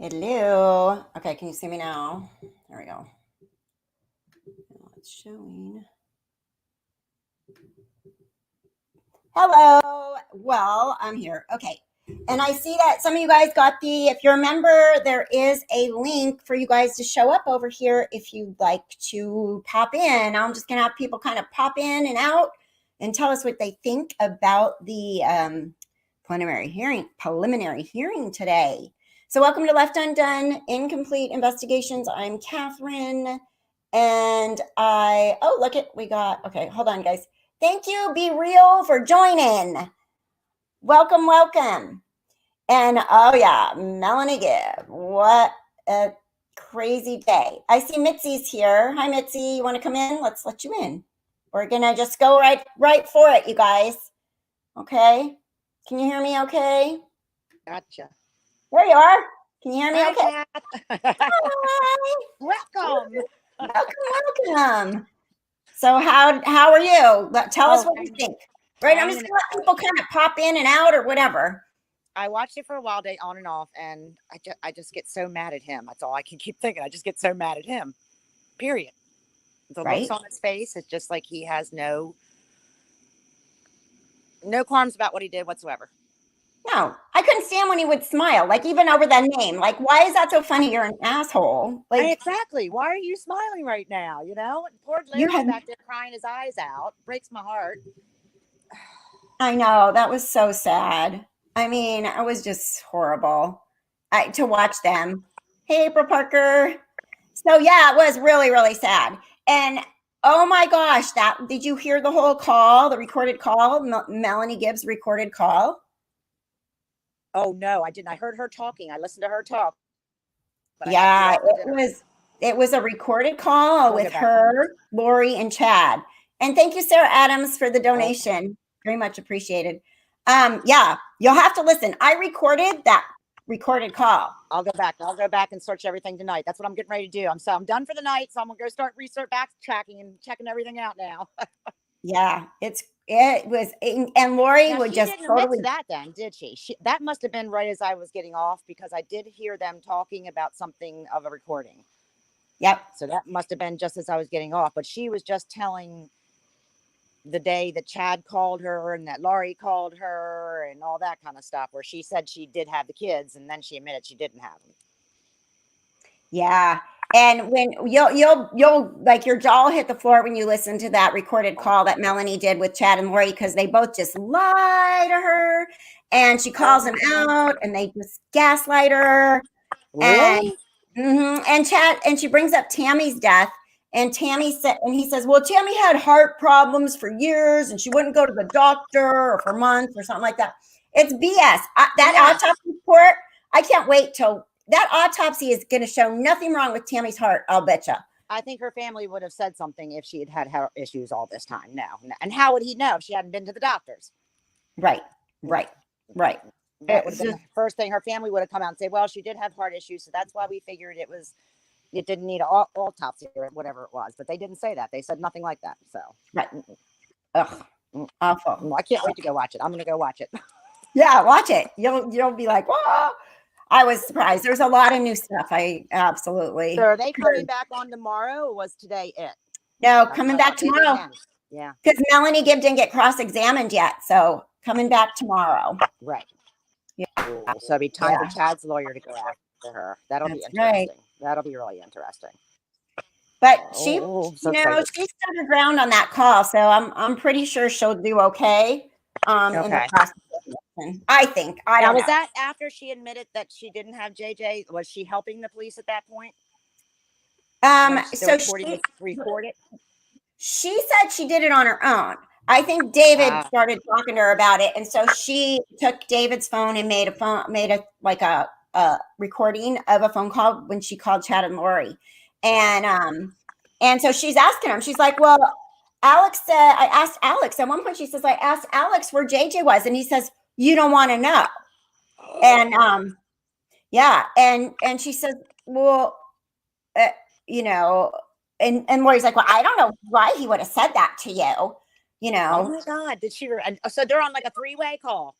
Hello. Okay, can you see me now? There we go. Now it's showing. Hello. Well, I'm here. Okay. And I see that some of you guys got if you remember, there is a link for you guys to show up over here if you'd like to pop in. I'm just going to have people kind of pop in and out and tell us what they think about the preliminary hearing today. So welcome to Left Undone, Incomplete Investigations. I'm Kathryn, and okay, hold on, guys. Thank you, Be Real, for joining. Welcome, welcome. And oh yeah, Melanie Gibb, what a crazy day. I see Mitzi's here. Hi, Mitzi, you want to come in? Let's let you in. We're gonna just go right for it, you guys. Okay, can you hear me okay? Gotcha. There you are. Can you hear me Hi, okay? Hi. Welcome. Welcome. So how are you? Tell us what you think. Right, I'm just gonna let people kind of pop in and out or whatever. I watched it for a while, on and off, and I just get so mad at him. That's all I can keep thinking. I just get so mad at him. Period. The looks on his face, it's just like he has no qualms about what he did whatsoever. No, I couldn't stand when he would smile, like even over the name. Like, why is that so funny? You're an asshole. Like, exactly. Why are you smiling right now? You know, poor Larry's back there crying his eyes out. Breaks my heart. I know, that was so sad. I mean, it was just horrible to watch them. Hey, April Parker. So yeah, it was really, really sad. And oh my gosh, did you hear the whole call, the recorded call, Melanie Gibbs' recorded call? Oh no, I didn't. I heard her talking. I listened to her talk. But yeah, it was a recorded call with her, Lori, and Chad. And thank you, Sarah Adams, for the donation. Okay. Very much appreciated. Yeah, you'll have to listen. I recorded that recorded call. I'll go back and search everything tonight. That's what I'm getting ready to do. I'm done for the night, so I'm gonna go start backtracking and checking everything out now. Yeah, it was, and Lori would just totally to that then, did she? That must have been right as I was getting off, because I did hear them talking about something of a recording. Yep. So that must have been just as I was getting off, but she was just telling the day that Chad called her and that Lori called her and all that kind of stuff, where she said she did have the kids and then she admitted she didn't have them. Yeah. And when you'll like your jaw hit the floor when you listen to that recorded call that Melanie did with Chad and Lori, because they both just lie to her and she calls them out and they just gaslight her. Really? And Chad, and she brings up Tammy's death, and Tammy said, and he says, well, Tammy had heart problems for years and she wouldn't go to the doctor or for months or something like that. It's BS. That autopsy report, I can't wait till that autopsy is going to show nothing wrong with Tammy's heart. I'll bet you. I think her family would have said something if she had heart issues all this time. No. And how would he know if she hadn't been to the doctors? Right. That would have been the first thing. Her family would have come out and say, well, she did have heart issues, so that's why we figured it didn't need an autopsy or whatever it was. But they didn't say that. They said nothing like that. So right. Ugh, awful. Well, I can't wait to go watch it. I'm going to go watch it. Yeah, watch it. You'll be like, whoa. I was surprised. There's a lot of new stuff. I absolutely. So are they coming back on tomorrow, or was today it? No, coming back tomorrow. Yeah. Because Melanie Gibb didn't get cross-examined yet. So coming back tomorrow. Right. Yeah. Cool. So it'll be time for Chad's lawyer to go after her. That'll be interesting. Right. That'll be really interesting. But she stood her ground on that call. So I'm pretty sure she'll do okay. In the prosecution, I think. I don't know. Was that after she admitted that she didn't have JJ? Was she helping the police at that point? So she said she did it on her own. I think David started talking to her about it, and so she took David's phone and made a recording of a phone call when she called Chad and Lori, and so she's asking him. She's like, "Well, Alex said I asked Alex at one point." She says, "I asked Alex where JJ was," and he says, "You don't want to know." And and she says, "Well, you know." And Lori's like, well, I don't know why he would have said that to you, you know. Oh my God, did she? So they're on like a 3-way call.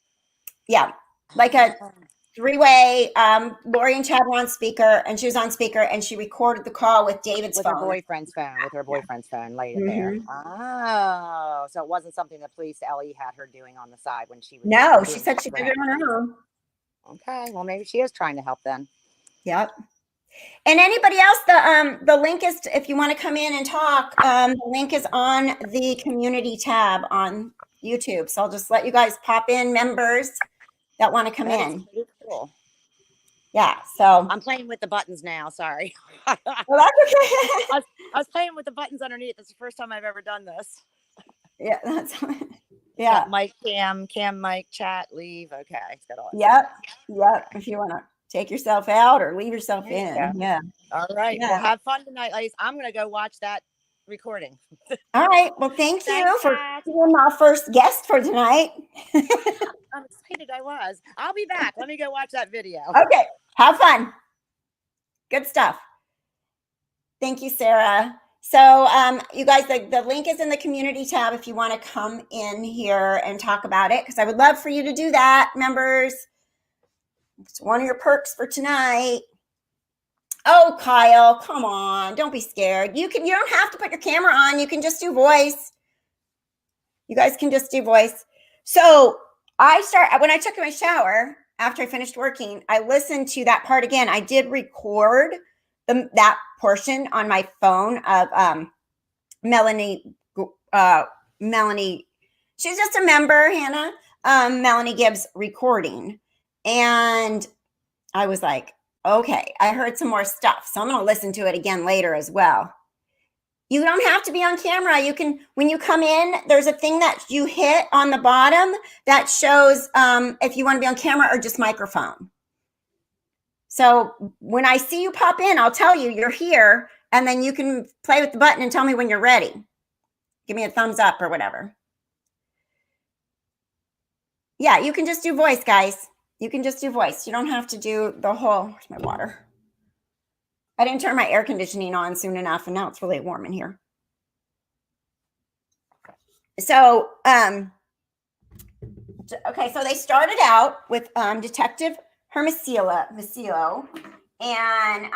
Yeah, like a three-way. Lori and Chad were on speaker, and she was on speaker, and she recorded the call with David's with phone. her boyfriend's phone, laid it there. Mhm. Oh, so it wasn't something the police Ellie had her doing on the side when she was. No, she said she did it on her own. Okay, well maybe she is trying to help then. Yep. And anybody else, the link is, if you want to come in and talk, the link is on the community tab on YouTube. So I'll just let you guys pop in, members that want to come in. Cool. Yeah, so I'm playing with the buttons now. Sorry. well, that's okay. I was playing with the buttons underneath. It's the first time I've ever done this. Yeah, that's yeah. Mic, cam, mic, chat, leave. Okay, it's got all that. Yep. If you want to take yourself out or leave yourself in, yeah. All right. Yeah. Well, have fun tonight, ladies. I'm gonna go watch that recording. All right. Well, thank you Thanks, for Kat. being my first guest for tonight. I'm excited. I'll be back. Let me go watch that video. Okay. Have fun. Good stuff. Thank you, Sarah. So you guys, the link is in the community tab if you want to come in here and talk about it, because I would love for you to do that, members. It's one of your perks for tonight. Oh, Kyle, come on. Don't be scared. You don't have to put your camera on. You can just do voice. You guys can just do voice. So when I took my shower after I finished working, I listened to that part again. I did record that portion on my phone of Melanie. She's just a member, Hannah. Melanie Gibbs recording. And I was like, okay, I heard some more stuff. So I'm going to listen to it again later as well. You don't have to be on camera. You can, when you come in, there's a thing that you hit on the bottom that shows if you want to be on camera or just microphone. So when I see you pop in, I'll tell you you're here, and then you can play with the button and tell me when you're ready. Give me a thumbs up or whatever. Yeah, you can just do voice, guys. You can just do voice. You don't have to do the whole, where's my water? I didn't turn my air conditioning on soon enough, and now it's really warm in here. So, okay, so they started out with Detective Hermosillo, and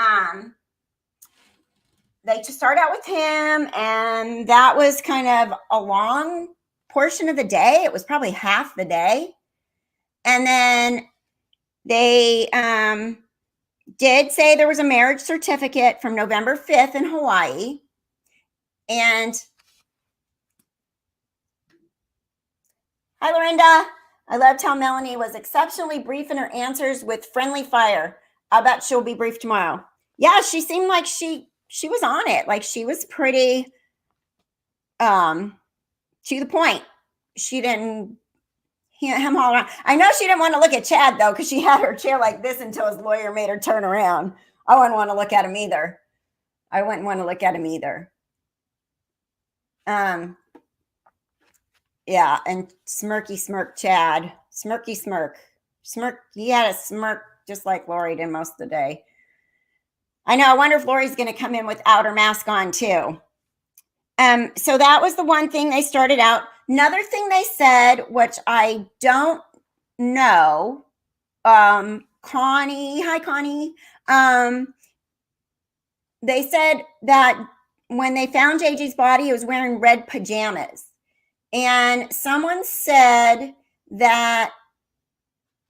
they just started out with him, and that was kind of a long portion of the day. It was probably half the day. And then they did say there was a marriage certificate from November 5th in Hawaii. And hi, Lorinda. I loved how Melanie was exceptionally brief in her answers with friendly fire. I bet she'll be brief tomorrow. Yeah, she seemed like she was on it. Like she was pretty to the point. She didn't him all around. I know she didn't want to look at Chad though, because she had her chair like this until his lawyer made her turn around. I wouldn't want to look at him either. Yeah, and smirky smirk Chad. Smirky smirk. He had a smirk just like Lori did most of the day. I know. I wonder if Lori's going to come in without her mask on too. So that was the one thing they started out. Another thing they said, which I don't know, Connie, hi Connie. They said that when they found JJ's body, he was wearing red pajamas. And someone said that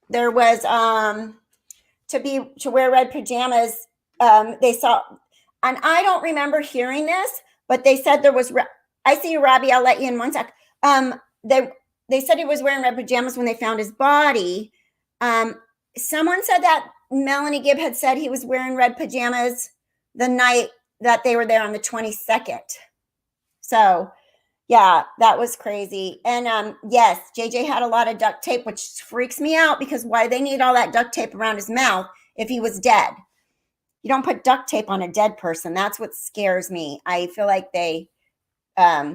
there was to wear red pajamas. They saw, and I don't remember hearing this, but they said there was. I see you, Robbie. I'll let you in one sec. They said he was wearing red pajamas when they found his body. Someone said that Melanie Gibb had said he was wearing red pajamas the night that they were there on the 22nd. So. Yeah, that was crazy. And yes, JJ had a lot of duct tape, which freaks me out because why they need all that duct tape around his mouth if he was dead? You don't put duct tape on a dead person. That's what scares me. I feel like they, yeah,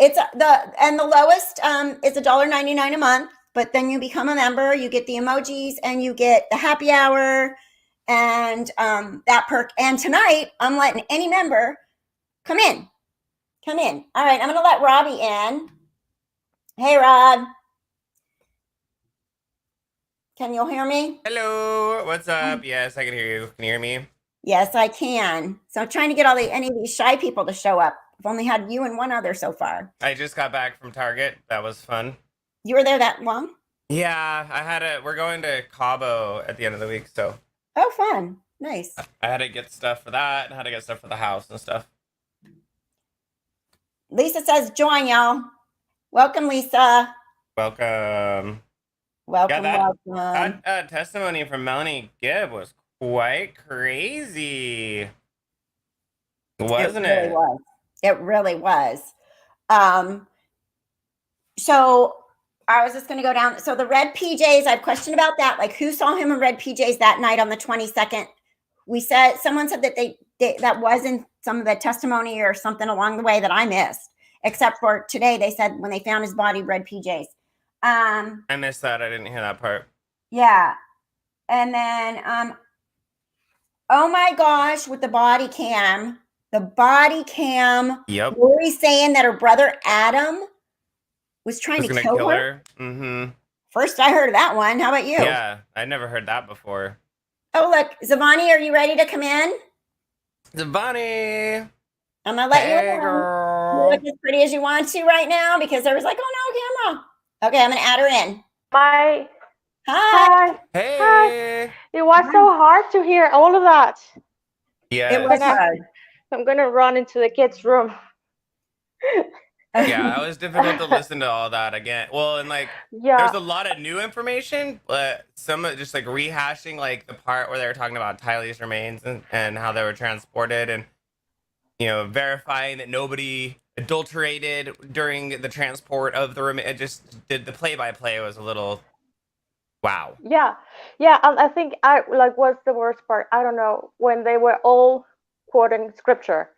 it's the lowest is $1.99 a month, but then you become a member, you get the emojis and you get the happy hour and that perk. And tonight I'm letting any member come in. Come in. All right, I'm going to let Robbie in. Hey, Rob. Can you hear me? Hello, what's up? Yes, I can hear you. Can you hear me? Yes, I can. So I'm trying to get any of these shy people to show up. I've only had you and one other so far. I just got back from Target. That was fun. You were there that long? Yeah, we're going to Cabo at the end of the week, so Oh, fun. Nice. I had to get stuff for that and had to get stuff for the house and stuff. Lisa says join, y'all. Welcome, Lisa. Welcome. Welcome, Yeah, welcome. that testimony from Melanie Gibb was quite crazy, wasn't It really it? was. It really was. So I was just going to go down. So the red PJs, I have a question about that. Like, who saw him in red PJs that night on the 22nd? Someone said that that wasn't some of the testimony or something along the way that I missed, except for today. They said when they found his body, red PJs. I missed that. I didn't hear that part. Yeah. And then, oh my gosh, with the body cam, Yep. Lori's saying that her brother Adam was trying to kill her. Mm-hmm. First I heard of that one. How about you? Yeah, I never heard that before. Oh, look, Zavani, are you ready to come in? Zavani! I'm gonna let Hey, you in. girl. You look as pretty as you want to right now because there was like, oh no, camera. Okay, I'm gonna add her in. Bye. Hi. Hi. Hey! Hi. It was so hard to hear all of that. Yeah. It was hard. I'm gonna run into the kids' room. Yeah, it was difficult to listen to all that again. Well, and like, there's a lot of new information, but some of just like rehashing like the part where they were talking about Tylee's remains and how they were transported and, verifying that nobody adulterated during the transport of the remains. It just did the play-by-play was a little, wow. Yeah. And I think what's the worst part? I don't know, when they were all quoting scripture,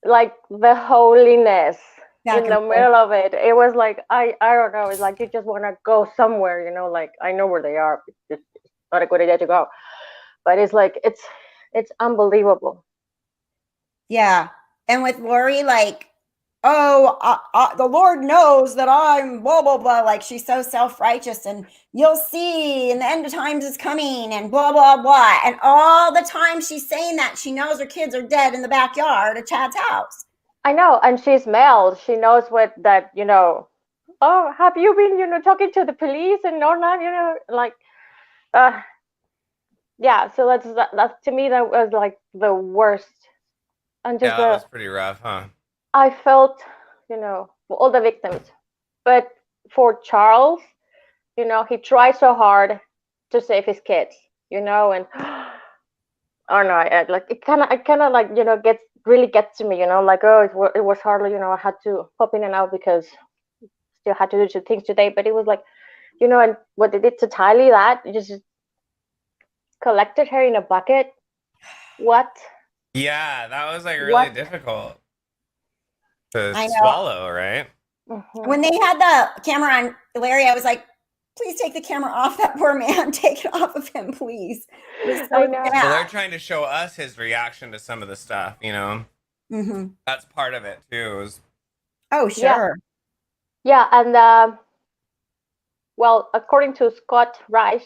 like the holiness in the middle of it. It was like, I don't know. It's like you just want to go somewhere, like I know where they are. It's not a good idea to go, but it's like it's unbelievable. Yeah, and with Lori, like, oh, the Lord knows that I'm blah blah blah. Like she's so self-righteous, and you'll see, and the end of times is coming, and blah blah blah. And all the time she's saying that, she knows her kids are dead in the backyard at Chad's house. I know, and she's male. She knows what that, oh, have you been, talking to the police and all that, like, yeah. So that's to me, that was like the worst. And just that was pretty rough, huh? I felt, for all the victims, but for Charles, he tried so hard to save his kids, and I don't know, like it kind of like really gets to me, like, oh, it was hard, I had to pop in and out because still had to do two things today, but it was like, and what they did to Tylee, that just collected her in a bucket. What? Yeah, that was like really difficult to swallow, right? Mm-hmm. When they had the camera on Larry, I was like, please take the camera off that poor man. Take it off of him, please. I know. So they're trying to show us his reaction to some of the stuff, Mm-hmm. That's part of it too. Oh, sure. Yeah, and well, according to Scott Reich,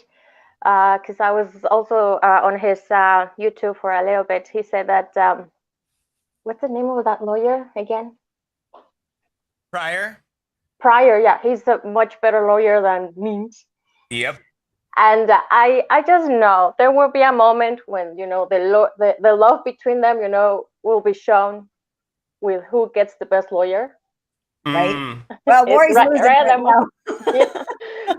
because I was also on his YouTube for a little bit, he said that what's the name of that lawyer again? Pryor, yeah, he's a much better lawyer than me. Yep. And I just know there will be a moment when the love between them will be shown with who gets the best lawyer. Right. Well, Lori's losing right now.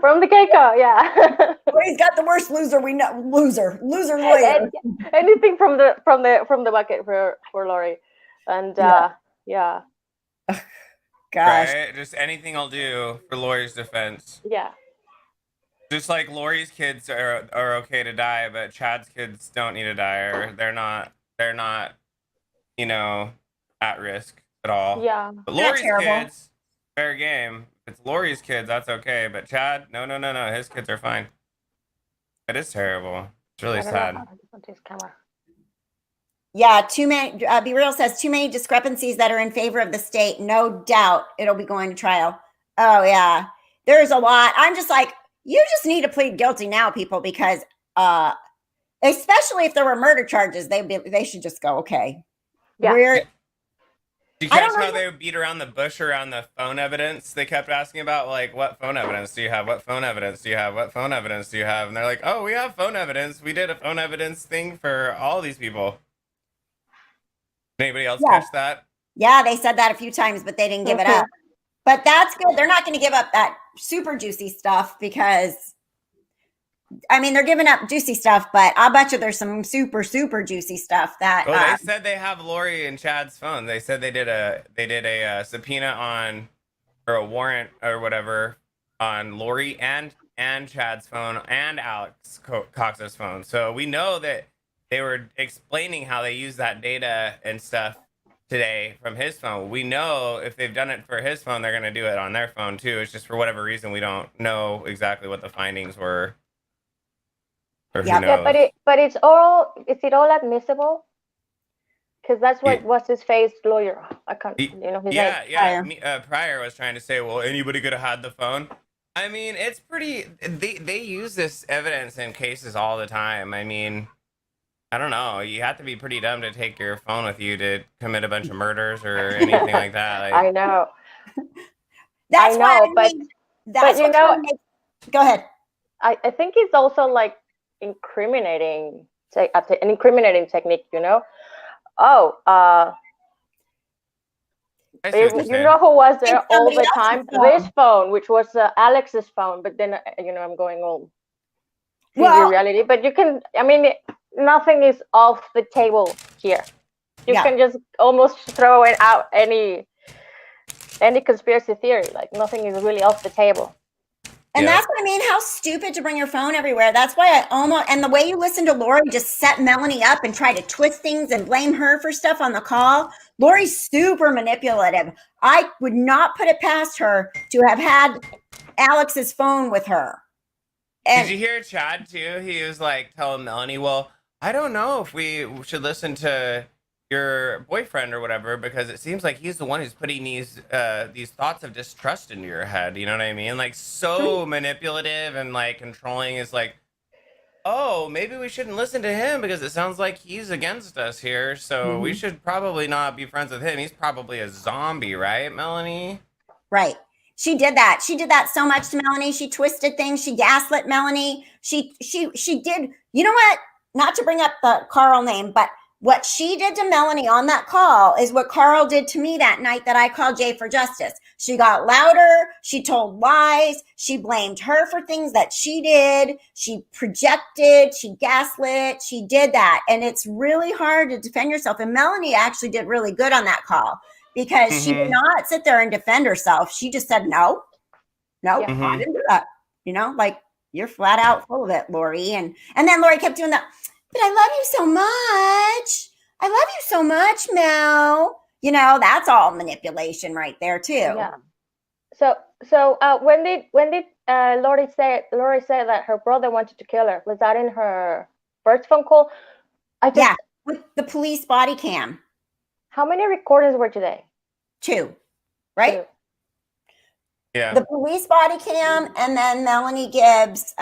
From the get-go, yeah. Lori's got the worst loser we know. Loser lawyer. Anything from the bucket for Lori, and yeah. Gosh. Right? Just anything I'll do for Lori's defense. Yeah. Just like Lori's kids are okay to die, but Chad's kids don't need to die, or they're not, at risk at all. Yeah. But Lori's kids, fair game. If it's Lori's kids, that's okay. But Chad, no. His kids are fine. It is terrible. It's really sad. Yeah, too many. Be Real says too many discrepancies that are in favor of the state. No doubt it'll be going to trial. Oh yeah, there's a lot. I'm just like, you just need to plead guilty now, people, because especially if there were murder charges, they should just go, okay. Yeah. Do you catch how they would beat around the bush around the phone evidence? They kept asking about, like, what phone evidence do you have? What phone evidence do you have? What phone evidence do you have? And they're like, oh, we have phone evidence. We did a phone evidence thing for all these people. Anybody else catch that? Yeah, they said that a few times, but they didn't give it up. But that's good. They're not going to give up that super juicy stuff because, I mean, they're giving up juicy stuff, but I'll bet you there's some super, super juicy stuff that. Well, they said they have Lori and Chad's phone. They said they did a subpoena on, or a warrant or whatever, on Lori and Chad's phone and Alex Cox's phone. So we know that they were explaining how they use that data and stuff today from his phone. We know if they've done it for his phone, they're going to do it on their phone too. It's just for whatever reason we don't know exactly what the findings were. Yeah, but is it all admissible? Because that's what what's his face lawyer. I can't, his name. Pryor was trying to say, well, anybody could have had the phone. I mean, it's pretty. They use this evidence in cases all the time. I mean, I don't know. You have to be pretty dumb to take your phone with you to commit a bunch of murders or anything like that. Like, I know. That's but you know. Go ahead. I think it's also like an incriminating technique, you know. You know who was there all the time? This phone, which was Alex's phone, but then I'm going all TV reality. But you can, I mean, nothing is off the table here. You can just almost throw it out any conspiracy theory. Like nothing is really off the table. And that's what I mean. How stupid to bring your phone everywhere. That's why and the way you listen to Lori just set Melanie up and try to twist things and blame her for stuff on the call. Lori's super manipulative. I would not put it past her to have had Alex's phone with her. And did you hear Chad too? He was like telling Melanie, well, I don't know if we should listen to your boyfriend or whatever, because it seems like he's the one who's putting these thoughts of distrust into your head. You know what I mean? Like so manipulative and like controlling. Is like, oh, maybe we shouldn't listen to him because it sounds like he's against us here. So we should probably not be friends with him. He's probably a zombie, right, Melanie? Right. She did that. She did that so much to Melanie. She twisted things. She gaslit Melanie. She did. You know what? Not to bring up the Carl name, but what she did to Melanie on that call is what Carl did to me that night that I called Jay for Justice. She got louder. She told lies. She blamed her for things that she did. She projected. She gaslit. She did that. And it's really hard to defend yourself. And Melanie actually did really good on that call because she did not sit there and defend herself. She just said, no, I didn't do that. You know, like you're flat out full of it, Lori. And then Lori kept doing that. But I love you so much. I love you so much, Mel. You know, that's all manipulation right there too. Yeah. So when did Lori say that her brother wanted to kill her? Was that in her first phone call? Yeah, with the police body cam. How many recordings were today? 2, right? 2. Yeah. The police body cam and then Melanie Gibbs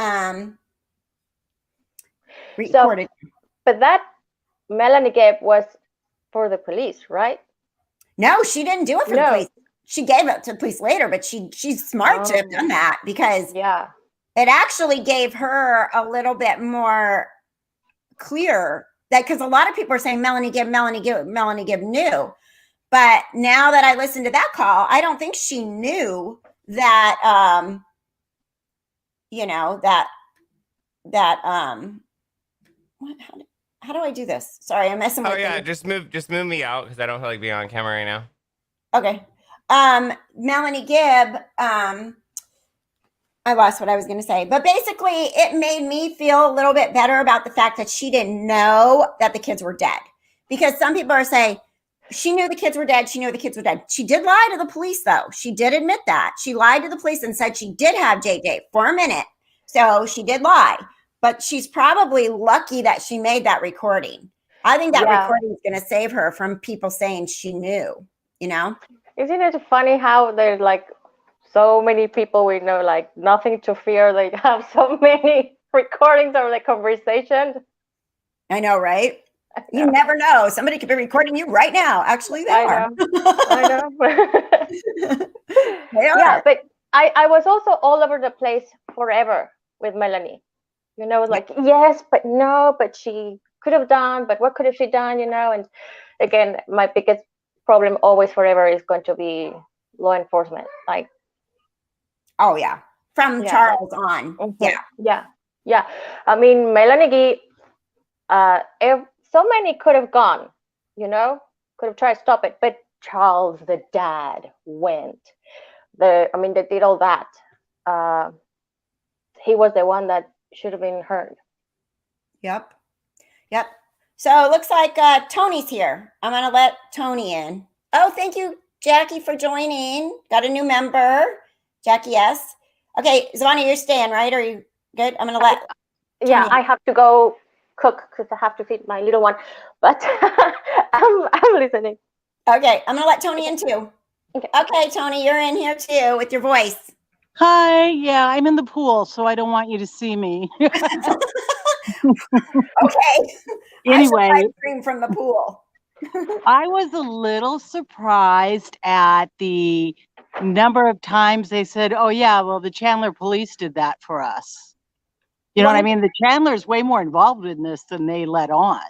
recorded. But that Melanie Gibbs was for the police, right? No, she didn't do it for the police. She gave it to the police later, but she's smart to have done that because it actually gave her a little bit more clear that, because a lot of people are saying Melanie Gibbs knew. But now that I listened to that call, I don't think she knew that, how do I do this? Sorry, I'm messing with just move me out because I don't feel like being on camera right now. Okay. Melanie Gibb, I lost what I was going to say, but basically it made me feel a little bit better about the fact that she didn't know that the kids were dead, because some people are saying she knew the kids were dead. She knew the kids were dead. She did lie to the police though. She did admit that. She lied to the police and said she did have JJ for a minute. So she did lie. But she's probably lucky that she made that recording. I think that recording is going to save her from people saying she knew, you know? Isn't it funny how they're like so many people we know, like nothing to fear. They have so many recordings of the conversation. I know, right? I You know. never know. Somebody could be recording you right now. Actually, they are. I know. They are. Yeah, but I was also all over the place forever with Melanie. You know, like, yes, but no, but she could have done, but what could have she done, you know? And again, my biggest problem always forever is going to be law enforcement. Like, oh, yeah. From Charles on. Yeah. I mean, Melanie Gee, so many could have gone, you know, could have tried to stop it, but Charles, the dad, went. They did all that. He was the one that should have been heard. Yep. So it looks like Tony's here. I'm going to let Tony in. Oh, thank you, Jackie, for joining. Got a new member. Jackie S. Okay, Zvani, you're staying, right? Are you good? I'm going to let Yeah, Tony I have to go cook because I have to feed my little one. But I'm listening. Okay, I'm going to let Tony in too. Okay, Tony, you're in here too with your voice. Hi, yeah, I'm in the pool, so I don't want you to see me. Okay. Anyway, I should scream from the pool. I was a little surprised at the number of times they said, oh yeah, well, the Chandler police did that for us. You know what I mean? The Chandler's way more involved in this than they let on.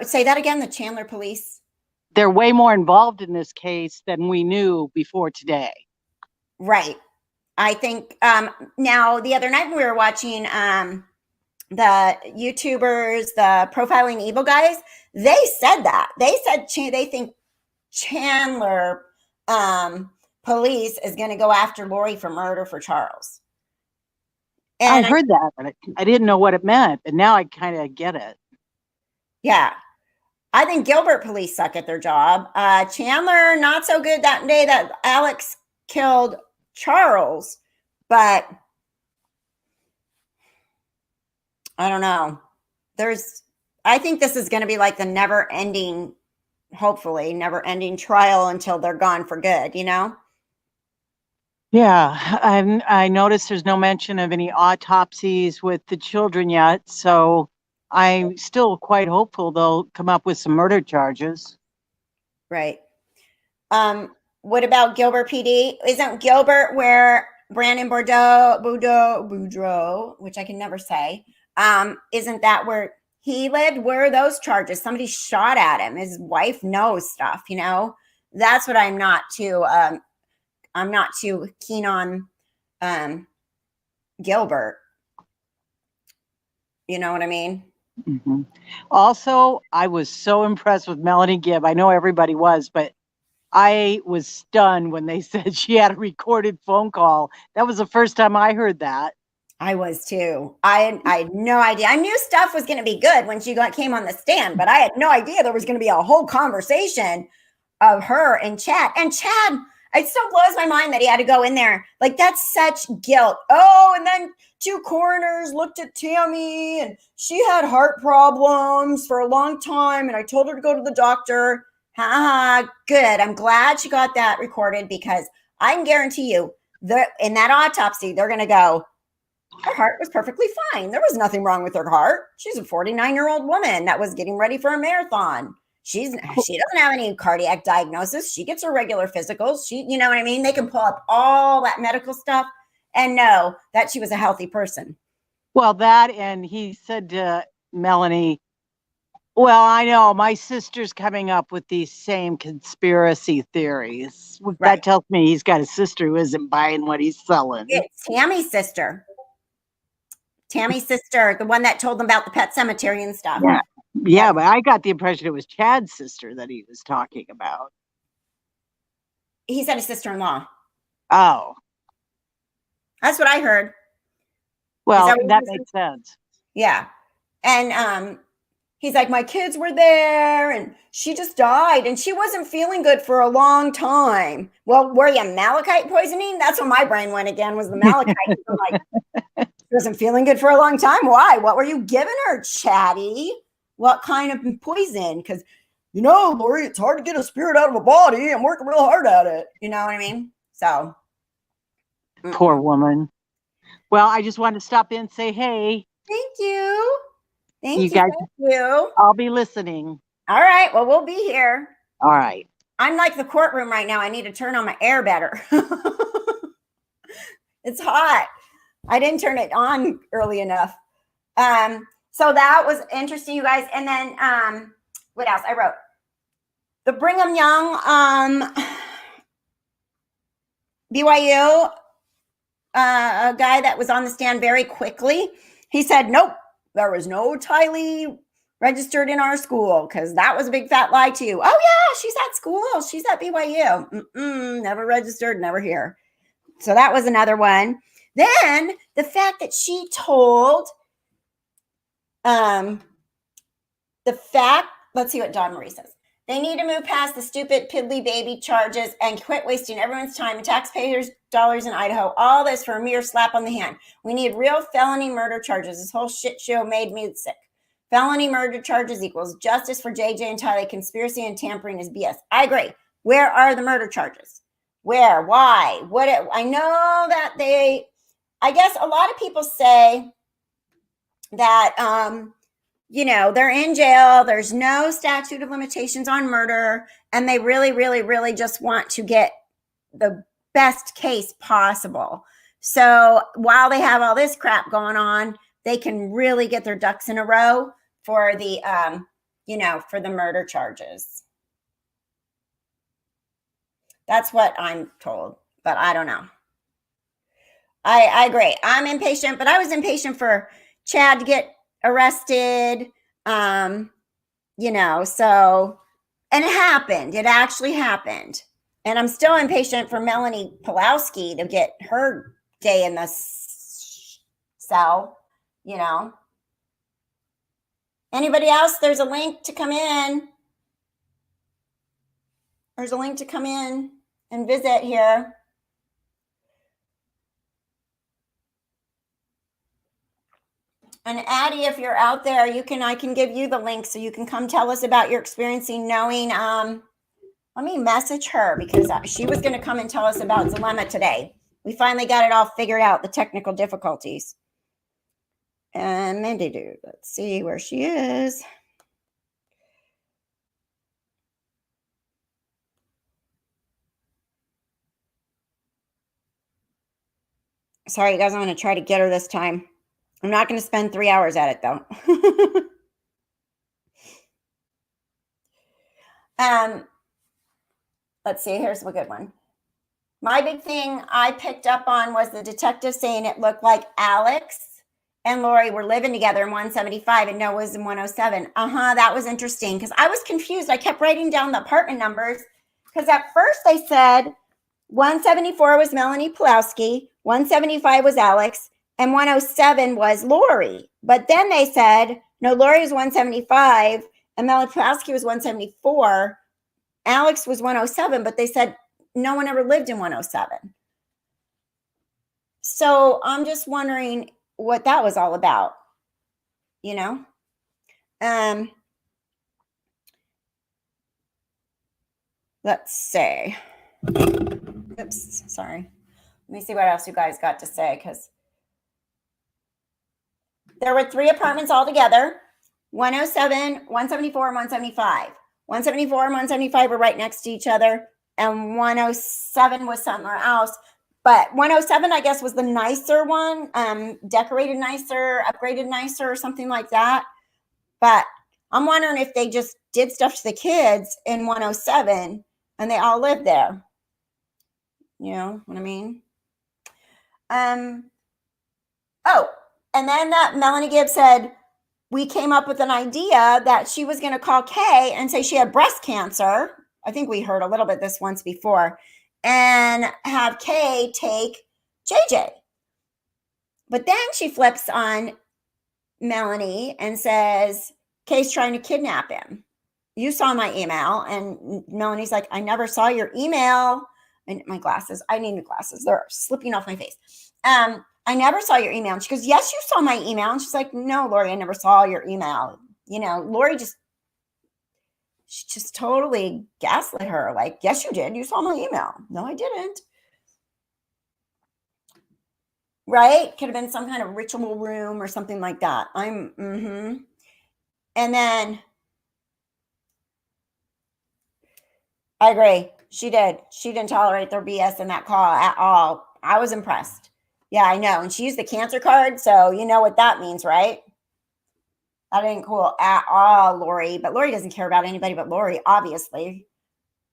Say that again, the Chandler police? They're way more involved in this case than we knew before today. Right. I think now the other night when we were watching the YouTubers, the Profiling Evil guys, they said that. They said they think Chandler police is going to go after Lori for murder for Charles. And I heard that, but I didn't know what it meant, but now I kind of get it. Yeah. I think Gilbert police suck at their job. Chandler, not so good that day that Alex killed Charles, but I don't know. I think this is going to be like the hopefully never ending trial until they're gone for good, you know? Yeah, I noticed there's no mention of any autopsies with the children yet, so I'm still quite hopeful they'll come up with some murder charges. Right. What about Gilbert PD? Isn't Gilbert where Brandon Boudreaux, which I can never say, isn't that where he lived? Where are those charges? Somebody shot at him. His wife knows stuff, you know? That's what I'm not too keen on Gilbert. You know what I mean? Mm-hmm. Also, I was so impressed with Melanie Gibb. I know everybody was, but I was stunned when they said she had a recorded phone call. That was the first time I heard that. I was too. I had no idea. I knew stuff was going to be good when she came on the stand, but I had no idea there was going to be a whole conversation of her and Chad. And Chad, it still blows my mind that he had to go in there. Like, that's such guilt. Oh, and then 2 coroners looked at Tammy and she had heart problems for a long time. And I told her to go to the doctor. Good. I'm glad she got that recorded because I can guarantee you in that autopsy, they're going to go, her heart was perfectly fine. There was nothing wrong with her heart. She's a 49-year-old woman that was getting ready for a marathon. She doesn't have any cardiac diagnosis. She gets her regular physicals. You know what I mean? They can pull up all that medical stuff and know that she was a healthy person. Well, that, and he said to Melanie, well, I know my sister's coming up with these same conspiracy theories. Right. That tells me he's got a sister who isn't buying what he's selling. It's Tammy's sister. The one that told them about the pet cemetery and stuff. Yeah, but I got the impression it was Chad's sister that he was talking about. He said his sister-in-law. Oh. That's what I heard. Well, that makes sense. Yeah. And he's like, my kids were there and she just died and she wasn't feeling good for a long time. Well, were you malachite poisoning? That's when my brain went again, was the malachite. So like, she wasn't feeling good for a long time. Why? What were you giving her, Chatty? What kind of poison? Because Lori, it's hard to get a spirit out of a body. I'm working real hard at it. You know what I mean? So. Poor woman. Well, I just wanted to stop in and say, hey. Thank you. Thank you. I'll be listening. All right. Well, we'll be here. All right. I'm like the courtroom right now. I need to turn on my air better. It's hot. I didn't turn it on early enough. So that was interesting, you guys. And then what else? I wrote the Brigham Young BYU a guy that was on the stand very quickly. He said, nope, there was no Tylee registered in our school because that was a big fat lie to you. Oh, yeah, she's at school. She's at BYU. Never registered, never here. So that was another one. Then the fact that she told let's see what Dawn Marie says. They need to move past the stupid piddly baby charges and quit wasting everyone's time and taxpayers' dollars in Idaho. All this for a mere slap on the hand. We need real felony murder charges. This whole shit show made me sick. Felony murder charges equals justice for JJ and Tylee. Conspiracy and tampering is BS. I agree. Where are the murder charges? Where? Why? I know that I guess a lot of people say that, they're in jail. There's no statute of limitations on murder. And they really, really, really just want to get the best case possible. So while they have all this crap going on, they can really get their ducks in a row for the, for the murder charges. That's what I'm told, but I don't know. I agree. I'm impatient, but I was impatient for Chad to get arrested, so, and it happened. It actually happened. And I'm still impatient for Melanie Pulowski to get her day in the cell, Anybody else? There's a link to come in. There's a link to come in and visit here. And Addie, if you're out there, I can give you the link so you can come tell us about your experiencing knowing. Let me message her because she was going to come and tell us about Zulema today. We finally got it all figured out, the technical difficulties. And maybe let's see where she is. Sorry, you guys, I'm going to try to get her this time. I'm not going to spend 3 hours at it, though. Let's see. Here's a good one. My big thing I picked up on was the detective saying it looked like Alex and Lori were living together in 175 and Noah was in 107. That was interesting because I was confused. I kept writing down the apartment numbers because at first they said 174 was Melanie Pulowski, 175 was Alex, and 107 was Lori. But then they said, no, Lori was 175 and Melanie Pulowski was 174. Alex was 107, but they said no one ever lived in 107. So I'm just wondering what that was all about, Let's see. Oops, sorry. Let me see what else you guys got to say because there were 3 apartments altogether, 107, 174, and 175. 174 and 175 were right next to each other, and 107 was somewhere else. But 107, I guess, was the nicer one, decorated nicer, upgraded nicer, or something like that. But I'm wondering if they just did stuff to the kids in 107, and they all lived there. You know what I mean? Oh, and then that Melanie Gibbs said, we came up with an idea that she was going to call Kay and say she had breast cancer. I think we heard a little bit this once before. And have Kay take JJ. But then she flips on Melanie and says, Kay's trying to kidnap him. You saw my email. And Melanie's like, I never saw your email. And my glasses, I need new glasses. They're slipping off my face. I never saw your email. And she goes, yes, you saw my email. And she's like, no, Lori, I never saw your email. Lori She just totally gaslit her. Like, yes, you did. You saw my email. No, I didn't. Right? Could have been some kind of ritual room or something like that. And then I agree. She did. She didn't tolerate their BS in that call at all. I was impressed. Yeah, I know. And she used the cancer card. So you know what that means, right? That ain't cool at all, Lori. But Lori doesn't care about anybody but Lori, obviously.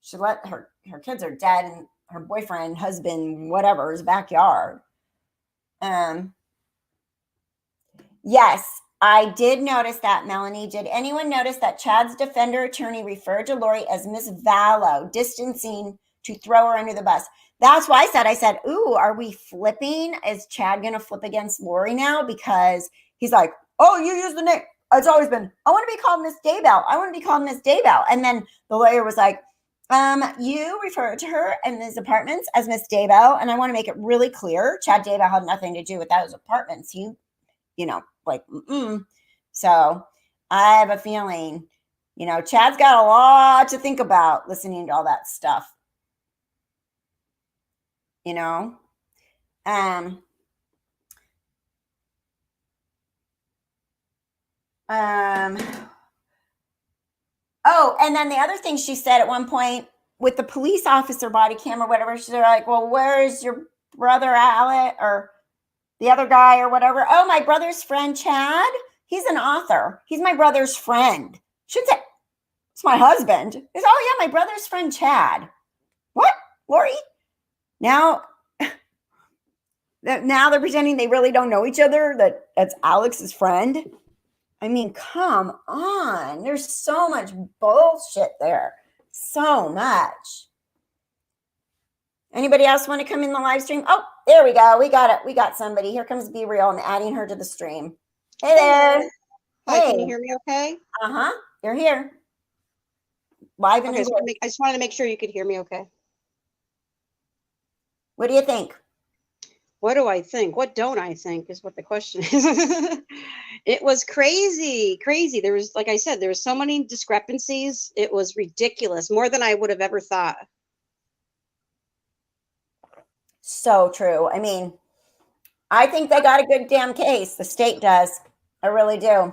She let her kids are dead and her boyfriend, husband, whatever, is backyard. Yes, I did notice that, Melanie. Did anyone notice that Chad's defender attorney referred to Lori as Miss Vallow, distancing to throw her under the bus? That's why I said, ooh, are we flipping? Is Chad going to flip against Lori now? Because he's like, oh, you use the name. It's always been, I want to be called Miss Daybell. I want to be called Miss Daybell. And then the lawyer was like, you refer to her and his apartments as Miss Daybell. And I want to make it really clear, Chad Daybell had nothing to do with those apartments. He, So I have a feeling, Chad's got a lot to think about listening to all that stuff. Oh, and then the other thing she said at one point with the police officer body cam or whatever, she's like, well, where is your brother Alec or the other guy or whatever? Oh, my brother's friend, Chad. He's an author. He's my brother's friend. Shouldn't say it's my husband. It's, oh, yeah, my brother's friend, Chad. What, Lori? Now they're pretending they really don't know each other, that that's Alex's friend. I mean, come on. There's so much bullshit there. So much. Anybody else want to come in the live stream? Oh, there we go. We got it. We got somebody. Here comes Be Real. I'm adding her to the stream. Hey there. Hi, can you hear me okay? Uh-huh. You're here. Live and okay, I just wanted to make sure you could hear me okay. What do you think? What do I think? What don't I think is what the question is. It was crazy. There was, like I said, there was so many discrepancies. It was ridiculous, more than I would have ever thought. So true. I mean, I think they got a good damn case. The state does. I really do.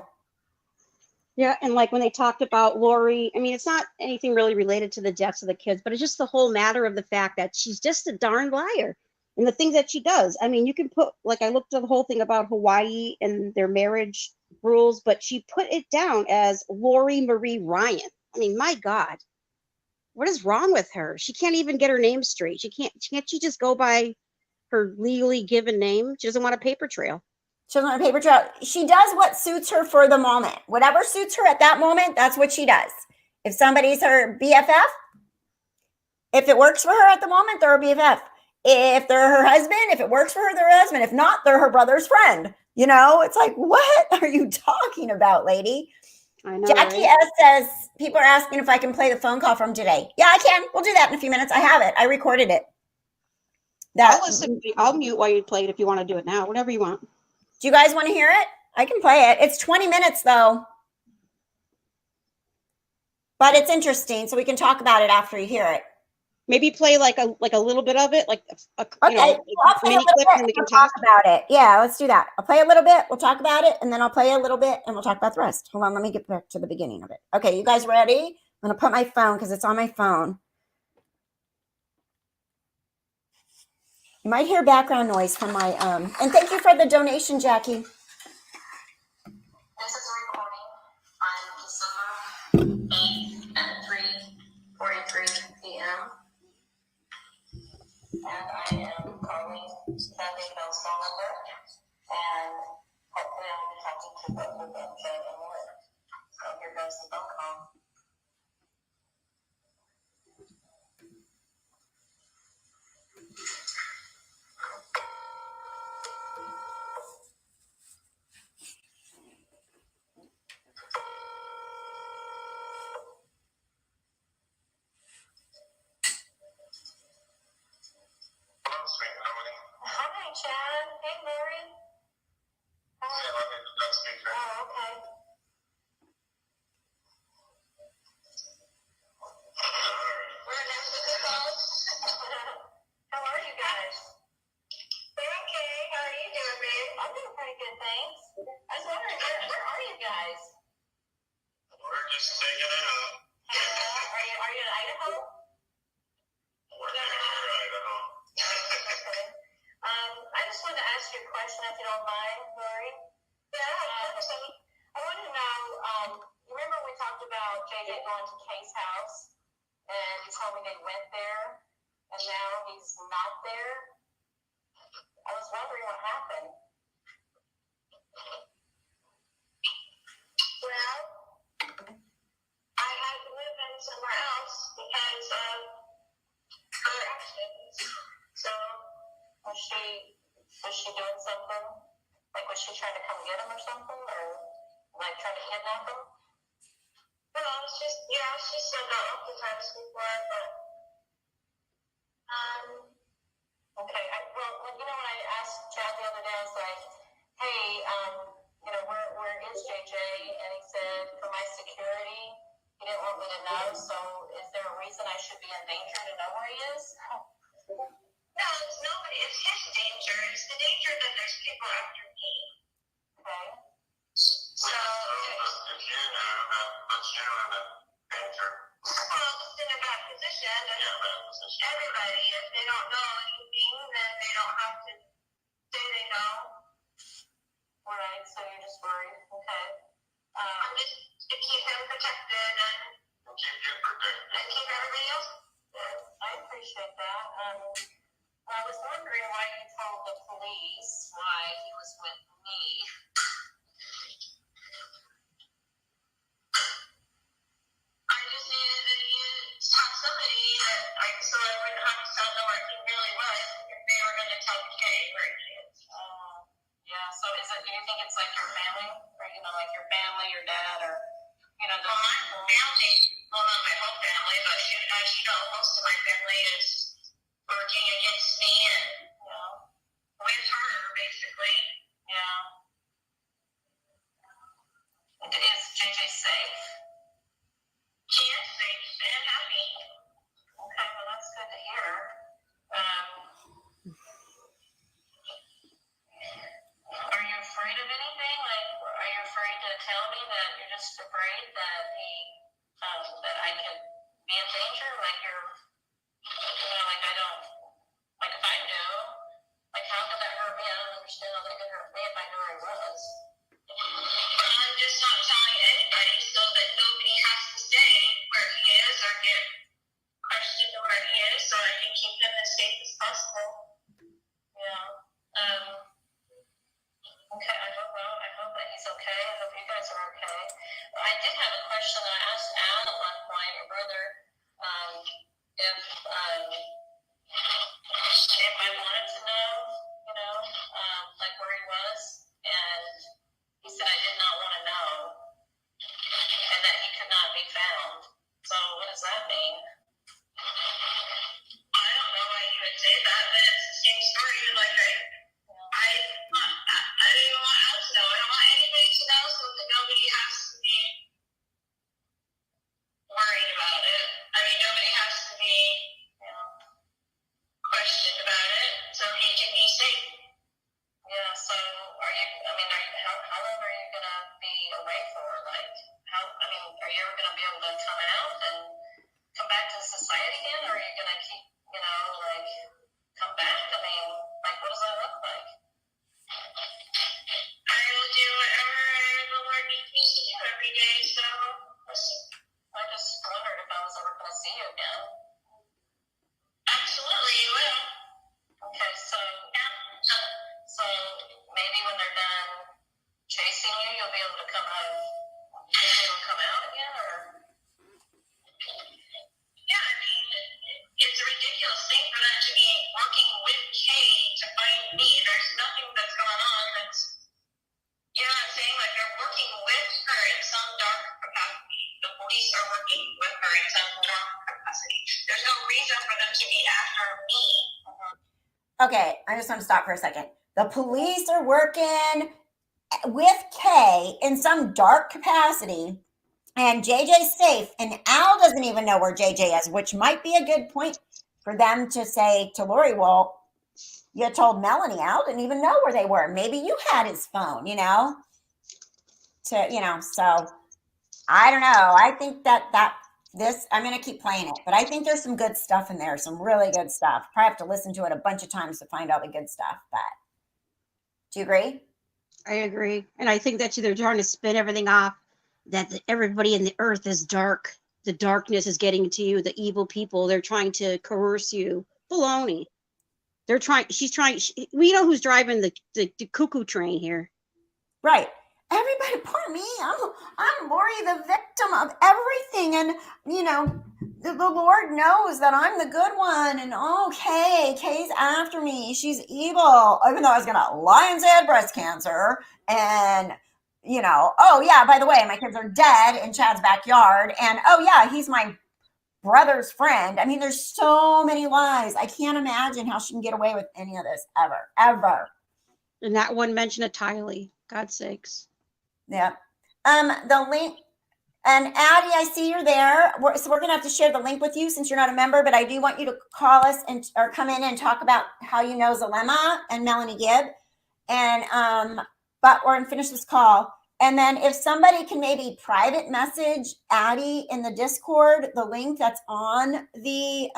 Yeah, and like when they talked about Lori, I mean, it's not anything really related to the deaths of the kids, but it's just the whole matter of the fact that she's just a darn liar. And the things that she does, I mean, you can put, like, I looked at the whole thing about Hawaii and their marriage rules, but she put it down as Lori Marie Ryan. I mean, my God, what is wrong with her? She can't even get her name straight. Can't she just go by her legally given name? She doesn't want a paper trail. She doesn't want a paper trail. She does what suits her for the moment. Whatever suits her at that moment, that's what she does. If somebody's her BFF, if it works for her at the moment, they're her BFF. If they're her husband, if it works for her, they're her husband. If not, they're her brother's friend. It's like, what are you talking about, lady? I know, Jackie right? S says, people are asking if I can play the phone call from today. Yeah, I can. We'll do that in a few minutes. I have it. I recorded it. I'll listen. I'll mute while you play it if you want to do it now. Whatever you want. Do you guys want to hear it? I can play it. It's 20 minutes, though. But it's interesting, so we can talk about it after you hear it. Maybe play like a little bit of it, like a Okay, I'll play a little bit and we can talk about it. Yeah, let's do that. I'll play a little bit, we'll talk about it, and then I'll play a little bit and we'll talk about the rest. Hold on, let me get back to the beginning of it. Okay, you guys ready? I'm gonna put my phone because it's on my phone. You might hear background noise from my and thank you for the donation, Jackie. This is a recording on December 8th at 3:43 p.m. And I am calling Daybell's phone number, and hopefully I'll be talking to both of them, Joe and Lori. So here goes the phone call. Hi, Chad. Hey, Lori. JJ going to Kay's house, and he told me they went there, and now he's not there. I was wondering what happened. Well, I had to move in somewhere else because of her actions. So, was she doing something? Like, was she trying to come get him or something? Or, like, trying to kidnap him? Well, it's just, she's said that a couple times before, but, okay. Well, you know, when I asked Chad the other day, I was like, hey, you know, where is JJ? And he said, for my security, he didn't want me to know, so is there a reason I should be in danger to know where he is? No, it's nobody. It's his danger. It's the danger that there's people after me. Okay. So, if you know that puts you in a danger. Well, just in a bad position. Yeah, bad position. Everybody, if they don't know anything, then they don't have to say they know. Right, so you're just worried. Okay. I'm just to keep him protected and keep you protected. And keep everybody else good. I appreciate that. I was wondering why he told the police why he was with me. I just needed to have somebody that so I wouldn't have to tell them where he really was if they were going to tell Kay where he is. Yeah, so do you think it's like your family? Or, you know, like your family, your dad, or, you know, well, my family, well, not my whole family, but as you know, most of my family is working against me and, you know, with her, basically. Yeah. Is JJ safe? She is safe and happy. Okay, well, that's good to hear. Are you afraid of anything? Like, are you afraid to tell me that you're just afraid that that I could be in danger? Like you know, like I don't, like if I knew, like how could that hurt me? I don't understand how that could hurt me if I knew where I was. But I'm just not telling anybody so that nobody has to say where he is or get questioned where he is, so I can keep him as safe as possible. Yeah. Okay, I hope that he's okay. I hope you guys are okay. I did have a question that I asked Al at one point, your brother, if I wanted to know, you know, like where he was, and he said I did not want to know, and that he could not be found. So what does that mean? I don't know why he would say that, but it's the same story. Like I don't even want else to know. I don't want anybody to know so that nobody has to be worried about it. I mean, nobody has to be, you know, questioned about it, so he can be safe. Yeah, so how long are you going to be away for? Like, are you ever going to be able to come out and come back to society again, or are you going to keep, you know, like, come back? I mean, like, what does that look like? I will do whatever the Lord needs me to do every day, so I just wondered if I was ever going to see you again. Absolutely, you will. Okay, so maybe when they're done chasing you, you'll be able to come out. You'll be able to come out again, or? Yeah, I mean, it's a ridiculous thing for them to be working with Kay to find me. There's nothing that's going on that's, you know what I'm saying? Like, they're working with her in some dark capacity. The police are working with her in some dark capacity. There's no reason for them to be after me. Okay, I just want to stop for a second. The police are working with Kay in some dark capacity, and JJ's safe, and Al doesn't even know where JJ is, which might be a good point for them to say to Lori, well, you told Melanie Al didn't even know where they were. Maybe you had his phone, you know, so I don't know. I think I'm going to keep playing it, but I think there's some good stuff in there, some really good stuff. Probably have to listen to it a bunch of times to find all the good stuff, but do you agree? I agree. And I think that they're trying to spin everything off that everybody in the earth is dark. The darkness is getting to you. The evil people, they're trying to coerce you. Baloney. They're trying. She's trying. We know who's driving the cuckoo train here. Right. Everybody, poor me. I'm Lori, the victim of everything, and you know, the Lord knows that I'm the good one. And Kay's after me. She's evil, even though I was gonna lie and say I had breast cancer. And you know, oh yeah, by the way, my kids are dead in Chad's backyard. And oh yeah, he's my brother's friend. I mean, there's so many lies. I can't imagine how she can get away with any of this ever. And not one mention of Tylee. God's sakes. Yeah. The link, and Addie, I see you're there. So we're gonna have to share the link with you since you're not a member, but I do want you to call us or come in and talk about how you know Zalema and Melanie Gibb. And but we're gonna finish this call. And then if somebody can maybe private message Addie in the Discord, the link that's on the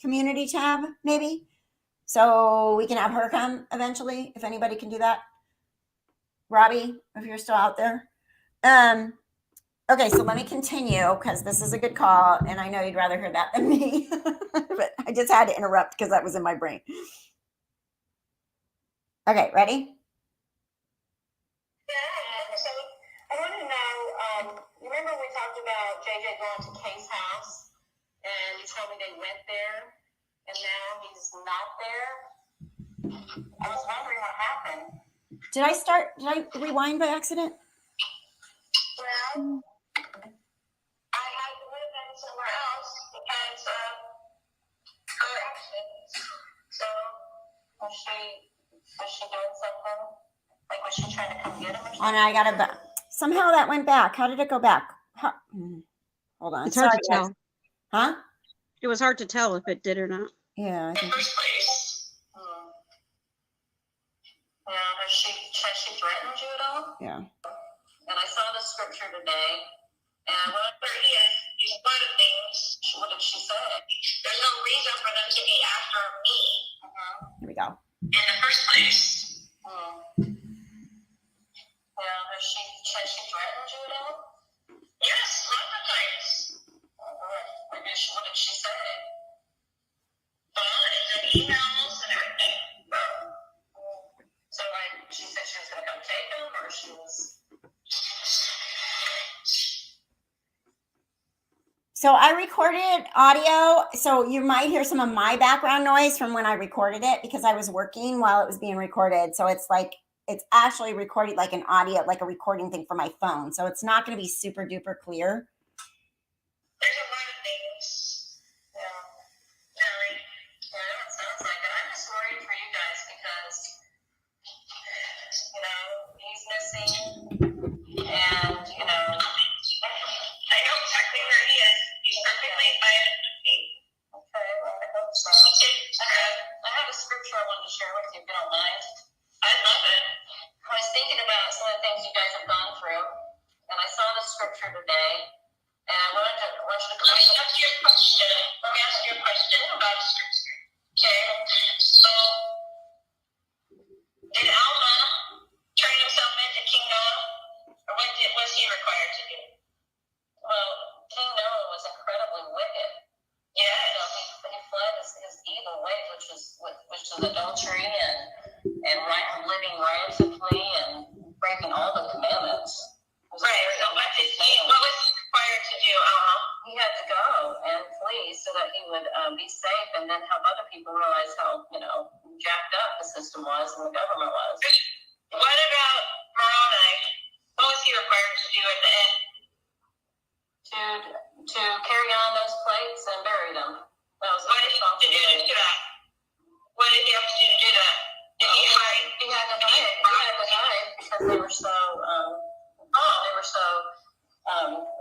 community tab, maybe. So we can have her come eventually, if anybody can do that. Robbie, if you're still out there. Okay, so let me continue because this is a good call, and I know you'd rather hear that than me. But I just had to interrupt because that was in my brain. Okay, ready? Yeah, so I want to know, you remember we talked about JJ going to Kay's house, and you told me they went there, and now he's not there? I was wondering what happened. Did I rewind by accident? Well, I would have been somewhere else because her actions. So was she doing something? Like was she trying to come get him or something? Oh no, I got it. Somehow that went back. How did it go back? Hold on. It's hard to tell. Huh? It was hard to tell if it did or not. Yeah, I think. First place. Yeah, has she threatened you at all? Yeah. And I saw the scripture today, and I wonder if you split of things. What did she say? There's no reason for them to be after me. Here we go. In the first place. Yeah, has she threatened you at all? Yes, lots of times. What did she say? Well, it's in emails and everything. So she said she was going to come take him, or she was. So I recorded audio, so you might hear some of my background noise from when I recorded it because I was working while it was being recorded. So it's actually recorded like an audio, like a recording thing for my phone. So it's not going to be super duper clear. There's a lot of things. Yeah. Really. Yeah, it sounds like it. I'm just worried for you guys because, he's missing. And, I know exactly where he is. He's perfectly fine with me. Okay, well, I hope so. I have a scripture I wanted to share with you, if you don't mind. I love it. I was thinking about some of the things you guys have gone through, and I saw the scripture today, and I want you to Let me ask you a question about the scripture. Okay, so did Alma turn himself into King Noah, or what was he required to do? Well, King Noah was incredibly wicked. Yeah, he fled his evil ways, which is adultery and living righteously and breaking all the commandments. Right. So what was he required to do? He had to go and flee so that he would be safe, and then help other people realize how jacked up the system was and the government was. What about Moroni? What was he required to do at the end? To carry on those plates and bury them. That was what did he have to do that? What did he have to do to do that? Did he hide? He had to hide. He had to hide because they were so.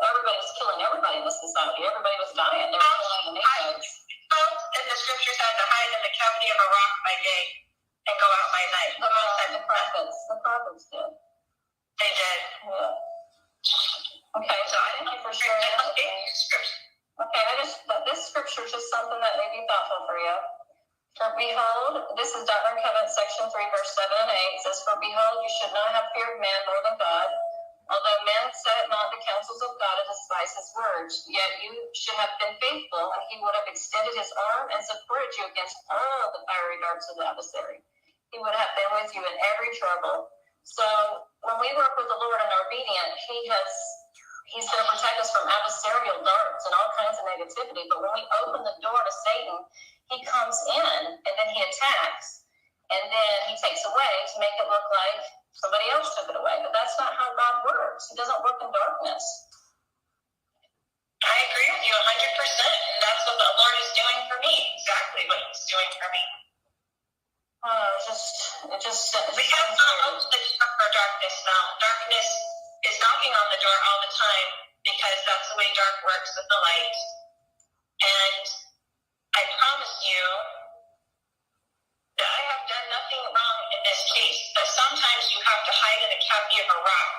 Everybody was killing everybody in the society. Everybody was dying. They were killing the nations. And the scriptures had to hide in the cavity of a rock by day and go out by night. The prophets did. They did. Yeah. Okay, so I didn't know for sure. Okay, this scripture is just something that may be thoughtful for you. For behold, this is Doctrine and Covenants, section 3, verse 7 and 8. It says, for behold, you should not have fear of man more than God. Although men set not the counsel charged, yet you should have been faithful, and he would have extended his arm and supported you against all the fiery darts of the adversary. He would have been with you in every trouble. So when we work with the Lord and are obedient, He's going to protect us from adversarial darts and all kinds of negativity. But when we open the door to Satan, he comes in and then he attacks. And then he takes away to make it look like somebody else took it away. But that's not how God works. He doesn't work in darkness. I agree with you 100%. And that's what the Lord is doing for me. Exactly what he's doing for me. We have not opened the door for darkness now. Darkness is knocking on the door all the time because that's the way dark works with the light. And I promise you that I have done nothing wrong in this case, but sometimes you have to hide in the cavity of a rock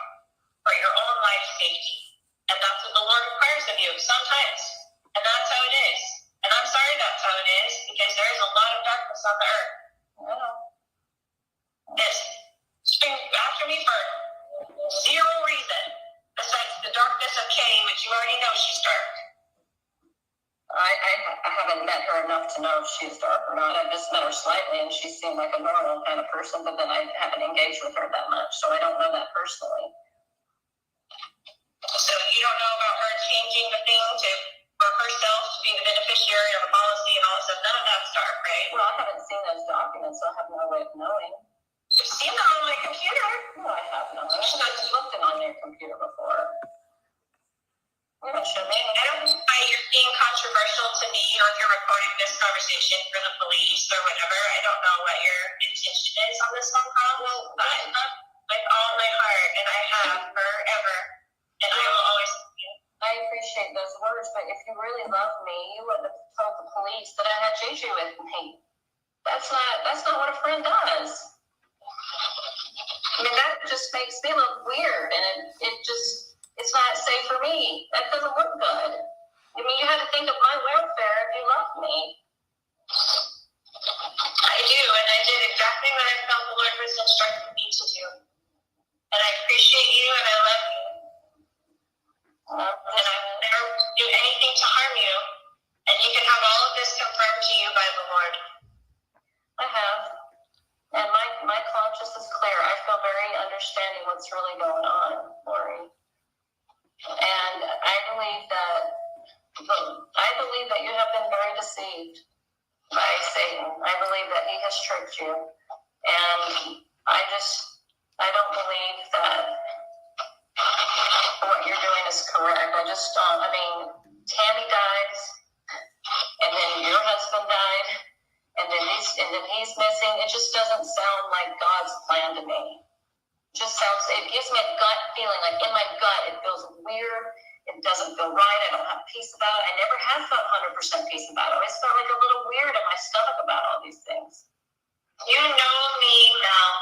for your own life safety. And that's what the Lord requires of you sometimes. And that's how it is. And I'm sorry that's how it is, because there is a lot of darkness on the earth. I know. It's been after me for zero reason besides the darkness of Kay, which you already know she's dark. I haven't met her enough to know if she's dark or not. I've just met her slightly, and she seemed like a normal kind of person, but then I haven't engaged with her that much, so I don't know that personally. So you don't know about her changing the thing for herself to be the beneficiary of a policy and all that stuff. None of that's dark, right? Well, I haven't seen those documents, so I have no way of knowing. You've seen them on my computer. No, I have not. I've just looked on your computer before. You haven't shown me. I don't know why you're being controversial to me, or if you're recording this conversation for the police or whatever. I don't know what your intention is on this phone call. Well, but I love with all my heart, and I have forever, and I will always love you. I appreciate those words, but if you really love me, you wouldn't have told the police that I had JJ with me. That's not what a friend does. I mean, that just makes me look weird, and it's not safe for me. That doesn't look good. I mean, you had to think of my welfare if you love me. I do, and I did exactly what I felt the Lord was instructing me to do. And I appreciate you, and I love you. And I will never do anything to harm you. And you can have all of this confirmed to you by the Lord. I have. And my conscience is clear. I feel very understanding what's really going on, Lori. And I believe that you have been very deceived by Satan. I believe that he has tricked you. And I don't believe that what you're doing is correct. I just don't. I mean, Tammy dies, and then your husband died, and then he's missing. It just doesn't sound like God's plan to me. It gives me a gut feeling, like in my gut, it feels weird. It doesn't feel right. I don't have peace about it. I never have felt 100% peace about it. I always felt like a little weird in my stomach about all these things. You know me, Mel.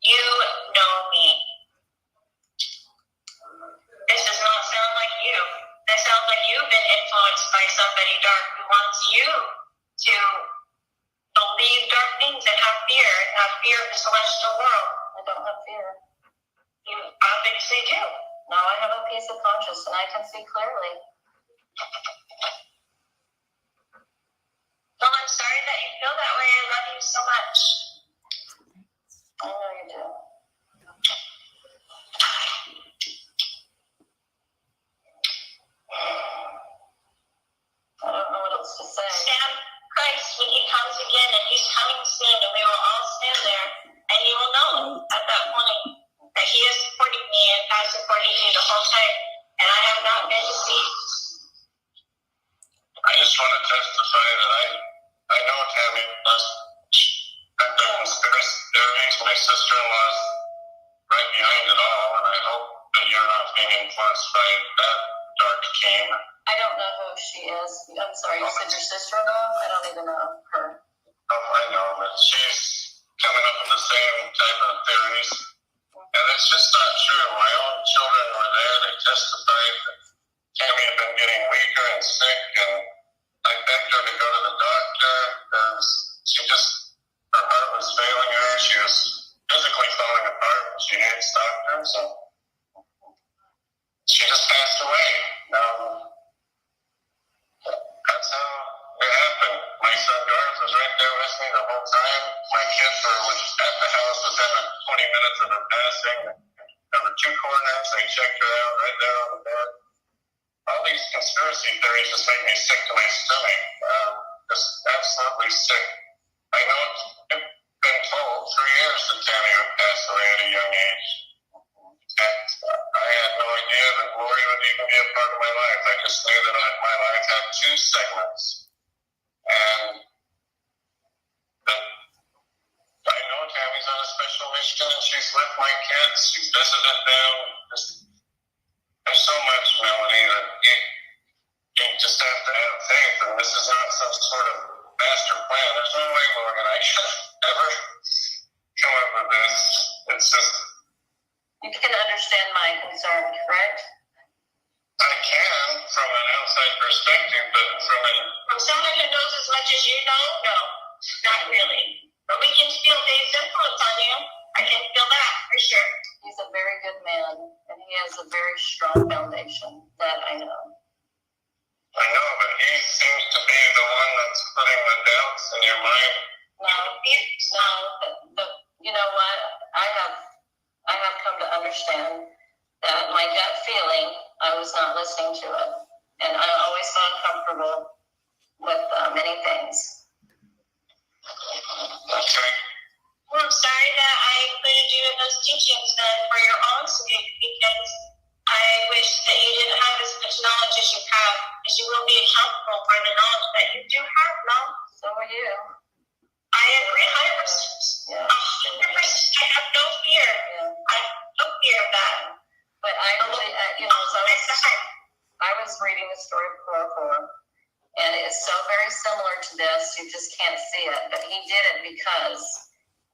You know me. This does not sound like you. This sounds like you've been influenced by somebody dark who wants you to believe dark things and have fear of the celestial world. I don't have fear. You obviously do. No, I have a peace of conscience, and I can see clearly. Well, I'm sorry that you feel that way. I love you so much. I know you do. I don't know what else to say. Stand Christ when he comes again, and he's coming soon, and we will all stand there, and you will know at that point that he is supporting me and has supported me the whole time, and I have not been deceived. I just want to testify that I know Tammy. I've done conspiracies. My sister-in-law's right behind it all, and I hope that you're not being influenced by that dark team. I don't know who she is. I'm sorry, you said your sister-in-law? I don't even know her. Oh, I know, but she's coming up with the same type of theories. And it's just not true. My own children were there. They testified that Tammy had been getting weaker and sick, and I begged her to go to the doctor because her heart was failing her. She was physically falling apart. She hates doctors, and she just passed away. Now, missing. There were 2 coroners. They checked her out right there on the bed. All these conspiracy theories just make me sick to my stomach. Just absolutely sick. I know it's been told for years that Tammy would pass away at a young age. And I had no idea that Lori would even be a part of my life. I just knew that my life had 2 segments. And that I know Tammy's on a special mission and she's with my kids. She's visited them. There's so much, Melanie, that you just have to have faith. And this is not some sort of master plan. There's no way Lori and I should ever come up with this. It's just... You can understand my concern, correct? I can, from an outside perspective, but from someone who knows as much as you know, no, not really. But we can feel Dave's influence on you. I can feel that for sure. He's a very good man, and he has a very strong foundation. That I know. I know, but he seems to be the one that's putting the doubts in your mind. No. You know what? I have come to understand that my gut feeling, I was not listening to it, and I always felt uncomfortable with many things. Okay. Well, I'm sorry that I included you in those teachings then for your own sake, because I wish that you didn't have as much knowledge as you have, because you will be accountable for the knowledge that you do have now. So are you. I agree 100%. Yeah. 100%. I have no fear. Yeah. I have no fear of that. But I really, I was reading the story of Chloroform, and it's so very similar to this. You just can't see it. But he did it because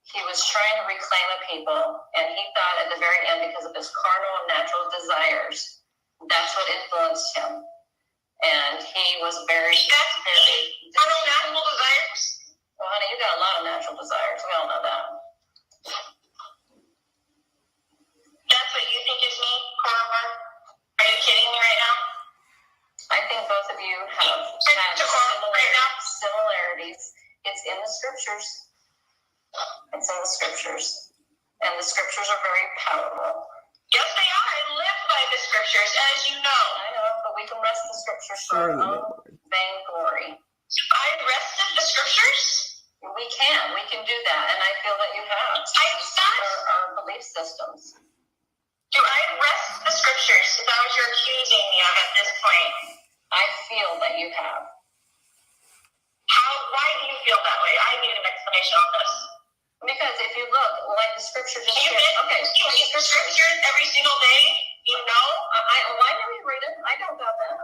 he was trying to reclaim the people, and he thought at the very end, because of his carnal and natural desires, that's what influenced him. And he was very carnal natural desires. Well, honey, you got a lot of natural desires. We all know that. That's what you think is me, Corover? Are you kidding me right now? I think both of you have similarities. It's in the scriptures. It's in the scriptures. And the scriptures are very powerful. Yes, they are. I live by the scriptures, as you know. I know, but we can rest the scriptures for our own vainglory. I rested the scriptures? We can. We can do that. And I feel that you have. Our belief systems. Do I rest the scriptures? Is that what you're accusing me of at this point? I feel that you have. Why do you feel that way? I need an explanation on this. Because if you look, like the scripture just said, okay, you read the scriptures every single day, you know? Why do we read it? I don't doubt that.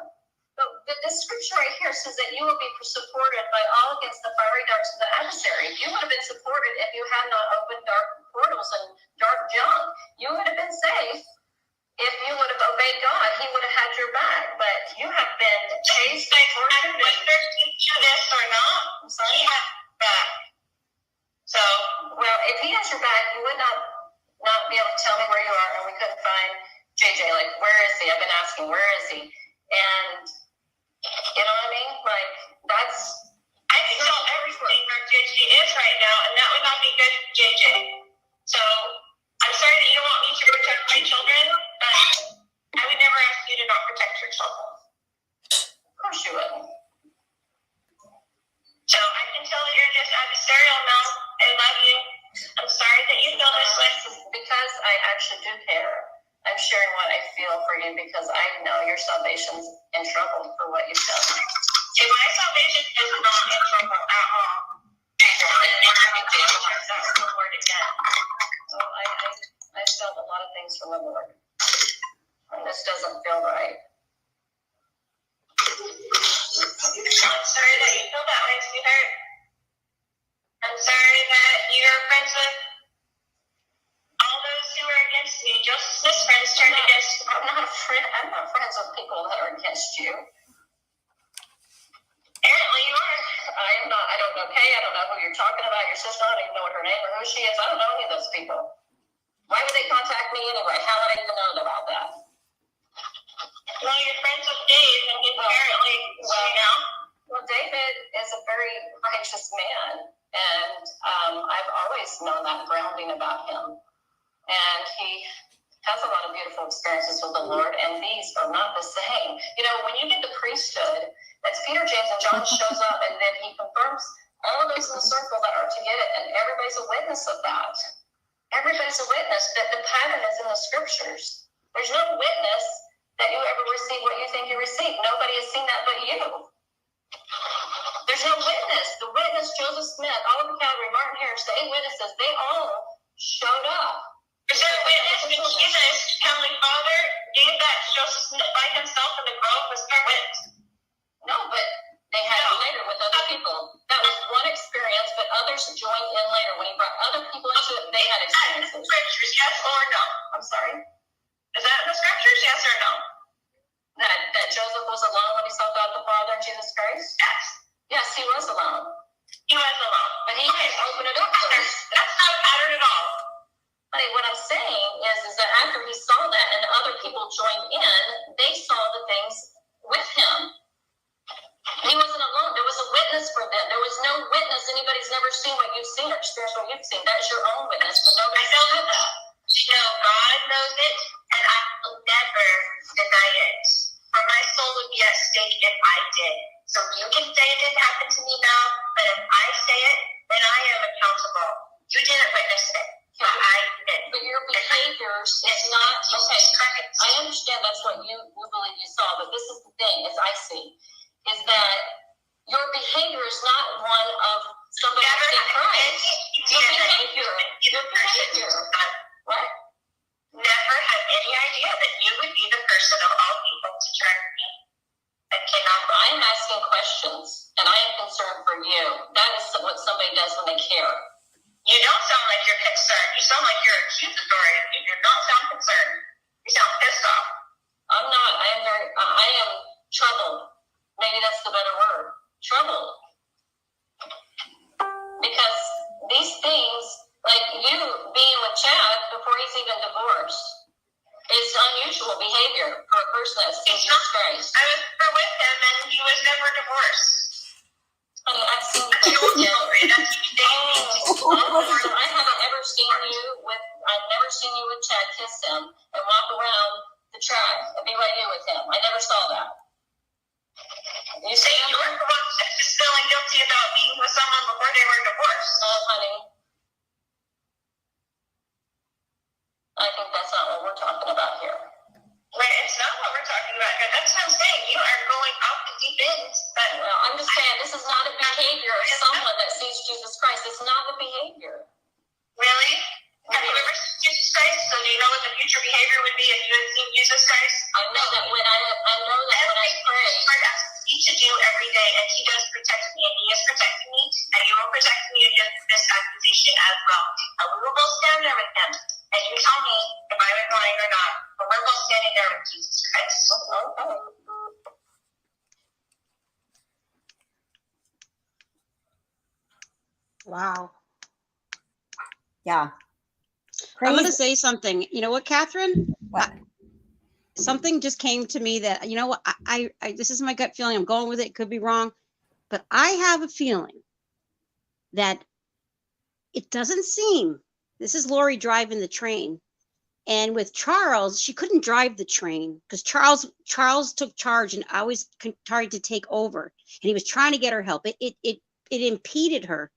But the scripture right here says that you will be supported by all against the fiery darts of the adversary. You would have been supported if you had not opened dark portals and dark junk. You would have been safe if you would have obeyed God. He would have had your back. But you have been chased by tortured. Whether you do this or not, he has back. So, well, if he has your back, you would not be able to tell me where you are, and we couldn't find JJ. Like, where is he? I've been asking, where is he? And you know what I mean? Like, I can tell everything where JJ is right now, and that would not be good for JJ. So, I'm sorry that you don't want me to protect my children, but I would never ask you to not protect your children. Of course you wouldn't. So, I can tell that you're just adversarial, Mel. I love you. I'm sorry that you feel this way. Because I actually do care. I'm sharing what I feel for you because I know your salvation's in trouble for what you've done. Okay, my salvation is not in trouble at all. That's the word again. So I felt a lot of things from the Lord. And this doesn't feel right. I'm sorry that you feel that way, sweetheart. I'm sorry that you're friends with all those who are against me. Just Smith's friends turned against me. I'm not friends with people that are against you. Apparently you are. I am not. I don't know Kay. I don't know who you're talking about. Your sister. I don't even know what her name or who she is. I don't know any of those people. Why would they contact me anyway? How would I even know about that? Well, you're friends with Dave, and he's apparently, Well, David is a very righteous man, and I've always known that grounding about him. and he has a lot of beautiful experiences with the Lord, and these are not the same. You know, when you get the priesthood, that's Peter, James, and John shows up, and then he confirms all of those in the circle that are to get it, and everybody's a witness of that. Everybody's a witness that the pattern is in the scriptures. There's no witness that you ever receive what you think you received. Nobody has seen that but you. There's no witness. The witness, Joseph Smith, Oliver Cowdery, Martin Harris, the 8 witnesses, they all showed up. Is there a witness that Jesus, Heavenly Father, gave that to Joseph Smith by himself in the grove? Was there a witness? No, but they had it later with other people. That was one experience, but others joined in later. When he brought other people into it, they had experiences. Scriptures, yes or no? I'm sorry? Is that in the scriptures, yes or no? That Joseph was alone when he saw God the Father and Jesus Christ? Yes. Yes, he was alone. He was alone. But he had opened it up first. That's not a pattern at all. Honey, what I'm saying is that after he saw that and other people joined in, they saw the things with him. He wasn't alone. There was a witness for them. There was no witness. Anybody's never seen what you've seen or experienced what you've seen. That's your own witness, but nobody said that. You know, God knows it, and I will never deny it. For my soul would be at stake if I did. So you can say it didn't happen to me now, but if I say it, then I am accountable. You didn't witness it. But I did. But your behaviors is not okay. I understand that's what you believe you saw, but this is the thing, as I see, is that your behavior is not one of somebody in Christ. Your behavior. What? Never had any idea that you would be the person of all people to turn me. I cannot. I am asking questions, and I am concerned for you. That is what somebody does when they care. You don't sound like you're concerned. You sound like you're accusatory. You do not sound concerned. You sound pissed off. I'm not. I am troubled. Maybe that's the better word. Troubled. Because these things, like you being with Chad before he's even divorced, is unusual behavior for a person that's seen Jesus Christ. I was with him and he was never divorced. Honey, I've seen you. I haven't ever seen you with. I've never seen you with Chad kiss him and walk around the track and be right here with him. I never saw that. You say you were the one just feeling guilty about being with someone before they were divorced. No, honey. I think that's not what we're talking about here. Well, it's not what we're talking about here. That's what I'm saying. You are going off the deep end. Well, I'm just saying this is not a behavior of someone that sees Jesus Christ. It's not the behavior. Really? Have you ever seen Jesus Christ? So do you know what the future behavior would be if you had seen Jesus Christ? I know that when I pray. He should do every day, and he does protect me, and he is protecting me, and he will protect me against this accusation as well. And we will both stand there with him, and you tell me if I was lying or not, but we're both standing there with Jesus Christ. Wow. Yeah. I'm going to say something. You know what, Kathryn? What? Something just came to me that, you know what, I this is my gut feeling. I'm going with it. Could be wrong. But I have a feeling that it doesn't seem, this is Lori driving the train. And with Charles, she couldn't drive the train because Charles took charge and always tried to take over. And he was trying to get her help. It impeded her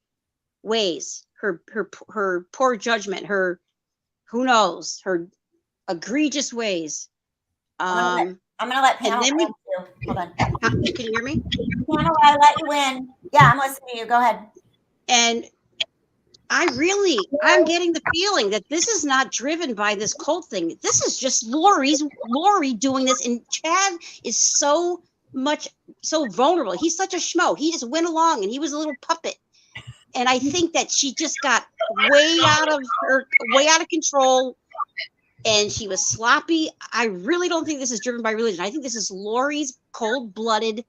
ways, her poor judgment, her, who knows, her egregious ways. I'm gonna let Pamela win too. Hold on. Can you hear me? Pamela, I let you win. Yeah, I'm listening to you. Go ahead. And I'm getting the feeling that this is not driven by this cult thing. This is just Lori doing this, and Chad is so vulnerable. He's such a schmo. He just went along and he was a little puppet. And I think that she just got way out of control. And she was sloppy. I really don't think this is driven by religion. I think this is Lori's cold-blooded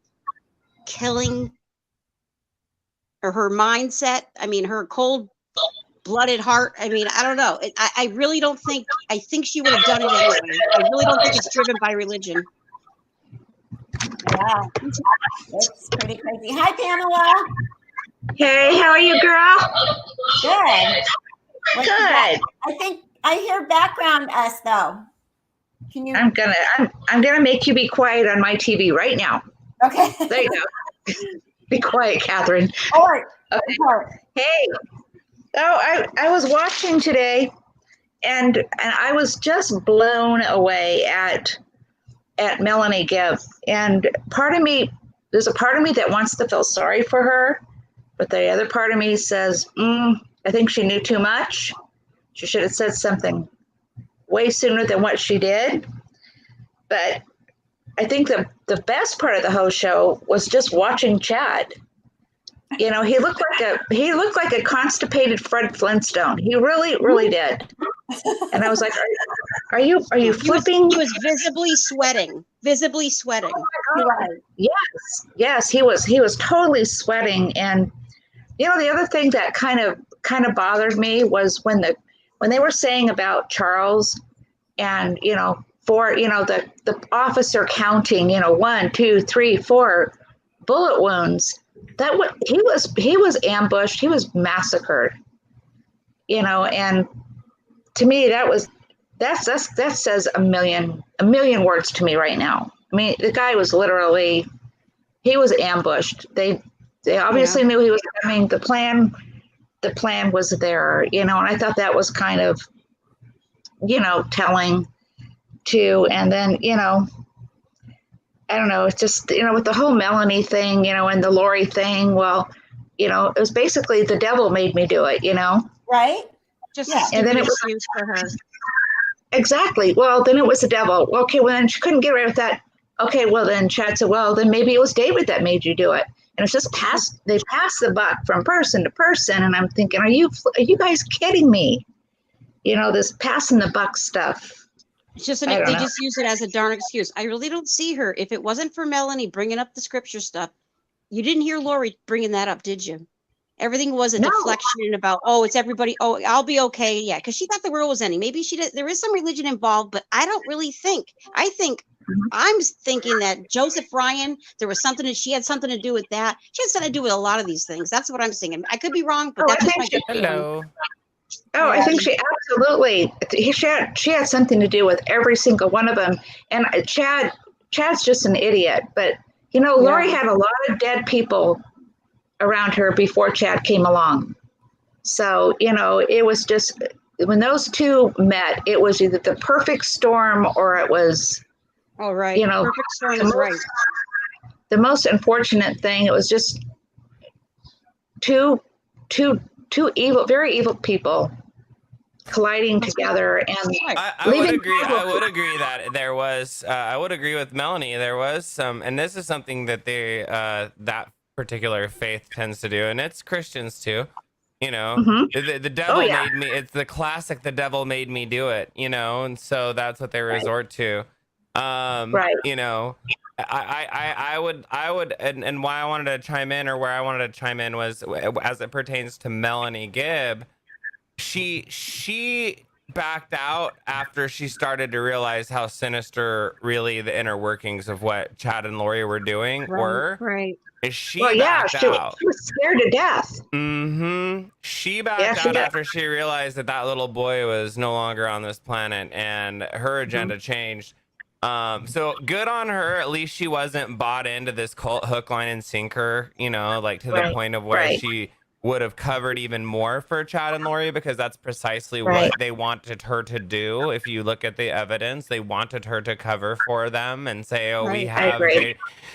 killing, or her mindset. I mean, her cold-blooded heart. I mean, I don't know. I really don't think. I think she would have done it anyway. I really don't think it's driven by religion. Yeah, it's pretty crazy. Hi, Pamela. Hey, how are you, girl? Good. Good. I think I hear background us though. Can you? I'm gonna make you be quiet on my TV right now. Okay. There you go. Be quiet, Kathryn. All right. Okay. Hey. Oh, I was watching today, and I was just blown away at Melanie Gibb. And there's a part of me that wants to feel sorry for her, but the other part of me says, I think she knew too much. She should have said something way sooner than what she did. But I think the best part of the whole show was just watching Chad. You know, he looked like a constipated Fred Flintstone. He really, really did. And I was like, are you flipping? He was visibly sweating. Visibly sweating. Oh my God. Yes, he was totally sweating. And you know, the other thing that kind of bothered me was when they were saying about Charles, and you know, the officer counting, 1, 2, 3, 4 bullet wounds. He was ambushed. He was massacred. You know, and to me that says a million words to me right now. I mean, the guy was literally, he was ambushed. They obviously knew he was coming. The plan was there, and I thought that was kind of, telling too. And then, I don't know, it's just, with the whole Melanie thing, and the Lori thing, well, it was basically the devil made me do it, Right? Just and then it was excuse for her. Exactly. Well, then it was the devil. Okay, well, then she couldn't get away with that. Okay, well, then Chad said, well, then maybe it was David that made you do it. And it's just they pass the buck from person to person. And I'm thinking, are you guys kidding me? This passing the buck stuff. It's just they just use it as a darn excuse. I really don't see her. If it wasn't for Melanie bringing up the scripture stuff, you didn't hear Lori bringing that up, did you? Everything was a deflection about, it's everybody. Oh, I'll be okay. Yeah, because she thought the world was ending. Maybe she did. There is some religion involved, but I don't really think. I'm thinking that Joseph Ryan, she had something to do with that. She had something to do with a lot of these things. That's what I'm thinking. I could be wrong, but that's just my gut feeling. Hello. Oh, I think she absolutely. She had something to do with every single one of them. And Chad's just an idiot. But Lori had a lot of dead people around her before Chad came along. So it was just, when those two met, it was either the perfect storm or it was. Oh, right. Perfect storm is right. The most unfortunate thing, it was just two evil, very evil people colliding together, and I would agree. I would agree that there was. I would agree with Melanie. There was some, and this is something that that particular faith tends to do, and it's Christians too. The devil made me. It's the classic. The devil made me do it. And so that's what they resort to. Right. I would, and why I wanted to chime in, or where I wanted to chime in, was as it pertains to Melanie Gibb. She backed out after she started to realize how sinister really the inner workings of what Chad and Lori were doing were. Right. She backed out. She was scared to death. She backed out after she realized that little boy was no longer on this planet, and her agenda changed. So good on her. At least she wasn't bought into this cult hook, line, and sinker, to the point of where she would have covered even more for Chad and Lori, because that's precisely what they wanted her to do. If you look at the evidence, they wanted her to cover for them and say, we have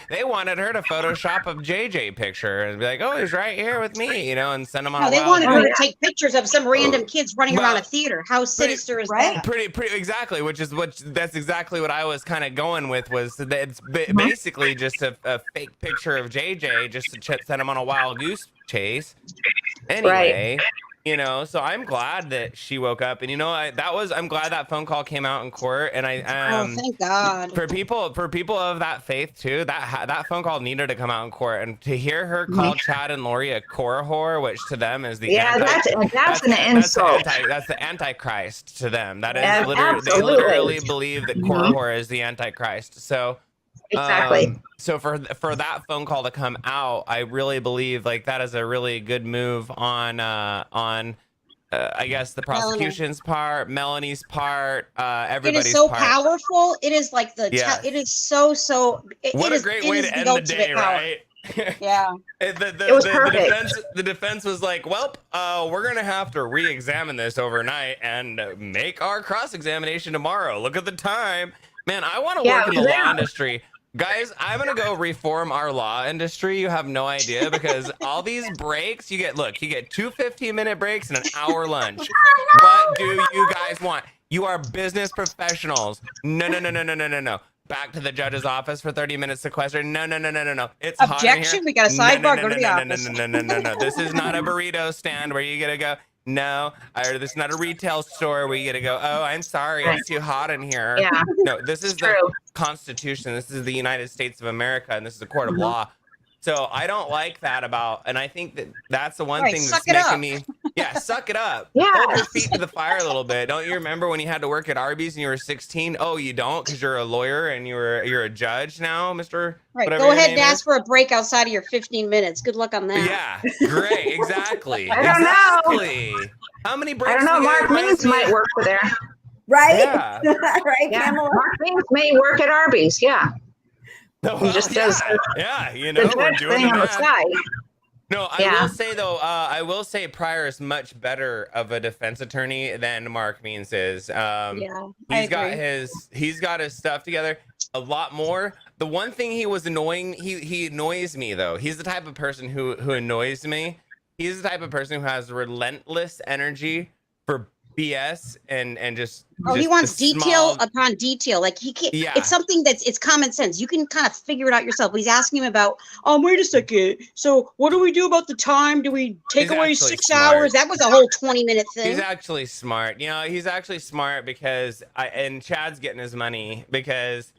they wanted her to Photoshop a JJ picture and be like, he's right here with me, and send him on they wanted her to take pictures of some random kids running around a theater. How sinister is that? Pretty exactly, that's exactly what I was kind of going with, was that it's basically just a fake picture of JJ just to send him on a wild goose chase. Anyway, so I'm glad that she woke up, and I'm glad that phone call came out in court, and thank God. For people of that faith too, that phone call needed to come out in court, and to hear her call Chad and Lori a core whore, which to them is that's an insult. That's the Antichrist to them. That is literally, they literally believe that core whore is the Antichrist. So. Exactly. So for that phone call to come out, I really believe that is a really good move on I guess the prosecution's part, Melanie's part, It everybody's is so part. powerful. It is like Yes. it is so What a great way to end the day, right? Yeah. It was perfect. The defense was like, well, we're going to have to re-examine this overnight and make our cross-examination tomorrow. Look at the time. Man, I want to work in the law industry. Guys, I'm going to go reform our law industry. You have no idea, because all these breaks, you get 2 15-minute breaks and an hour lunch. What do you guys want? You are business professionals. No. Back to the judge's office for 30 minutes sequestered. No. It's objection. We got a sidebar. Go to the office. No. This is not a burrito stand where you get to go. No, or this is not a retail store where you get to go, oh, I'm sorry, it's too hot in here. Yeah. No, this is the Constitution. This is the United States of America, and this is a court of law. So I don't like that and I think that's the one thing that's making me, suck it up. Yeah. Hold your feet to the fire a little bit. Don't you remember when you had to work at Arby's and you were 16? Oh, you don't, because you're a lawyer and you're a judge now, Mr. Right. Go ahead and ask for a break outside of your 15 minutes. Good luck on that. Yeah, great, exactly. I don't know. How many breaks? I don't know. Mark Means might work for there. Right? Yeah. Right, Yeah. Pamela? Mark Means may work at Arby's. Yeah. No, He just does you the know, we're judge doing thing the on the math. side. No, I will say Pryor is much better of a defense attorney than Mark Means is. He's got his stuff together a lot more. The one thing he was annoying, he annoys me though. He's the type of person who annoys me. He's the type of person who has relentless energy for BS and just. He wants detail upon detail. Like he can't. Yeah. It's something it's common sense. You can kind of figure it out yourself. But he's asking him about. Wait a second. So what do we do about the time? Do we take away 6 hours? That was a whole 20-minute thing. He's actually smart. You know, he's actually smart because and Chad's getting his money because.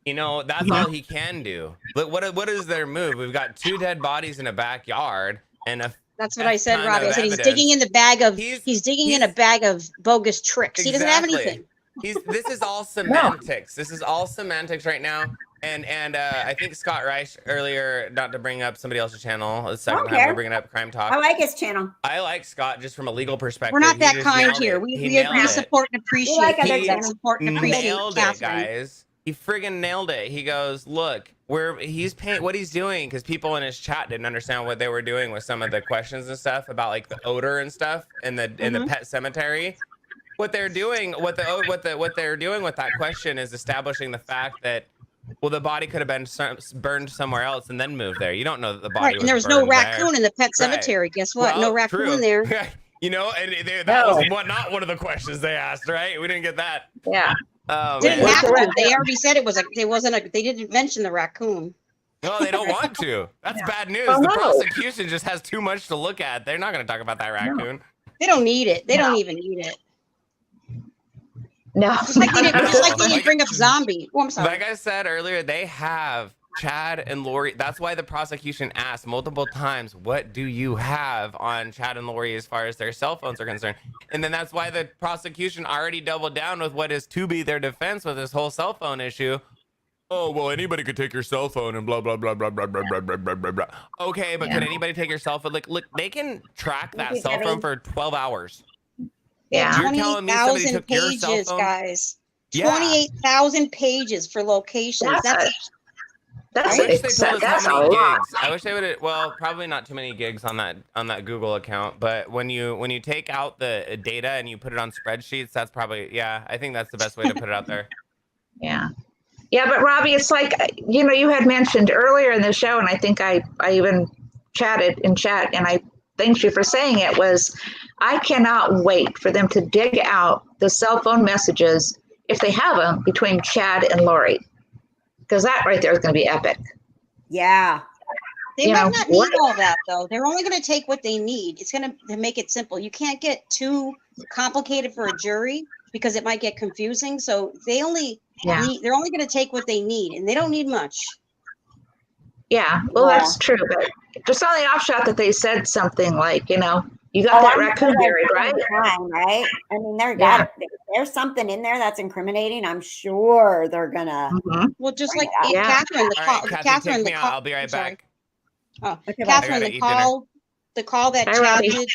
You know, that's all he can do. Look, what is their move? We've got 2 dead bodies in a backyard and That's what I said, Robbie. I said he's digging in the bag of he's digging in a bag of bogus tricks. He doesn't have anything. This is all semantics. This is all semantics right now. And I think Scott Reich earlier, not to bring up somebody else's channel, the second time we're bringing up Crime Talk. I like his channel. I like Scott just from a legal perspective. We're not that kind here. We support and appreciate support and appreciate nailed it, guys. He friggin' nailed it. He goes, look, he's paying what he's doing, because people in his chat didn't understand what they were doing with some of the questions and stuff about like the odor and stuff in the pet cemetery. What they're doing, what they're doing with that question is establishing the fact that the body could have been burned somewhere else and then moved there. You don't know that the body was and there was no raccoon in the pet cemetery. Guess what? No raccoon there. You know, and that was not one of the questions they asked, right? We didn't get that. Yeah. Didn't have to. They already said they didn't mention the raccoon. No, they don't want to. That's bad news. The prosecution just has too much to look at. They're not going to talk about that raccoon. They don't need it. They don't even need it. No. Just like they didn't bring up zombie. Oh, I'm sorry. Like I said earlier, they have Chad and Lori. That's why the prosecution asked multiple times, what do you have on Chad and Lori as far as their cell phones are concerned? And then that's why the prosecution already doubled down with what is to be their defense with this whole cell phone issue. Oh, well, anybody could take your cell phone and blah, blah, blah, blah, blah, blah, blah, blah, blah, blah, blah. Okay, but could anybody take your cell phone? Like, look, they can track that cell phone for 12 hours. Yeah. You're telling me somebody took your cell phone? Guys. 28,000 pages for locations. That's I wish they told us how many gigs. I wish they would. Well, probably not too many gigs on that Google account. But when you take out the data and you put it on spreadsheets, that's probably I think that's the best way to put it out there. Yeah, but Robbie, it's like you had mentioned earlier in the show, and I think I even chatted in chat, and I thanked you for saying it. Was I cannot wait for them to dig out the cell phone messages if they have them between Chad and Lori. Because that right there is going to be epic. Yeah. They might not need all that, though. They're only going to take what they need. It's going to make it simple. You can't get too complicated for a jury because it might get confusing. So they're only going to take what they need, and they don't need much. Yeah, well, that's true. But just on the offshot that they said something like, you got that raccoon buried, right? Right? I mean, there's something in there that's incriminating. I'm sure they're gonna. Well, just like Kathryn, Kathryn, I'll be right back. Oh, okay, Kathryn, the call that Chad did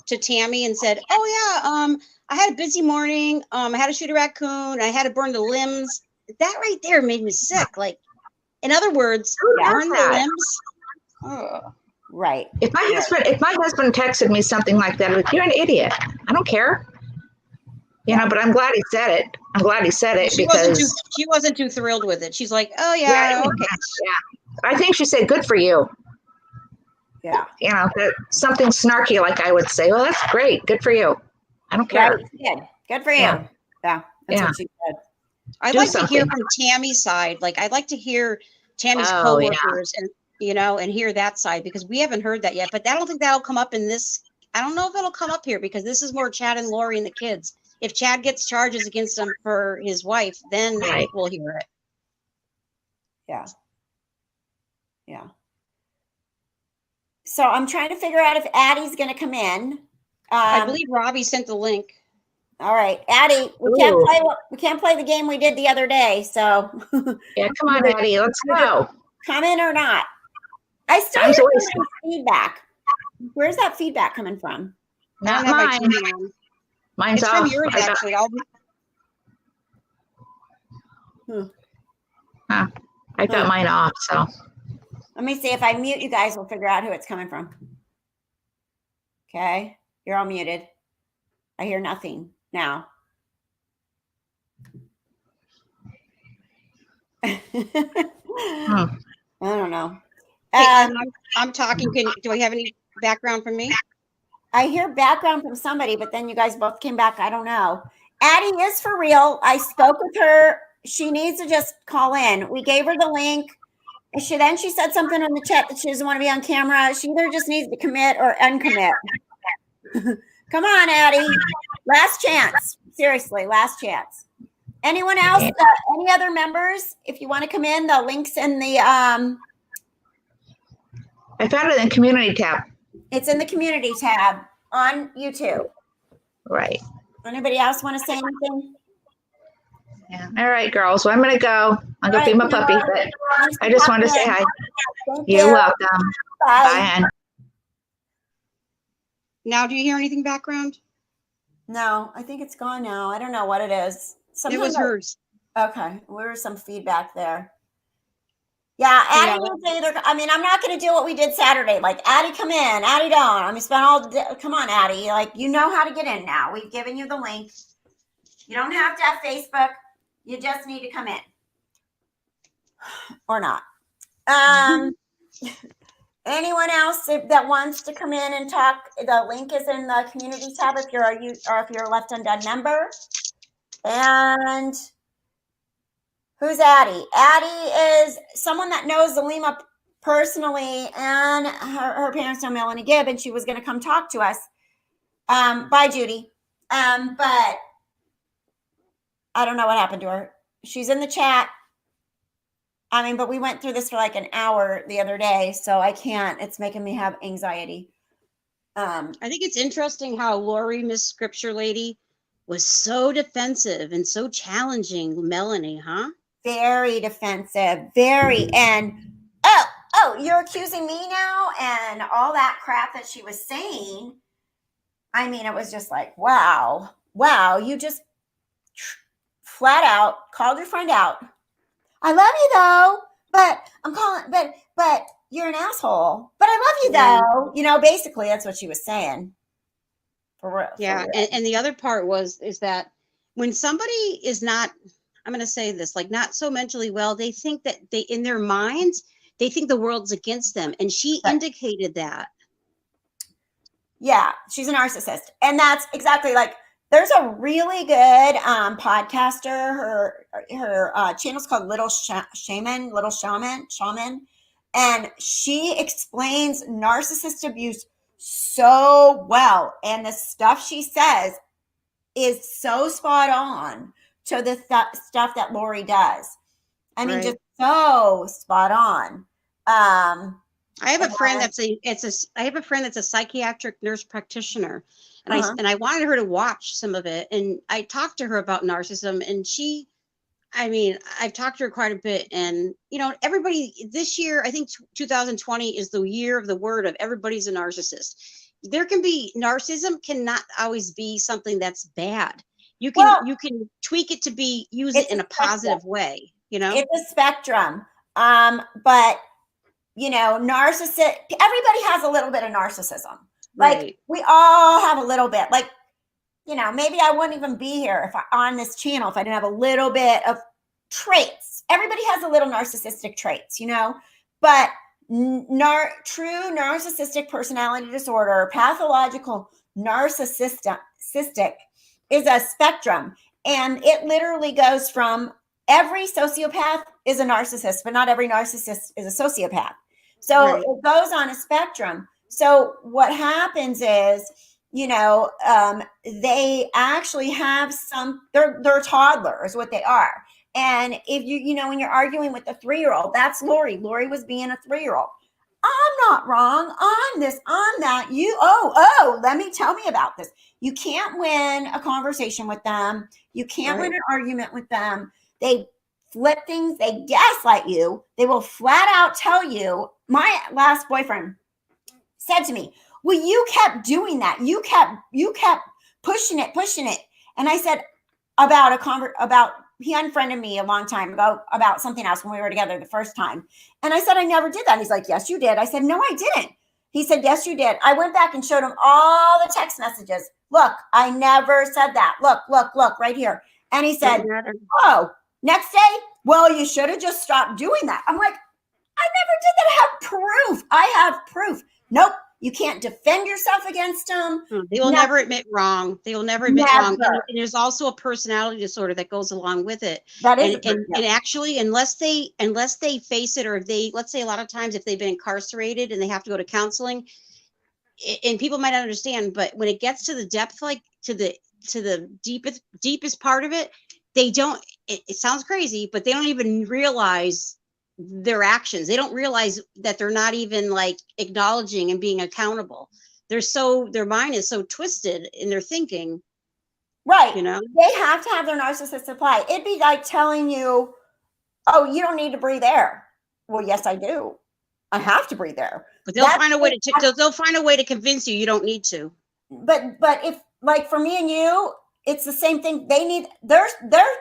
to Tammy and said, "Oh yeah, I had a busy morning. I had to shoot a raccoon. I had to burn the limbs." That right there made me sick. Like, in other words, burn the limbs. Oh. Right. If my husband texted me something like that, like, you're an idiot. I don't care. You know, but I'm glad he said it. I'm glad he said it because she wasn't too thrilled with it. She's like, "Oh yeah, okay." Yeah. I think she said, "Good for you." Yeah. You know, something snarky, like I would say, "Well, that's great. Good for you. I don't care." Right. Good for you. Yeah. That's what she said. I'd like to hear from Tammy's side. Like, I'd like to hear Tammy's coworkers and, you know, and hear that side, because we haven't heard that yet. But I don't think that'll come up in this. I don't know if it'll come up here, because this is more Chad and Lori and the kids. If Chad gets charges against him for his wife, then we'll hear it. Yeah. Yeah. So I'm trying to figure out if Addie's going to come in. I believe Robbie sent the link. All right, Addie, we can't play the game we did the other day. So yeah, come on, Addie, let's go. Come in or not? I still hear some feedback. Where's that feedback coming from? Not mine. Mine's it's off. From yours, actually. I got mine off. So let me see. If I mute you guys, we'll figure out who it's coming from. Okay, you're all muted. I hear nothing now. I don't know. Hey, I'm talking. Do I have any background from me? I hear background from somebody, but then you guys both came back. I don't know. Addie is for real. I spoke with her. She needs to just call in. We gave her the link. Then she said something in the chat that she doesn't want to be on camera. She either just needs to commit or uncommit. Come on, Addie. Last chance. Seriously, last chance. Anyone else? Any other members? If you want to come in, the link's in the I found it in the community tab. It's in the community tab on YouTube. Right. Anybody else want to say anything? Yeah. All right, girls. Well, I'm gonna go. I'm gonna feed my puppy, but I just wanted to say hi. You're welcome. Bye. Bye. Now, do you hear anything background? No, I think it's gone now. I don't know what it is. It was hers. Okay, there was some feedback there. Yeah, Addie was either. I mean, I'm not going to do what we did Saturday. Like, Addie, come in. Addie, don't. I mean, spend all day. Come on, Addie. Like, you know how to get in now. We've given you the link. You don't have to have Facebook. You just need to come in. Or not. Anyone else that wants to come in and talk? The link is in the community tab if you're a Left Undone member. And who's Addie? Addie is someone that knows Zalima personally, and her parents know Melanie Gibb, and she was going to come talk to us. Bye, Judy. But I don't know what happened to her. She's in the chat. I mean, but we went through this for like an hour the other day, so I can't. It's making me have anxiety. I think it's interesting how Lori, Miss Scripture Lady, was so defensive and so challenging Melanie, huh? Very defensive, very. And oh, you're accusing me now, and all that crap that she was saying. I mean, it was just like, wow, you just flat out called your friend out. I love you though, but I'm calling, but you're an asshole. But I love you though. You know, basically that's what she was saying. For real. Yeah, for real. And the other part is that when somebody is not, I'm going to say this, like not so mentally well, they think that in their minds, they think the world's against them. And she indicated that. Yeah, she's a narcissist. And that's exactly like, there's a really good podcaster. Her channel's called Little Shaman. And she explains narcissist abuse so well. And the stuff she says is so spot on to the stuff that Lori does. I mean, just so spot on. I have a friend that's a psychiatric nurse practitioner, and I wanted her to watch some of it, and I talked to her about narcissism, and I've talked to her quite a bit, and everybody this year, I think 2020 is the year of the word of everybody's a narcissist. there can be narcissism cannot always be something that's bad. You can tweak it to use it in a positive way, you know? It's a spectrum. But you know, everybody has a little bit of narcissism. Like we all have a little bit. Like, you know, maybe I wouldn't even be here on this channel if I didn't have a little bit of traits. Everybody has a little narcissistic traits, you know, but true narcissistic personality disorder, pathological narcissistic is a spectrum. And it literally goes from every sociopath is a narcissist, but not every narcissist is a sociopath. So it goes on a spectrum. So what happens is, you know, they actually have they're toddlers, what they are. And if you know, when you're arguing with a 3-year-old, that's Lori. Lori was being a 3-year-old. I'm not wrong on this, on that. Let me tell me about this. You can't win a conversation with them. You can't win an argument with them. They flip things. They gaslight you. They will flat out tell you. My last boyfriend said to me, well, you kept doing that. You kept pushing it. And I said he unfriended me a long time ago about something else when we were together the first time. And I said, I never did that. He's like, yes, you did. I said, no, I didn't. He said, yes, you did. I went back and showed him all the text messages. Look, I never said that. Look, right here. And he said, oh, next day, well, you should have just stopped doing that. I'm like, I never did that. I have proof. Nope. You can't defend yourself against them. They will never admit wrong. They will never admit wrong. And there's also a personality disorder that goes along with it. That is, and actually, unless they face it, or if they, let's say a lot of times if they've been incarcerated and they have to go to counseling, and people might not understand, but when it gets to the depth, like to the deepest part of it, they don't. It sounds crazy, but they don't even realize their actions. They don't realize that they're not even like acknowledging and being accountable. Their mind is so twisted in their thinking. Right. You know, they have to have their narcissist supply. It'd be like telling you, oh, you don't need to breathe air. Well, yes, I do. I have to breathe air. But they'll find a way to convince you don't need to. But if, like, for me and you, it's the same thing. They need their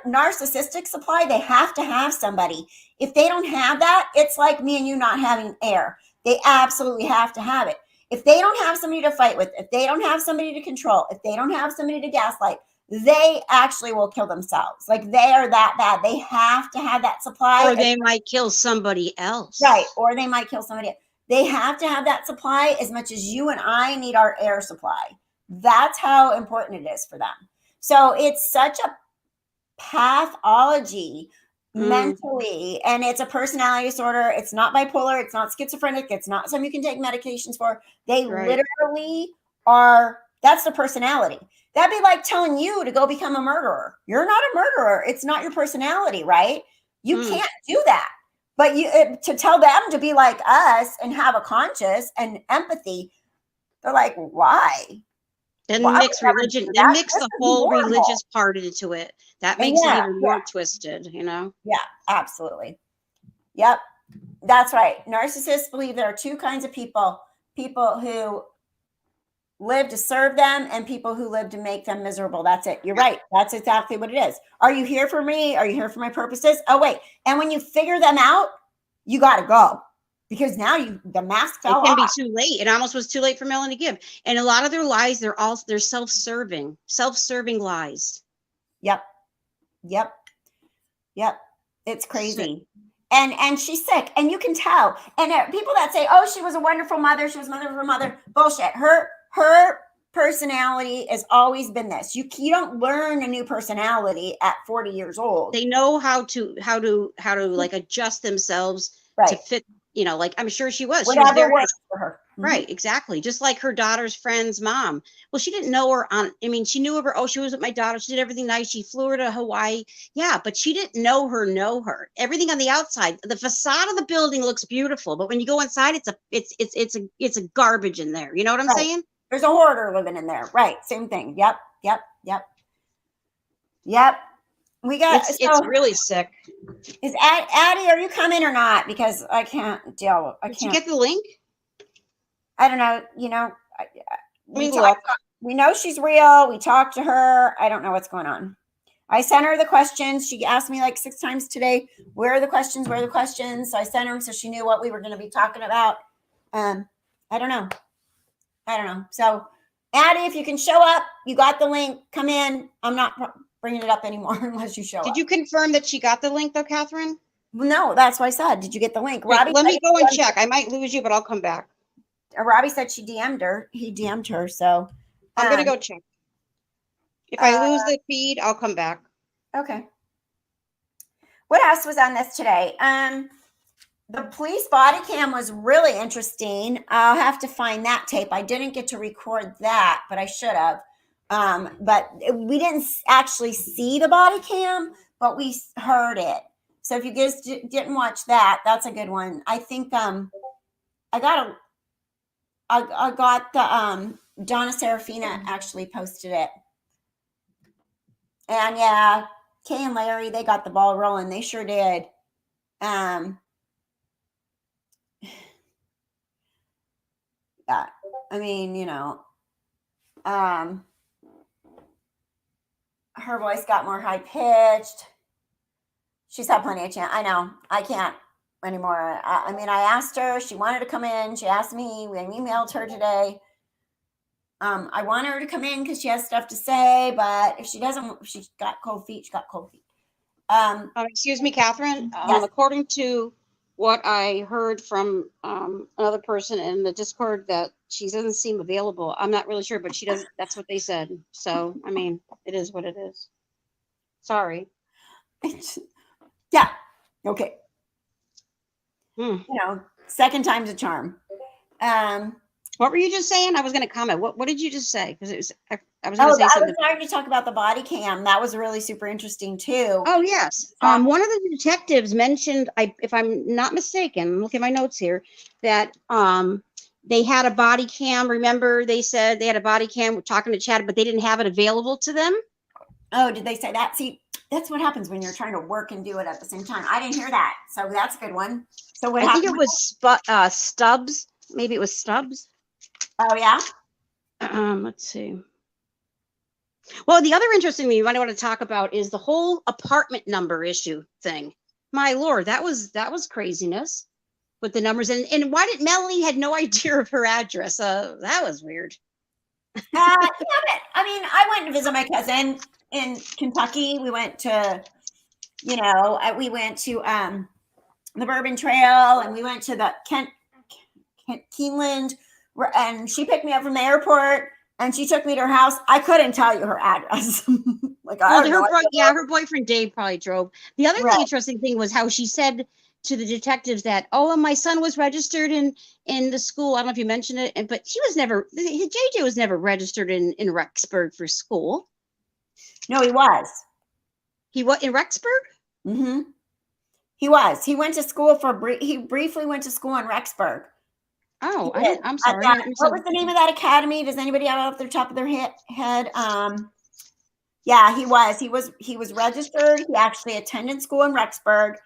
narcissistic supply. They have to have somebody. If they don't have that, it's like me and you not having air. They absolutely have to have it. If they don't have somebody to fight with, if they don't have somebody to control, if they don't have somebody to gaslight, they actually will kill themselves. Like, they are that bad. They have to have that supply. Or they might kill somebody else. Right. Or they might kill somebody else. They have to have that supply as much as you and I need our air supply. That's how important it is for them. So it's such a pathology mentally, and it's a personality disorder. It's not bipolar. It's not schizophrenic. It's not something you can take medications for. They literally are. That's the personality. That'd be like telling you to go become a murderer. You're not a murderer. It's not your personality, right? You can't do that. But to tell them to be like us and have a conscience and empathy, they're like, why? And mix religion, and mix the whole religious part into it. That makes it even more twisted, you know? Yeah, absolutely. Yep, that's right. Narcissists believe there are two kinds of people who live to serve them and people who live to make them miserable. That's it. You're right. That's exactly what it is. Are you here for me? Are you here for my purposes? Oh, wait. And when you figure them out, you got to go. Because now the mask fell off. It can be too late. It almost was too late for Melanie Gibb. And a lot of their lies, they're self-serving lies. Yep. It's crazy. And she's sick, and you can tell. And people that say, "Oh, she was a wonderful mother. She was a mother." Bullshit. Her personality has always been this. You don't learn a new personality at 40 years old. They know how to like adjust themselves to fit. You know, like I'm sure she was. Whatever she was there works for her. Right, exactly. Just like her daughter's friend's mom. Well, she didn't know her she knew of her. Oh, she was with my daughter. She did everything nice. She flew her to Hawaii. Yeah, but she didn't know her. Everything on the outside, the facade of the building looks beautiful, but when you go inside, it's a garbage in there. You know what I'm saying? There's a hoarder living in there. Right. Same thing. Yep. We got it's really sick. Is Addie, are you coming or not? Because I can't deal. Did you get the link? I don't know. You know, we know she's real. We talked to her. I don't know what's going on. I sent her the questions. She asked me like 6 times today, where are the questions? Where are the questions? So I sent them so she knew what we were going to be talking about. I don't know. So Addie, if you can show up, you got the link, come in. I'm not bringing it up anymore unless you show up. Did you confirm that she got the link though, Kathryn? No, that's why I said, did you get the link? Wait, Robbie, let me go and check. I might lose you, but I'll come back. Robbie said she DM'd her. He DM'd her. So I'm going to go check. If I lose the feed, I'll come back. Okay. What else was on this today? The police body cam was really interesting. I'll have to find that tape. I didn't get to record that, but I should have. But we didn't actually see the body cam, but we heard it. So if you guys didn't watch that, that's a good one. I think I got the Donna Serafina actually posted it. And yeah, Kay and Larry, they got the ball rolling. They sure did. Yeah, I mean, you know, her voice got more high pitched. She's had plenty of chance. I know, I can't anymore. I mean, I asked her, she wanted to come in. She asked me, we emailed her today. I want her to come in because she has stuff to say, but if she doesn't, she's got cold feet. She got cold feet. Excuse me, Kathryn. Yes. According to what I heard from another person in the Discord, that she doesn't seem available. I'm not really sure, but she doesn't. That's what they said. So, I mean, it is what it is. Sorry. Yeah. Okay. You know, second time's a charm. What were you just saying? I was going to comment. What did you just say? Because it was I was going to say something. I was starting to talk about the body cam. That was really super interesting too. Oh yes. One of the detectives mentioned, if I'm not mistaken, look at my notes here, that they had a body cam. Remember, they said they had a body cam talking to Chad, but they didn't have it available to them. Oh, did they say that? See, that's what happens when you're trying to work and do it at the same time. I didn't hear that, so that's a good one. So what happened? I think it was Stubbs. Maybe it was Stubbs. Oh yeah. Let's see. Well, the other interesting thing you might want to talk about is the whole apartment number issue thing. My Lord, that was craziness with the numbers. And why did Melanie had no idea of her address? That was weird. Yeah, but, I mean, I went to visit my cousin in Kentucky. We went to, we went to the Bourbon Trail, and we went to the Keeneland, and she picked me up from the airport. And she took me to her house. I couldn't tell you her address. Her boyfriend Dave probably drove. The other interesting thing was how she said to the detectives that, and my son was registered in the school. I don't know if you mentioned it, but JJ was never registered in Rexburg for school. No, he was. He was in Rexburg? Mm-hmm. He was. He went to school he briefly went to school in Rexburg. Oh, I'm sorry. What was the name of that academy? Does anybody have off the top of their head? Yeah, he was. He was registered. He actually attended school in Rexburg,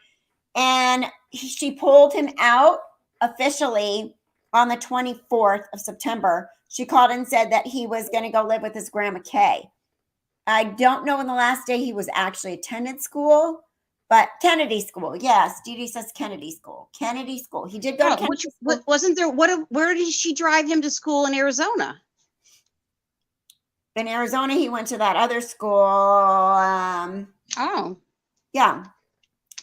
and she pulled him out officially on the 24th of September. She called and said that he was going to go live with his grandma Kay. I don't know when the last day he was actually attended school. But Kennedy School, yes. Dee Dee says Kennedy School. Kennedy School. He did go to Kennedy School. Wasn't there? Where did she drive him to school in Arizona? In Arizona, he went to that other school. Yeah.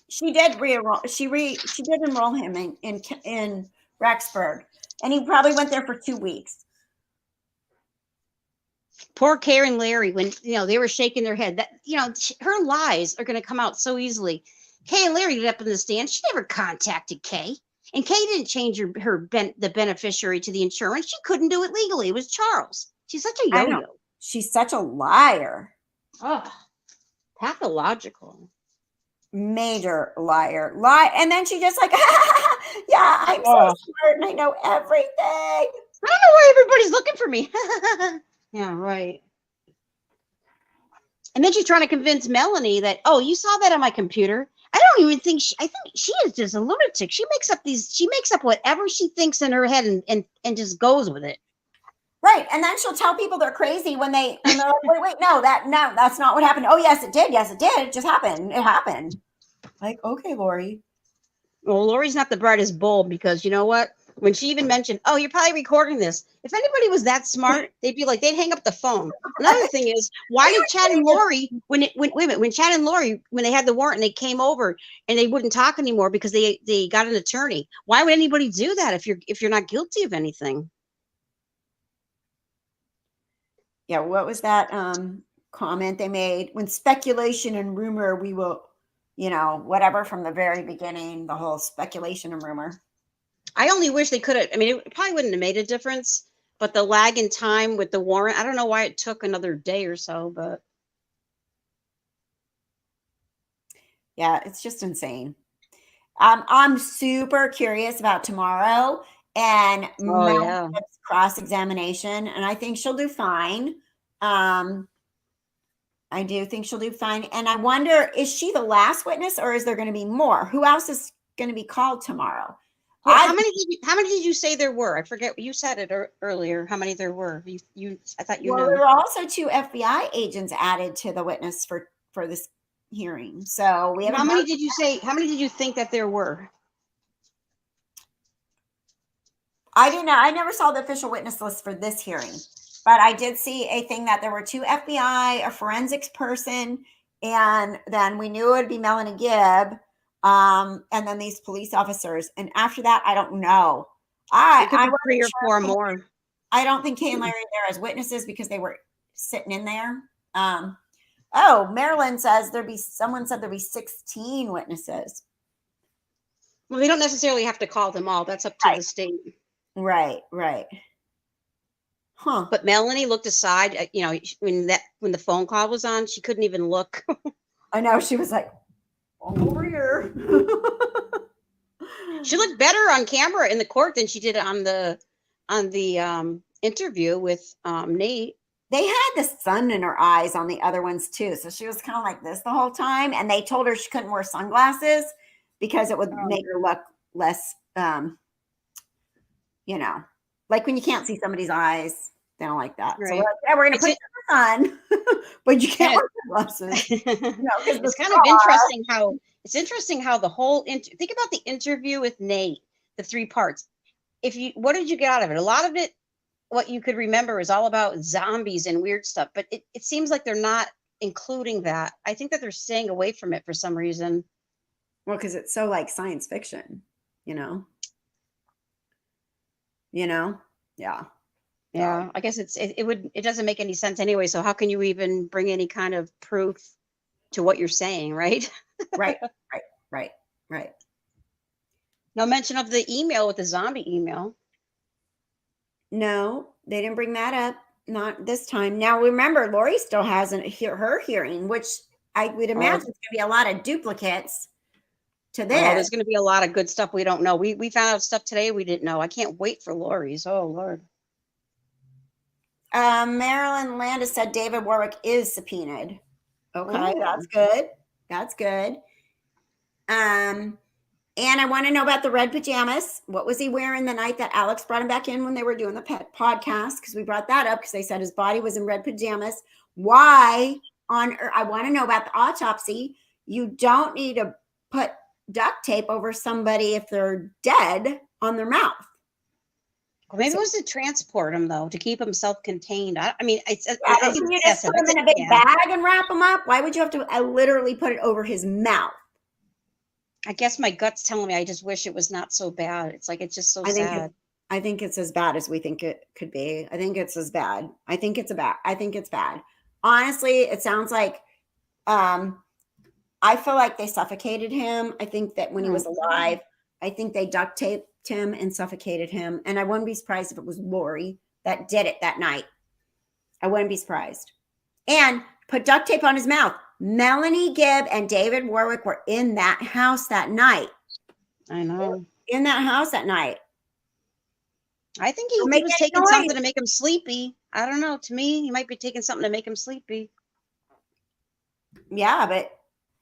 She did re-enroll. She did enroll him in Rexburg, and he probably went there for 2 weeks. Poor Kay and Larry, when they were shaking their head, that her lies are going to come out so easily. Kay and Larry get up in the stand. She never contacted Kay, and Kay didn't change the beneficiary to the insurance. She couldn't do it legally. It was Charles. She's such a yo-yo. She's such a liar. Oh, pathological. Major liar. And then she just like, yeah, I'm so smart and I know everything. I don't know why everybody's looking for me. Yeah, right. And then she's trying to convince Melanie that, you saw that on my computer. I don't even think I think she is just a lunatic. She makes up whatever she thinks in her head and just goes with it. Right. And then she'll tell people they're crazy when they're like, wait, no, that's not what happened. Oh, yes, it did. Yes, it did. It just happened. It happened. Like, okay, Lori. Well, Lori's not the brightest bulb because you know what? When she even mentioned, oh, you're probably recording this. If anybody was that smart, they'd hang up the phone. Another thing is, why did Chad and Lori, when Chad and Lori, when they had the warrant and they came over and they wouldn't talk anymore because they got an attorney. Why would anybody do that if you're not guilty of anything? Yeah, what was that comment they made? When speculation and rumor, we will, whatever from the very beginning, the whole speculation and rumor. I only wish they could have, I mean, it probably wouldn't have made a difference, but the lag in time with the warrant, I don't know why it took another day or so, but. Yeah, it's just insane. I'm super curious about tomorrow and cross-examination, and I think she'll do fine. I do think she'll do fine. And I wonder, is she the last witness or is there going to be more? Who else is going to be called tomorrow? Well, how many did you say there were? I forget. You said it earlier. How many there were? I thought you knew. There were also 2 FBI agents added to the witness for this hearing. So we have. How many did you say? How many did you think that there were? I didn't know. I never saw the official witness list for this hearing, but I did see a thing that there were 2 FBI, a forensics person, and then we knew it would be Melanie Gibb, and then these police officers. And after that, I don't know. I could be 3 or 4 more. I don't think Kay and Larry are there as witnesses because they were sitting in there. Marilyn says someone said there'd be 16 witnesses. Well, they don't necessarily have to call them all. That's up to the state. Right. Huh. But Melanie looked aside, when the phone call was on, she couldn't even look. I know. She was like, over here. She looked better on camera in the court than she did on the interview with Nate. They had the sun in her eyes on the other ones too. So she was kind of like this the whole time. And they told her she couldn't wear sunglasses because it would make her look less, like when you can't see somebody's eyes, they don't like that. Right. So we're like, yeah, we're going to put you in the sun, but you can't wear sunglasses. It's kind of interesting how the whole, think about the interview with Nate, the 3 parts. What did you get out of it? A lot of it, what you could remember is all about zombies and weird stuff, but it seems like they're not including that. I think that they're staying away from it for some reason. Well, because it's so like science fiction, Yeah. Yeah. I guess it doesn't make any sense anyway. So how can you even bring any kind of proof to what you're saying, right? Right. No mention of the email with the zombie email. No, they didn't bring that up. Not this time. Now, remember, Lori still hasn't her hearing, which I would imagine it's going to be a lot of duplicates to this. Oh, there's going to be a lot of good stuff we don't know. We found out stuff today we didn't know. I can't wait for Lori's. Oh, Lord. Marilyn Landis said David Warwick is subpoenaed. Okay, that's good. That's good. And I want to know about the red pajamas. What was he wearing the night that Alex brought him back in when they were doing the podcast? Because we brought that up because they said his body was in red pajamas. Why on earth? I want to know about the autopsy. You don't need to put duct tape over somebody if they're dead on their mouth. Well, maybe it was to transport him, though, to keep him self-contained. I mean, you just put him in a big bag and wrap him up? Why would you have to literally put it over his mouth? I guess my gut's telling me I just wish it was not so bad. It's like, it's just so sad. I think it's as bad as we think it could be. I think it's as bad. I think it's bad. Honestly, it sounds like, I feel like they suffocated him. I think that when he was alive, I think they duct taped him and suffocated him. And I wouldn't be surprised if it was Lori that did it that night. I wouldn't be surprised. And put duct tape on his mouth. Melanie Gibb and David Warwick were in that house that night. I know. In that house that night. I think he was taking something to make him sleepy. I don't know. To me, he might be taking something to make him sleepy. Yeah, but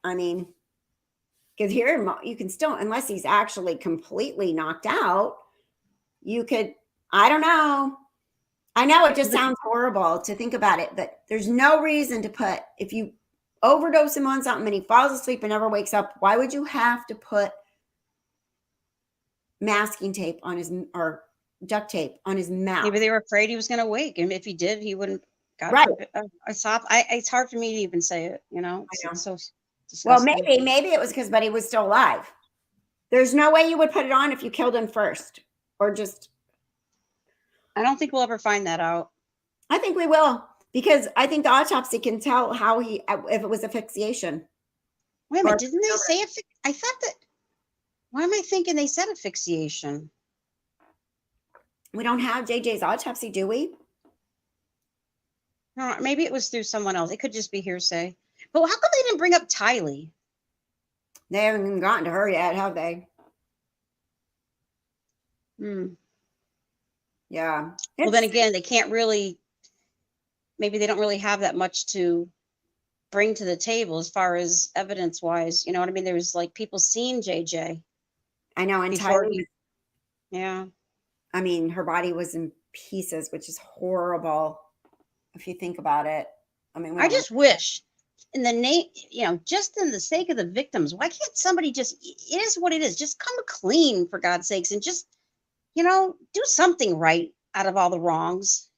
I mean, because here you can still, unless he's actually completely knocked out, you could, I don't know. I know it just sounds horrible to think about it, but there's no reason to put, if you overdose him on something and he falls asleep and never wakes up, why would you have to put masking tape on his, or duct tape on his mouth? Maybe they were afraid he was going to wake, and if he did, he wouldn't. God right. It's hard for me to even say it. You know, it's so disgusting. Well, maybe it was because Buddy was still alive. There's no way you would put it on if you killed him first, or just. I don't think we'll ever find that out. I think we will, because I think the autopsy can tell how if it was asphyxiation. Wait a minute, didn't they say it? I thought that. Why am I thinking they said asphyxiation? We don't have JJ's autopsy, do we? No, maybe it was through someone else. It could just be hearsay. But how come they didn't bring up Tylee? They haven't even gotten to her yet, have they? Yeah. Well, then again, they can't really, maybe they don't really have that much to bring to the table as far as evidence wise. You know what I mean? There's like people seeing JJ. I know. And Tylee, yeah. I mean, her body was in pieces, which is horrible if you think about it. I mean, I just wish in the name, you know, just in the sake of the victims, why can't somebody just, it is what it is. Just come clean, for God's sakes, and just, you know, do something right out of all the wrongs.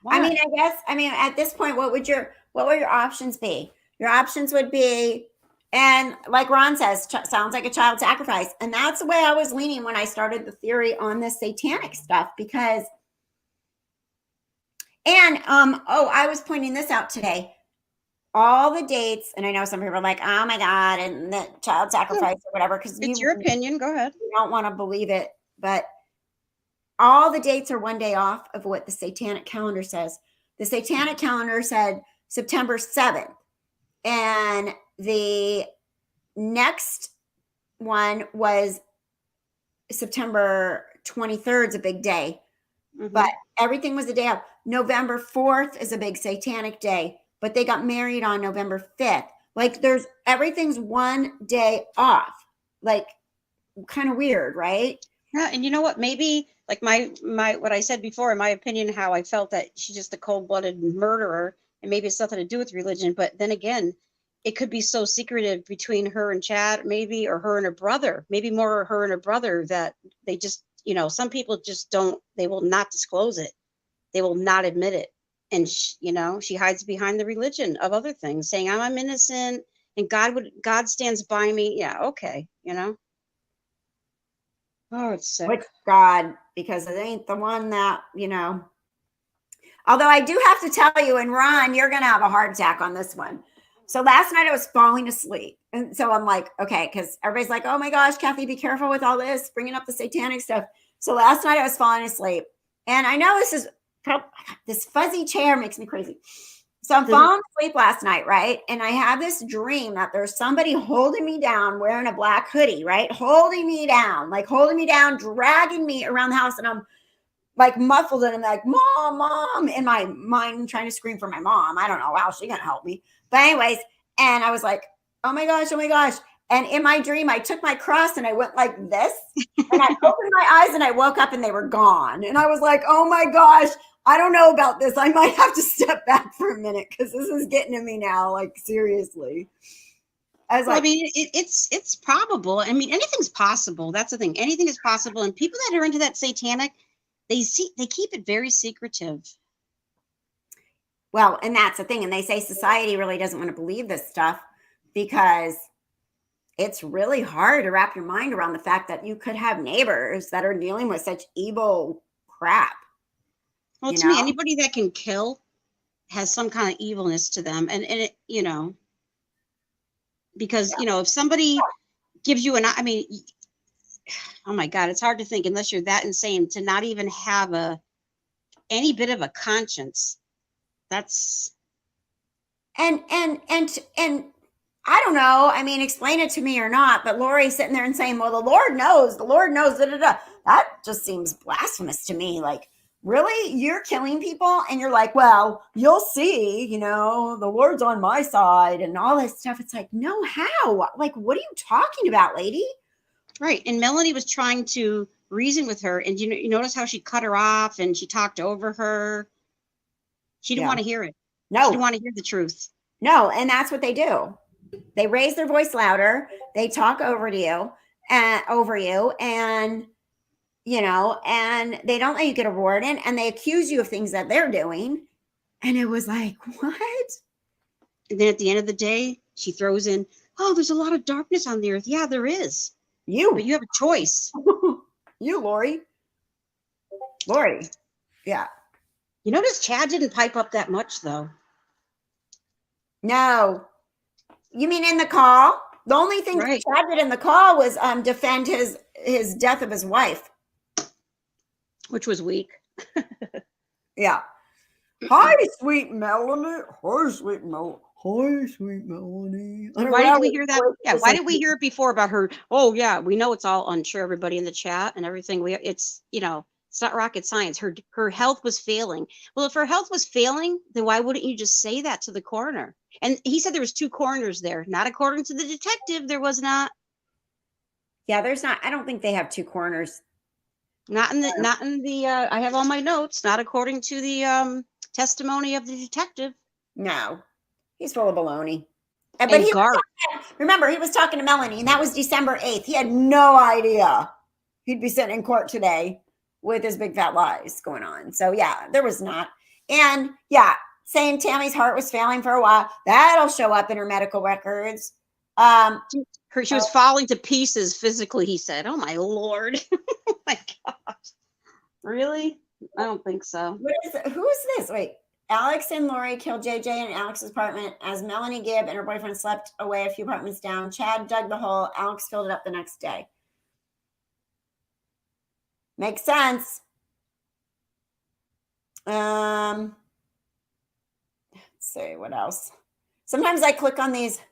Why? I mean, at this point, what would your options be? Your options would be, and like Ron says, sounds like a child sacrifice. And that's the way I was leaning when I started the theory on this satanic stuff, because, and, I was pointing this out today. All the dates, and I know some people are like, oh my God, and the child sacrifice or whatever, because it's your opinion. Go ahead. You don't want to believe it, but all the dates are one day off of what the satanic calendar says. The satanic calendar said September 7th, and the next one was September 23rd is a big day, but everything was a day off. November 4th is a big satanic day, but they got married on November 5th. Like everything's one day off. Like, kind of weird, right? Yeah, and you know what? Maybe like my what I said before, in my opinion, how I felt that she's just a cold-blooded murderer, and maybe it's nothing to do with religion. But then again, it could be so secretive between her and Chad, maybe, or her and her brother, maybe more her and her brother, that they just, you know, some people just don't. They will not disclose it. They will not admit it. And you know, she hides behind the religion of other things, saying I'm innocent and God stands by me. Yeah, okay, you know. Oh, it's sick. Which God, because it ain't the one that, you know. Although I do have to tell you, and Ron, you're gonna have a heart attack on this one. So last night I was falling asleep, and so I'm like, okay, because everybody's like, oh my gosh, Kathy, be careful with all this, bringing up the satanic stuff. So last night I was falling asleep, and I know this fuzzy chair makes me crazy. So I'm falling asleep last night, right? And I have this dream that there's somebody holding me down wearing a black hoodie, right? Holding me down, dragging me around the house. And I'm like muffled and I'm like, mom, in my mind trying to scream for my mom. I don't know how she's going to help me. But anyways, and I was like, oh my gosh. And in my dream, I took my cross and I went like this. And I opened my eyes and I woke up and they were gone. And I was like, oh my gosh, I don't know about this. I might have to step back for a minute because this is getting to me now. Like, seriously. I was like, I mean, it's probable. I mean, anything's possible. That's the thing. Anything is possible. And people that are into that satanic, they keep it very secretive. Well, and that's the thing. And they say society really doesn't want to believe this stuff because it's really hard to wrap your mind around the fact that you could have neighbors that are dealing with such evil crap. Well, to me, anybody that can kill has some kind of evilness to them. And it, you know, because, you know, if somebody gives you I mean, oh my God, it's hard to think unless you're that insane to not even have any bit of a conscience. That's. And I don't know. I mean, explain it to me or not, but Lori's sitting there and saying, well, the Lord knows, That just seems blasphemous to me. Like, really? You're killing people? And you're like, well, you'll see, you know, the Lord's on my side and all this stuff. It's like, no, how? Like, what are you talking about, lady? Right. And Melanie was trying to reason with her. And you notice how she cut her off and she talked over her. She didn't want to hear it. No. She didn't want to hear the truth. No, and that's what they do. They raise their voice louder. They talk over you, and and they don't let you get a word in, and they accuse you of things that they're doing. And it was like, what? And then at the end of the day, she throws in, oh, there's a lot of darkness on the earth. Yeah, there is. But you have a choice. You, Lori. Lori. Yeah. You notice Chad didn't pipe up that much, though. No. You mean in the call? The only thing Chad did in the call was defend his death of his wife. Which was weak. Yeah. Hi, sweet Melanie. Hi, sweet Melanie. Hi, sweet Melanie. Why did we hear that? Yeah, why did we hear it before about her? Oh, yeah, we know it's all untrue, everybody in the chat and everything. It's not rocket science. Her health was failing. Well, if her health was failing, then why wouldn't you just say that to the coroner? And he said there was 2 coroners there. Not according to the detective, there was not. Yeah, there's not. I don't think they have 2 coroners. Not in the I have all my notes, not according to the testimony of the detective. No. He's full of baloney. But remember, he was talking to Melanie, and that was December 8th. He had no idea he'd be sitting in court today with his big fat lies going on. So yeah, there was not. And yeah, saying Tammy's heart was failing for a while, that'll show up in her medical records. She was falling to pieces physically, he said. Oh my Lord. Oh my gosh. Really? I don't think so. Who is this? Wait. Alex and Lori killed JJ in Alex's apartment as Melanie Gibb and her boyfriend slept away a few apartments down. Chad dug the hole. Alex filled it up the next day. Makes sense. Let's see what else. Sometimes I click on these.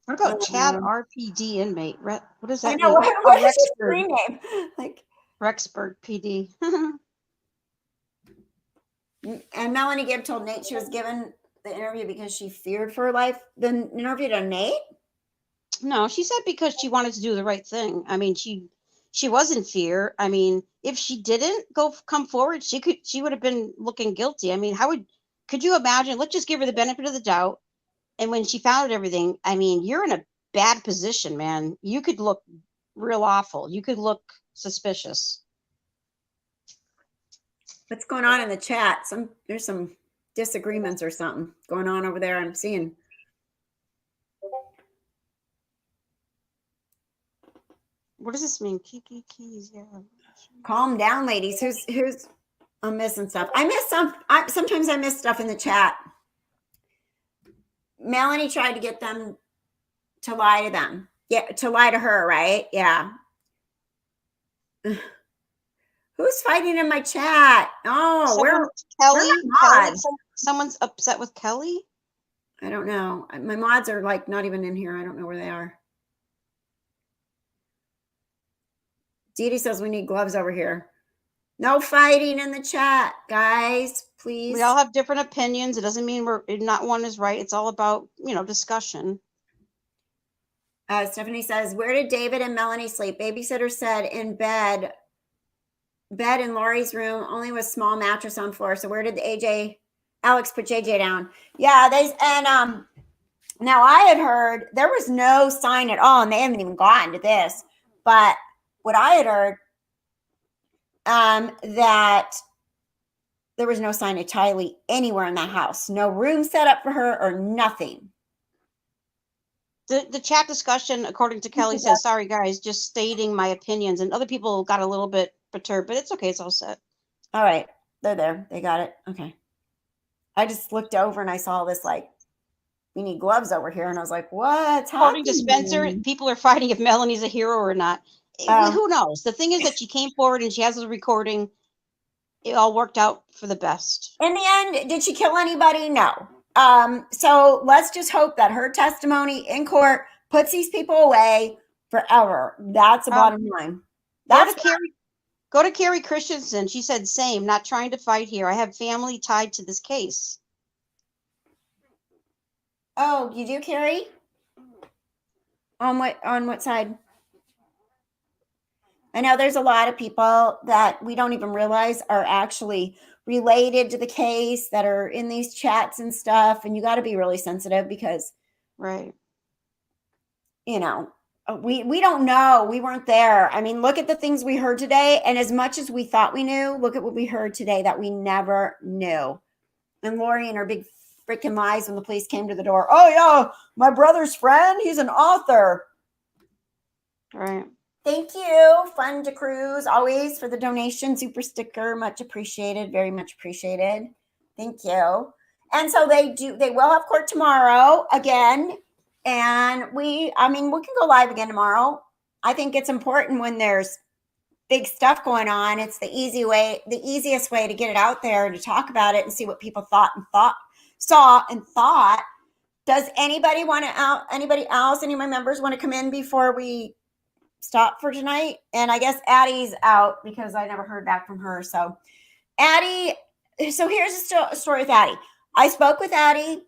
What about Chad RPD inmate? What does that mean? What is his screen name? Like Rexburg PD. And Melanie Gibb told Nate she was given the interview because she feared for her life. The interview to Nate? No, she said because she wanted to do the right thing. I mean, she was in fear. I mean, if she didn't come forward, she would have been looking guilty. I mean, could you imagine? Let's just give her the benefit of the doubt. And when she found everything, I mean, you're in a bad position, man. You could look real awful. You could look suspicious. What's going on in the chat? There's some disagreements or something going on over there. I'm seeing. What does this mean? Kiki keys, yeah. Calm down, ladies. Who's I'm missing stuff. I miss sometimes I miss stuff in the chat. Melanie tried to get them to lie to them. Yeah, to lie to her, right? Yeah. Who's fighting in my chat? Oh, where Kelly? Someone's upset with Kelly? I don't know. My mods are like not even in here. I don't know where they are. Dee Dee says we need gloves over here. No fighting in the chat, guys, please. We all have different opinions. It doesn't mean not one is right. It's all about, discussion. Stephanie says, where did David and Melanie sleep? Babysitter said in bed in Lori's room, only with small mattress on floor. So where did Alex put JJ down? Yeah, now I had heard there was no sign at all, and they haven't even gotten to this, but what I had heard, that there was no sign of Tylee anywhere in that house. No room set up for her or nothing. The chat discussion, according to Kelly, says, sorry, guys, just stating my opinions. And other people got a little bit perturbed, but it's okay. It's all set. All right. They're there. They got it. Okay. I just looked over and I saw this, we need gloves over here. And I was like, what's happening? According to Spencer, people are fighting if Melanie's a hero or not. Who knows? The thing is that she came forward and she has a recording. It all worked out for the best. In the end, did she kill anybody? No. So let's just hope that her testimony in court puts these people away forever. That's the bottom line. Go to Carrie Christensen. She said, same, not trying to fight here. I have family tied to this case. Oh, you do, Carrie? On what side? I know there's a lot of people that we don't even realize are actually related to the case that are in these chats and stuff. And you got to be really sensitive because, Right. you know, we don't know. We weren't there. I mean, look at the things we heard today. And as much as we thought we knew, look at what we heard today that we never knew. And Lori and her big freaking lies when the police came to the door. Oh, yeah, my brother's friend. He's an author. Right. Thank you, Fun to Cruise, always for the donation, super sticker, much appreciated, very much appreciated. Thank you. And so they will have court tomorrow again. And we can go live again tomorrow. I think it's important when there's big stuff going on. It's the easiest way to get it out there and to talk about it and see what people saw and thought. Does anybody else, any of my members want to come in before we stop for tonight? And I guess Addie's out because I never heard back from her. So Addie, so here's a story with Addie. I spoke with Addie.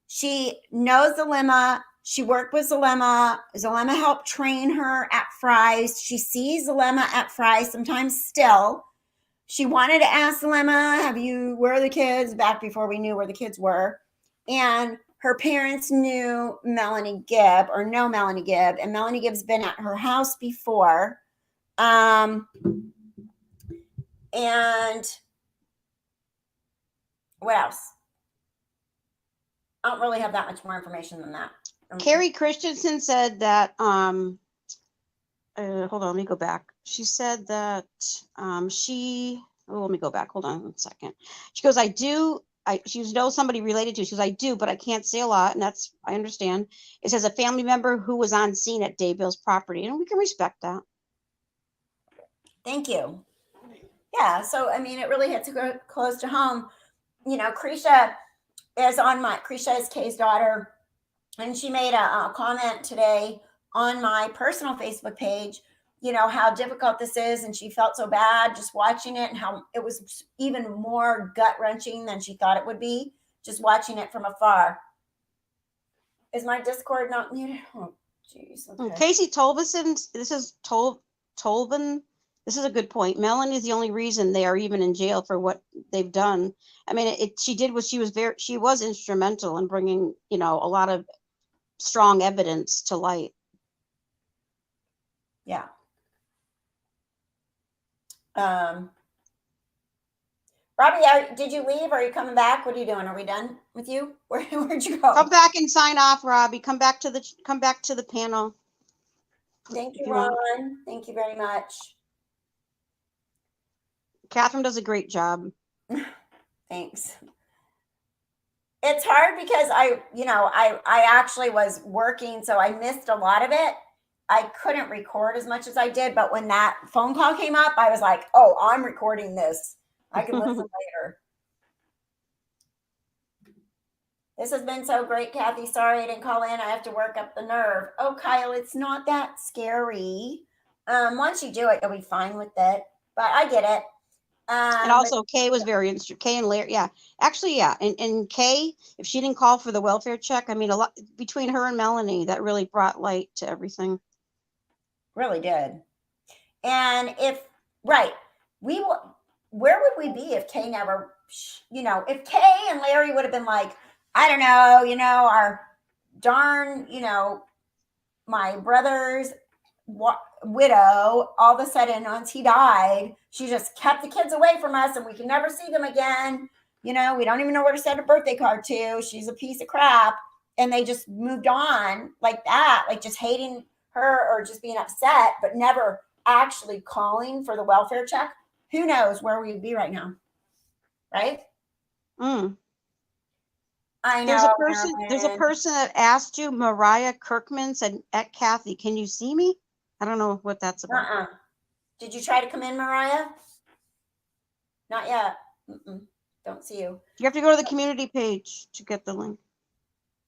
She knows Zalema. She worked with Zalema. Zalema helped train her at Fry's. She sees Zalema at Fry's sometimes still. She wanted to ask Zalema, where are the kids? Back before we knew where the kids were. And her parents knew Melanie Gibb, and Melanie Gibb's been at her house before. And what else? I don't really have that much more information than that. Carrie Christensen said that, hold on, let me go back. She said that let me go back. Hold on 1 second. She goes, she knows somebody related to. She goes, I do, but I can't say a lot. And I understand. It says a family member who was on scene at Daybell's property. And we can respect that. Thank you. Yeah. So, I mean, it really hits close to home. You know, Krisha is Kay's daughter. And she made a comment today on my personal Facebook page, how difficult this is. And she felt so bad just watching it and how it was even more gut wrenching than she thought it would be, just watching it from afar. Is my Discord not muted? Oh, geez. Okay. Casey Tolvin, this is Tolvin. This is a good point. Melanie is the only reason they are even in jail for what they've done. I mean, she was instrumental in bringing, a lot of strong evidence to light. Yeah. Robbie, did you leave? Or are you coming back? What are you doing? Are we done with you? Where'd you go? Come back and sign off, Robbie. Come back to the panel. Thank you, Ron. Thank you very much. Kathryn does a great job. Thanks. It's hard because I actually was working, so I missed a lot of it. I couldn't record as much as I did, but when that phone call came up, I was like, oh, I'm recording this. I can listen later. This has been so great, Kathy. Sorry I didn't call in. I have to work up the nerve. Oh, Kyle, it's not that scary. Once you do it, you'll be fine with it. But I get it. And also Kay was very interesting. Kay and Larry, yeah. Actually, yeah. And Kay, if she didn't call for the welfare check, I mean, a lot between her and Melanie, that really brought light to everything. Really did. And where would we be if Kay never, if Kay and Larry would have been like, I don't know, our darn, my brother's widow, all of a sudden, once he died, she just kept the kids away from us and we can never see them again. We don't even know where to send a birthday card to. She's a piece of crap. And they just moved on like that, like just hating her or just being upset, but never actually calling for the welfare check. Who knows where we'd be right now? Right? I know. There's a person that asked you, Mariah Kirkman said, at Kathy, can you see me? I don't know what that's about. Did you try to come in, Mariah? Not yet. Don't see you. You have to go to the community page to get the link.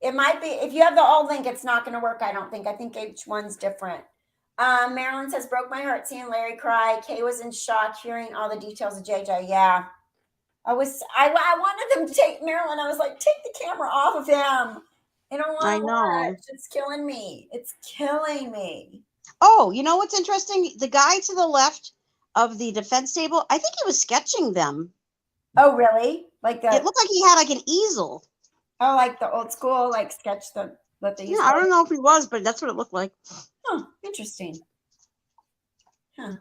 It might be, if you have the old link, it's not going to work, I don't think. I think each one's different. Marilyn says, broke my heart seeing Larry cry. Kay was in shock hearing all the details of JJ. Yeah. I wanted them to take Marilyn. I was like, take the camera off of him. I don't want to watch. It's killing me. It's killing me. Oh, you know what's interesting? The guy to the left of the defense table, I think he was sketching them. Oh, really? Like It looked like he had like an easel. Oh, like the old school, like sketch what they used Yeah, I don't know if he was, but that's what it looked like. Oh, interesting. Huh.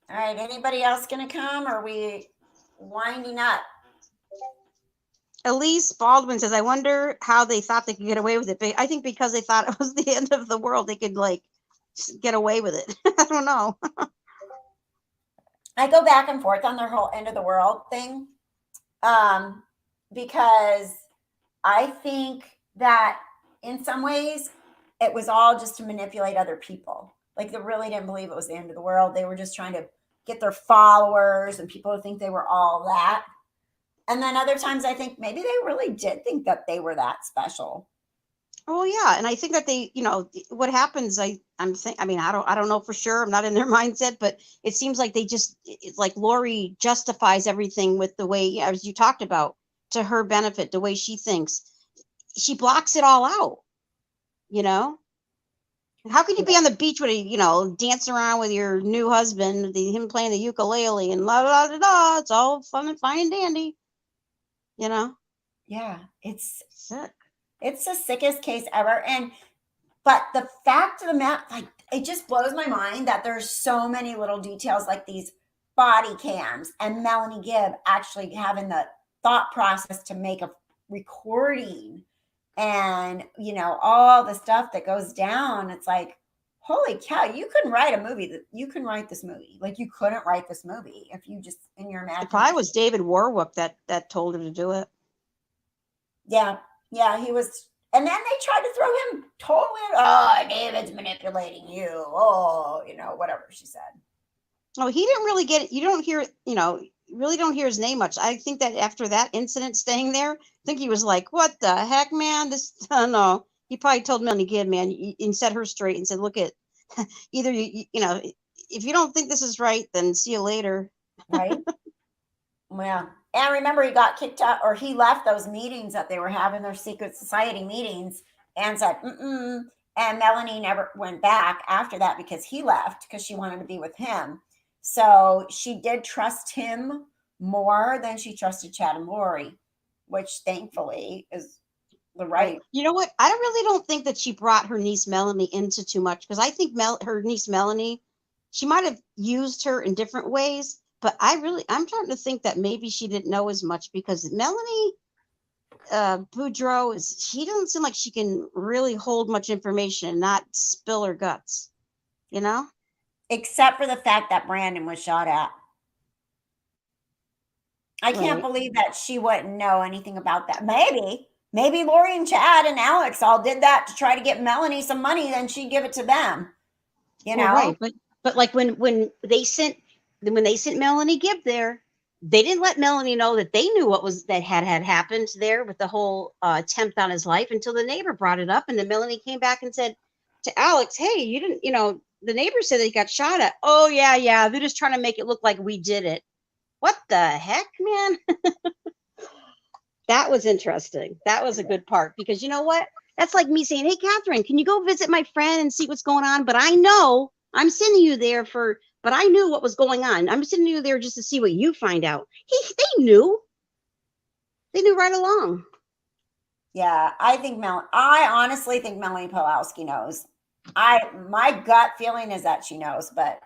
All right, anybody else gonna come, or are we winding up? Elise Baldwin says, I wonder how they thought they could get away with it. But I think because they thought it was the end of the world, they could like get away with it. I don't know. I go back and forth on their whole end of the world thing. Because I think that in some ways it was all just to manipulate other people. Like, they really didn't believe it was the end of the world. They were just trying to get their followers and people to think they were all that. And then other times I think maybe they really did think that they were that special. Oh yeah, and I think that they, what happens. I don't know for sure. I'm not in their mindset, but it seems like it's like Lori justifies everything with the way, as you talked about, to her benefit, the way she thinks. She blocks it all out. How can you be on the beach with dancing around with your new husband, him playing the ukulele and la la la la? It's all fun and fine and dandy. Yeah, it's sick. It's the sickest case ever. But the fact of the matter, like, it just blows my mind that there's so many little details, like these body cams and Melanie Gibb actually having the thought process to make a recording and, all the stuff that goes down. It's like, holy cow, you couldn't write a movie you can write this movie. Like, you couldn't write this movie if you just in your imagination. If I was David Warwick that told her to do it. Yeah, he was. And then they tried to throw him totally. Oh, David's manipulating you. Oh, whatever she said. Oh, he didn't really get it. You don't hear, really don't hear his name much. I think that after that incident staying there, I think he was like, what the heck, man? No. He probably told Melanie Gibb, man, and set her straight and said, look at, either, if you don't think this is right, then see you later. Right. Well, and remember, he got kicked out, or he left those meetings that they were having, their secret society meetings, and said, mm-mm. And Melanie never went back after that because he left because she wanted to be with him. So she did trust him more than she trusted Chad and Lori, which thankfully is the right. You know what? I really don't think that she brought her niece Melanie into too much, because I think her niece Melanie, she might have used her in different ways. But I'm starting to think that maybe she didn't know as much, because Melanie Boudreaux she doesn't seem like she can really hold much information and not spill her guts, Except for the fact that Brandon was shot at. I can't believe that she wouldn't know anything about that. Maybe Lori and Chad and Alex all did that to try to get Melanie some money, then she'd give it to them. Right. But like when they sent Melanie Gibb there, they didn't let Melanie know that they knew that had happened there with the whole attempt on his life until the neighbor brought it up. And then Melanie came back and said to Alex, hey, you didn't, the neighbor said that he got shot at. Oh, yeah. They're just trying to make it look like we did it. What the heck, man? That was interesting. That was a good part, because you know what? That's like me saying, hey, Kathryn, can you go visit my friend and see what's going on? But I know I'm sending you there but I knew what was going on. I'm sending you there just to see what you find out. They knew right along. Yeah, I honestly think Melanie Pawlowski knows. My gut feeling is that she knows, but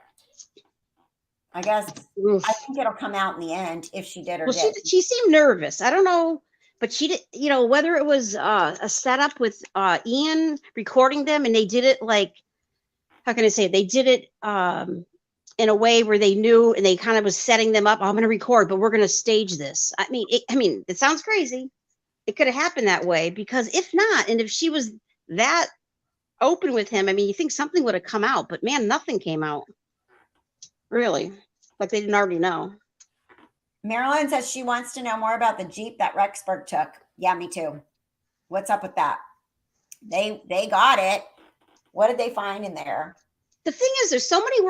I guess I think it'll come out in the end if she did or did. She seemed nervous. I don't know, but she did, whether it was a setup with Ian recording them, and they did it like, how can I say it? They did it in a way where they knew, and they kind of was setting them up. I'm going to record, but we're going to stage this. I mean, it sounds crazy. It could have happened that way, because if not, and if she was that open with him, you think something would have come out, but man, nothing came out. Really, like they didn't already know. Marilyn says she wants to know more about the Jeep that Rexburg took. Yeah, me too. What's up with that? They got it. What did they find in there? The thing is, there's so many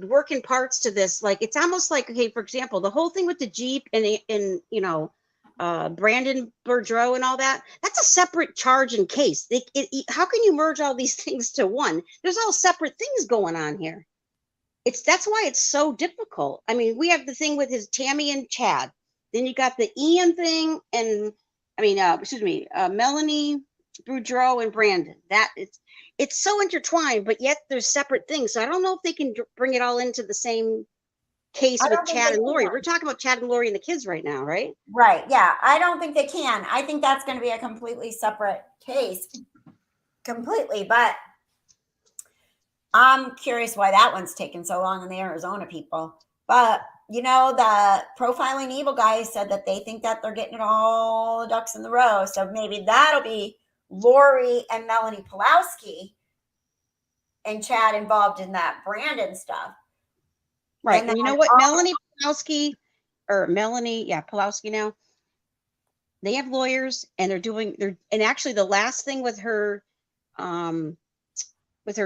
working parts to this. Like, it's almost like, okay, for example, the whole thing with the Jeep and Brandon Boudreaux and all that, that's a separate charge and case. How can you merge all these things to one? There's all separate things going on here. That's why it's so difficult. I mean, we have the thing with his Tammy and Chad. Then you got the Ian thing, and Melanie Boudreaux and Brandon. That it's so intertwined, but yet there's separate things. So I don't know if they can bring it all into the same case with Chad and Lori. We're talking about Chad and Lori and the kids right now, right? Right. Yeah. I don't think they can. I think that's going to be a completely separate case. Completely. But I'm curious why that one's taken so long in the Arizona people. But, you know, the Profiling Evil guys said that they think that they're getting it all ducks in the row. So maybe that'll be Lori and Melanie Pulowski and Chad involved in that Brandon stuff. Right. And you know what? Melanie Pulowski now, they have lawyers and and actually the last thing with her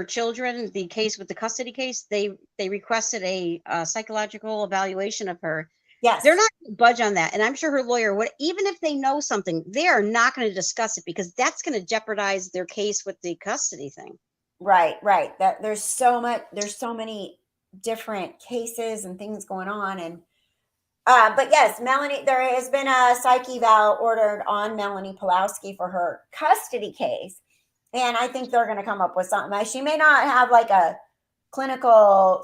children, the case with the custody case, they requested a psychological evaluation of her. Yes. They're not going to budge on that. And I'm sure her lawyer would, even if they know something, they are not going to discuss it because that's going to jeopardize their case with the custody thing. Right. That there's so many different cases and things going on. And but yes, Melanie, there has been a psych eval ordered on Melanie Pulowski for her custody case. And I think they're going to come up with something. She may not have like a clinical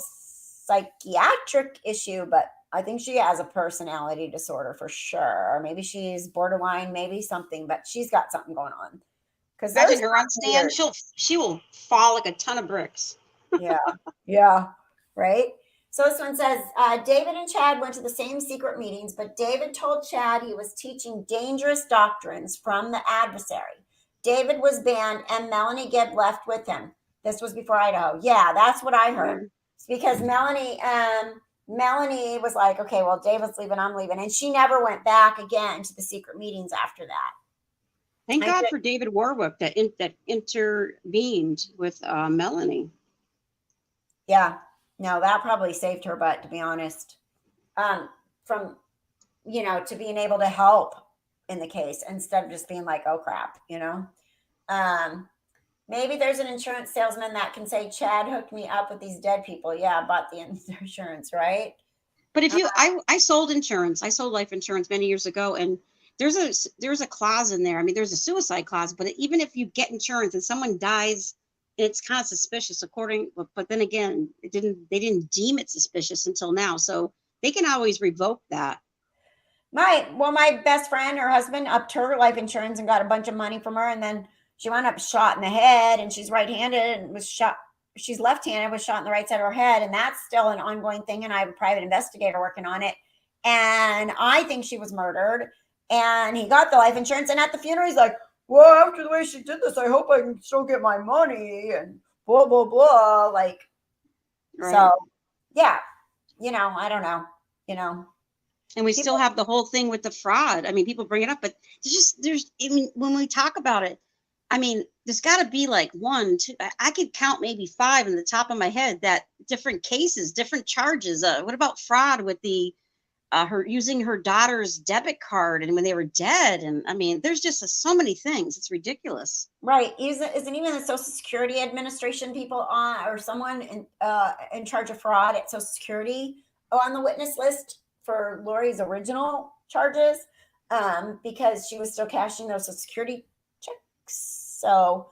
psychiatric issue, but I think she has a personality disorder for sure. Or maybe she's borderline, maybe something, but she's got something going on. Because imagine her on stand, she will fall like a ton of bricks. Yeah. Right. So this one says, David and Chad went to the same secret meetings, but David told Chad he was teaching dangerous doctrines from the adversary. David was banned and Melanie Gibb left with him. This was before Idaho. Yeah, that's what I heard. It's because Melanie was like, okay, well, David's leaving, I'm leaving. And she never went back again to the secret meetings after that. Thank God for David Warwick that intervened with Melanie. Yeah. No, that probably saved her butt, to be honest, from, to being able to help in the case instead of just being like, oh crap, maybe there's an insurance salesman that can say, Chad hooked me up with these dead people. Yeah, I bought the insurance, right? But if I sold insurance, I sold life insurance many years ago, and there's a clause in there. I mean, there's a suicide clause, but even if you get insurance and someone dies, it's kind of suspicious but then again, they didn't deem it suspicious until now. So they can always revoke that. My best friend, her husband upped her life insurance and got a bunch of money from her. And then she wound up shot in the head, and she's right-handed and was shot. She's left-handed, was shot in the right side of her head. And that's still an ongoing thing. And I have a private investigator working on it. And I think she was murdered, and he got the life insurance. And at the funeral, he's like, well, after the way she did this, I hope I can still get my money and blah, blah, blah. Like, right. So yeah, I don't know, And we still have the whole thing with the fraud. I mean, people bring it up, but when we talk about it, I mean, there's got to be like 1, 2, I could count maybe 5 in the top of my head that different cases, different charges. What about fraud with her using her daughter's debit card and when they were dead? And I mean, there's just so many things. It's ridiculous. Right. Isn't even the Social Security Administration people on, or someone in charge of fraud at Social Security on the witness list for Lori's original charges, because she was still cashing those Social Security checks. So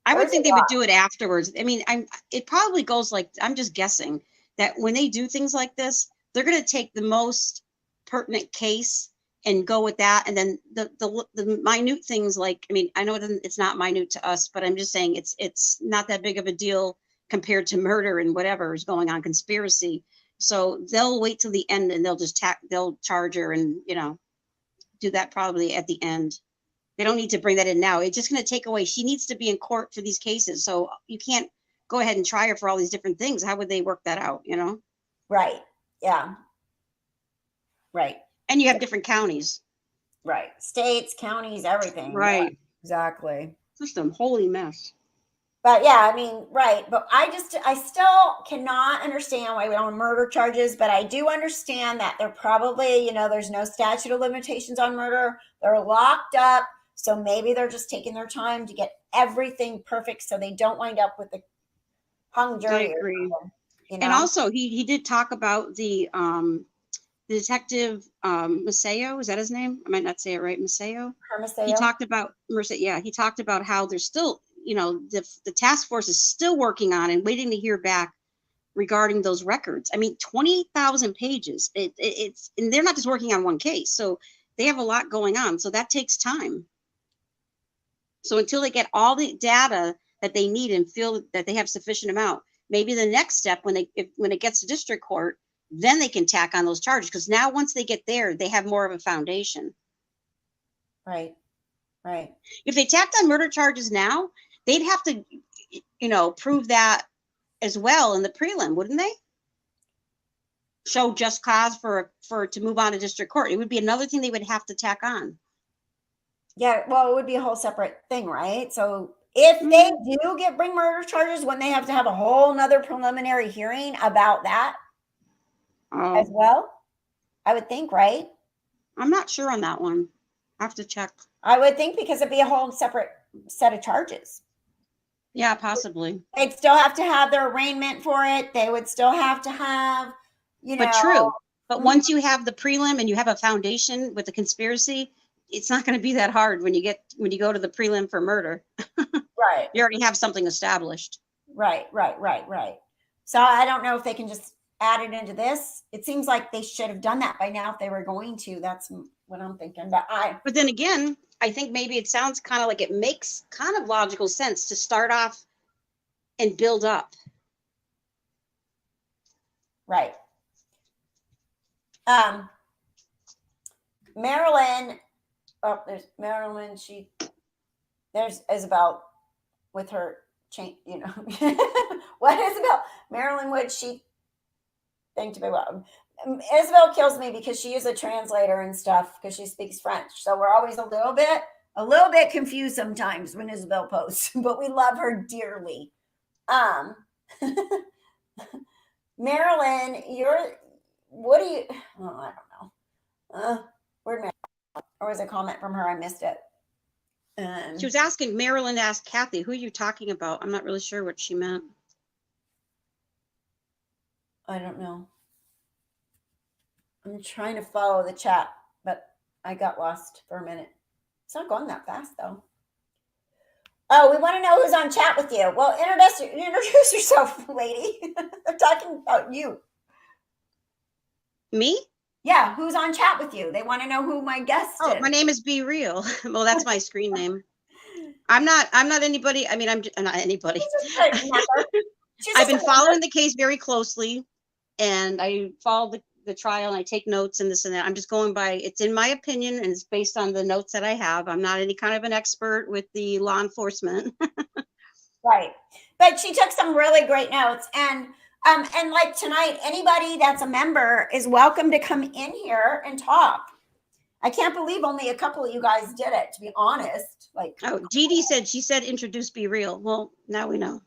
I would think they would do it afterwards. I mean, it probably goes like, I'm just guessing that when they do things like this, they're going to take the most pertinent case and go with that. And then the minute things, like, I mean, I know it's not minute to us, but I'm just saying it's not that big of a deal compared to murder and whatever is going on, conspiracy. So they'll wait till the end and they'll charge her and, do that probably at the end. They don't need to bring that in now. It's just going to take away. She needs to be in court for these cases. So you can't go ahead and try her for all these different things. How would they work that out? Right. Yeah. Right. And you have different counties. Right. States, counties, everything. Right. Yeah, exactly. Just a holy mess. But yeah, I mean, right. But I still cannot understand why we don't have murder charges. But I do understand that they're probably, there's no statute of limitations on murder. They're locked up. So maybe they're just taking their time to get everything perfect so they don't wind up with a hung I jury. agree. And also he did talk about the detective Maceo, is that his name? I might not say it right, Maceo. He talked about he talked about how there's still, the task force is still working on and waiting to hear back regarding those records. I mean, 20,000 pages. It's and they're not just working on one case, so they have a lot going on. So that takes time. So until they get all the data that they need and feel that they have sufficient amount, maybe the next step when it gets to district court, then they can tack on those charges, because now once they get there, they have more of a foundation. Right. If they tacked on murder charges now, they'd have to, prove that as well in the prelim, wouldn't they? Show just cause for to move on to district court. It would be another thing they would have to tack on. Yeah, well, it would be a whole separate thing, right? So if they do bring murder charges, wouldn't they have to have a whole nother preliminary hearing about that as well? I would think, right? I'm not sure on that one. I have to check. I would think, because it'd be a whole separate set of charges. Yeah, possibly. They'd still have to have their arraignment for it. They would still have to have, But true. But once you have the prelim and you have a foundation with the conspiracy, it's not going to be that hard when you go to the prelim for murder. Right. You already have something established. Right. So I don't know if they can just add it into this. It seems like they should have done that by now if they were going to. That's what I'm thinking. But then again, I think maybe it sounds kind of like it makes kind of logical sense to start off and build up. Right. Marilyn. Oh, there's Marilyn. There's Isabel with her chain, what Isabel? Marilyn Wood, she think to be well. Isabel kills me because she is a translator and stuff, because she speaks French. So we're always a little bit confused sometimes when Isabel posts, but we love her dearly. Marilyn, I don't know. Where'd Marilyn? Or was a comment from her? I missed it. She was asking, Marilyn asked Kathy, who are you talking about? I'm not really sure what she meant. I don't know. I'm trying to follow the chat, but I got lost for a minute. It's not going that fast, though. Oh, we want to know who's on chat with you. Well, introduce yourself, lady. They're talking about you. Me? Yeah, who's on chat with you? They want to know who my guest is. My name is Be Real. Well, that's my screen name. I'm not anybody. I mean, I'm not anybody. I've been following the case very closely, and I follow the trial, and I take notes and this and that. I'm just going by, it's in my opinion, and it's based on the notes that I have. I'm not any kind of an expert with the law enforcement. Right. But she took some really great notes, and like tonight, anybody that's a member is welcome to come in here and talk. I can't believe only a couple of you guys did it, to be honest. Dee Dee said introduce Be Real. Well, now we know.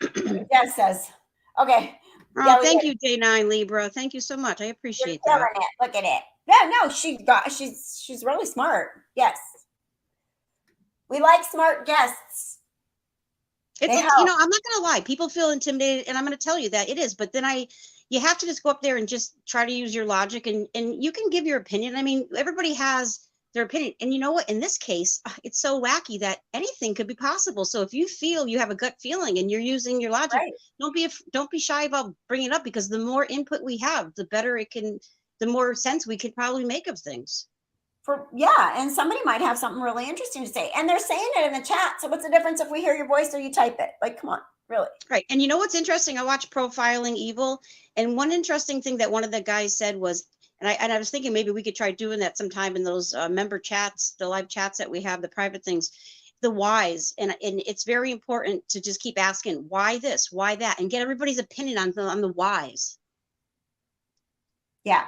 Jess says, okay. Oh, yeah, thank you, J9 Libra. Thank you so much. I appreciate that. Look at it. No, she's really smart. Yes. We like smart guests. It's I'm not gonna lie, people feel intimidated, and I'm gonna tell you that it is, but then you have to just go up there and just try to use your logic, and you can give your opinion. I mean, everybody has their opinion, and you know what, in this case, it's so wacky that anything could be possible. So if you feel you have a gut feeling and you're using your logic, right, don't be shy about bringing it up, because the more input we have, the better the more sense we could probably make of things. And somebody might have something really interesting to say, and they're saying it in the chat. So what's the difference if we hear your voice or you type it? Like, come on, really? Right. And you know what's interesting? I watched Profiling Evil, and one interesting thing that one of the guys said was, and I was thinking maybe we could try doing that sometime in those member chats, the live chats that we have, the private things, the whys, and it's very important to just keep asking why this, why that, and get everybody's opinion on the whys. Yeah.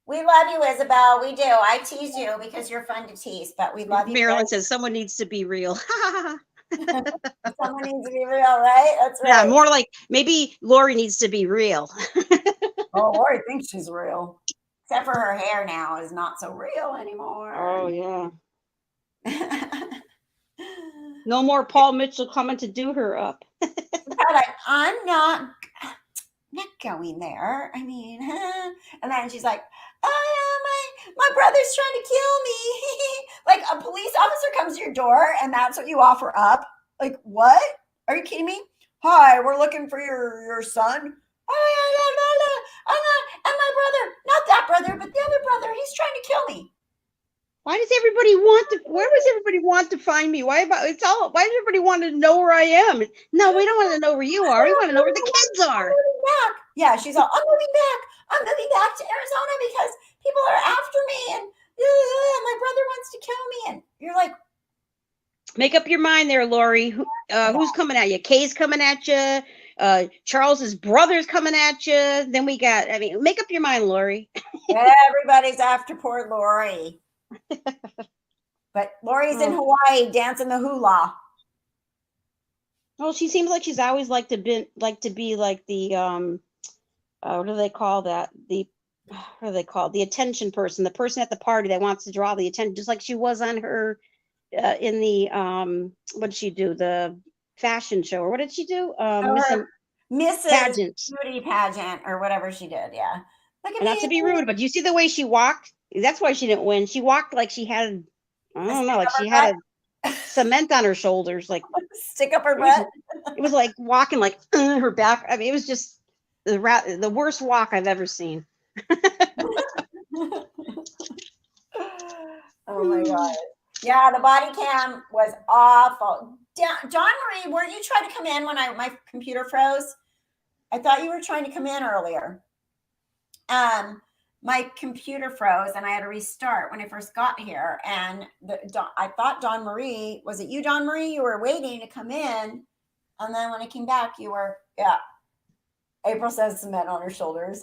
We love you, Isabel. We do. I tease you because you're fun to tease, but we love you. Marilyn says someone needs to be real. Someone needs to be real, right? That's right. Yeah, more like maybe Lori needs to be real. Oh, Lori thinks she's real. Except for her hair now is not so real anymore. Oh, yeah. No more Paul Mitchell coming to do her up. Like, I'm not going there. I mean, and then she's like, oh yeah, my brother's trying to kill me. Like a police officer comes to your door and that's what you offer up. Like, what? Are you kidding me? Hi, we're looking for your son. Oh yeah, and my brother, not that brother, but the other brother, he's trying to kill me. Why does everybody want to? Where does everybody want to find me? Why does everybody want to know where I am? No, we don't want to know where you are. We want to know where the kids are. Back. Yeah, she's all, I'm moving back. I'm moving back to Arizona because people are after me and my brother wants to kill me. And you're like, make up your mind there, Lori. Who's coming at you? Kay's coming at you. Charles's brother's coming at you. Then we got, make up your mind, Lori. Everybody's after poor Lori. But Lori's in Hawaii dancing the hula. Well, she seems like she's always liked to be like the what do they call that? The attention person, the person at the party that wants to draw the attention, just like she was on her in the what did she do? The fashion show, or what did she do? Mrs. Pageant. Beauty pageant or whatever she did. Yeah. And not to be rude, but you see the way she walked? That's why she didn't win. She walked like she had, I don't know, like she had a cement on her shoulders, like stick up her butt. It was like walking like her back. I mean, it was just the worst walk I've ever seen. Oh my God. Yeah, the body cam was awful. John Marie, were you trying to come in when my computer froze? I thought you were trying to come in earlier. My computer froze and I had to restart when I first got here. And I thought Dawn Marie, was it you, Dawn Marie? You were waiting to come in. And then when I came back, you were, yeah. April says cement on her shoulders.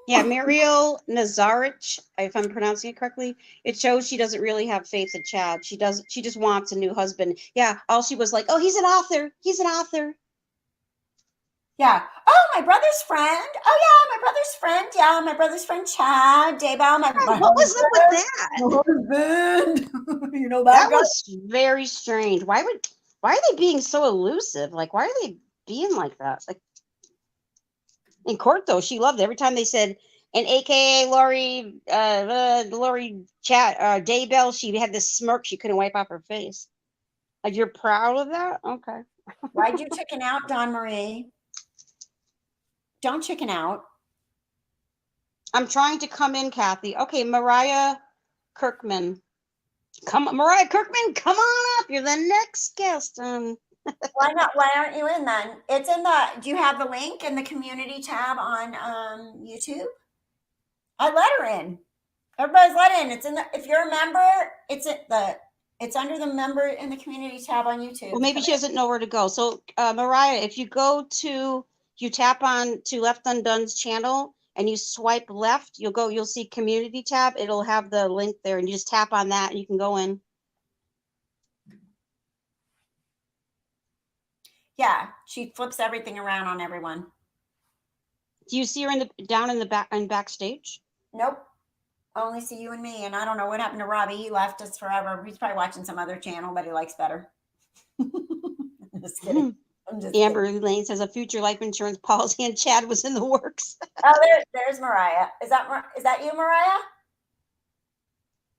Yeah, Mariel Nazarich, if I'm pronouncing it correctly, it shows she doesn't really have faith in Chad. She just wants a new husband. Yeah, all she was like, oh, he's an author. He's an author. Yeah. Oh, my brother's friend. Oh, yeah, my brother's friend. Yeah, my brother's friend Chad Daybell. What was up with that? Husband. You know that was very strange. Why are they being so elusive? Like, why are they being like that? Like in court, though, she loved it. Every time they said, and AKA Lori Chat Daybell, she had this smirk she couldn't wipe off her face. Like, you're proud of that? Okay. Why'd you chicken out, Dawn Marie? Don't chicken out. I'm trying to come in, Kathy. Okay, Mariah Kirkman. Mariah Kirkman, come on up. You're the next guest. Why not? Why aren't you in then? It's in do you have the link in the community tab on YouTube? I let her in. Everybody's let in. It's in if you're a member, it's under the member in the community tab on YouTube. Well, maybe she doesn't know where to go. So Mariah, if you you tap on to Left Undone's channel and you swipe left, you'll see community tab. It'll have the link there and you just tap on that and you can go in. Yeah, she flips everything around on everyone. Do you see her down in the back and backstage? Nope. I only see you and me, and I don't know what happened to Robbie. He left us forever. He's probably watching some other channel that he likes better. I'm just kidding. Amber Lane says a future life insurance policy and Chad was in the works. Oh, there's Mariah. Is that you, Mariah?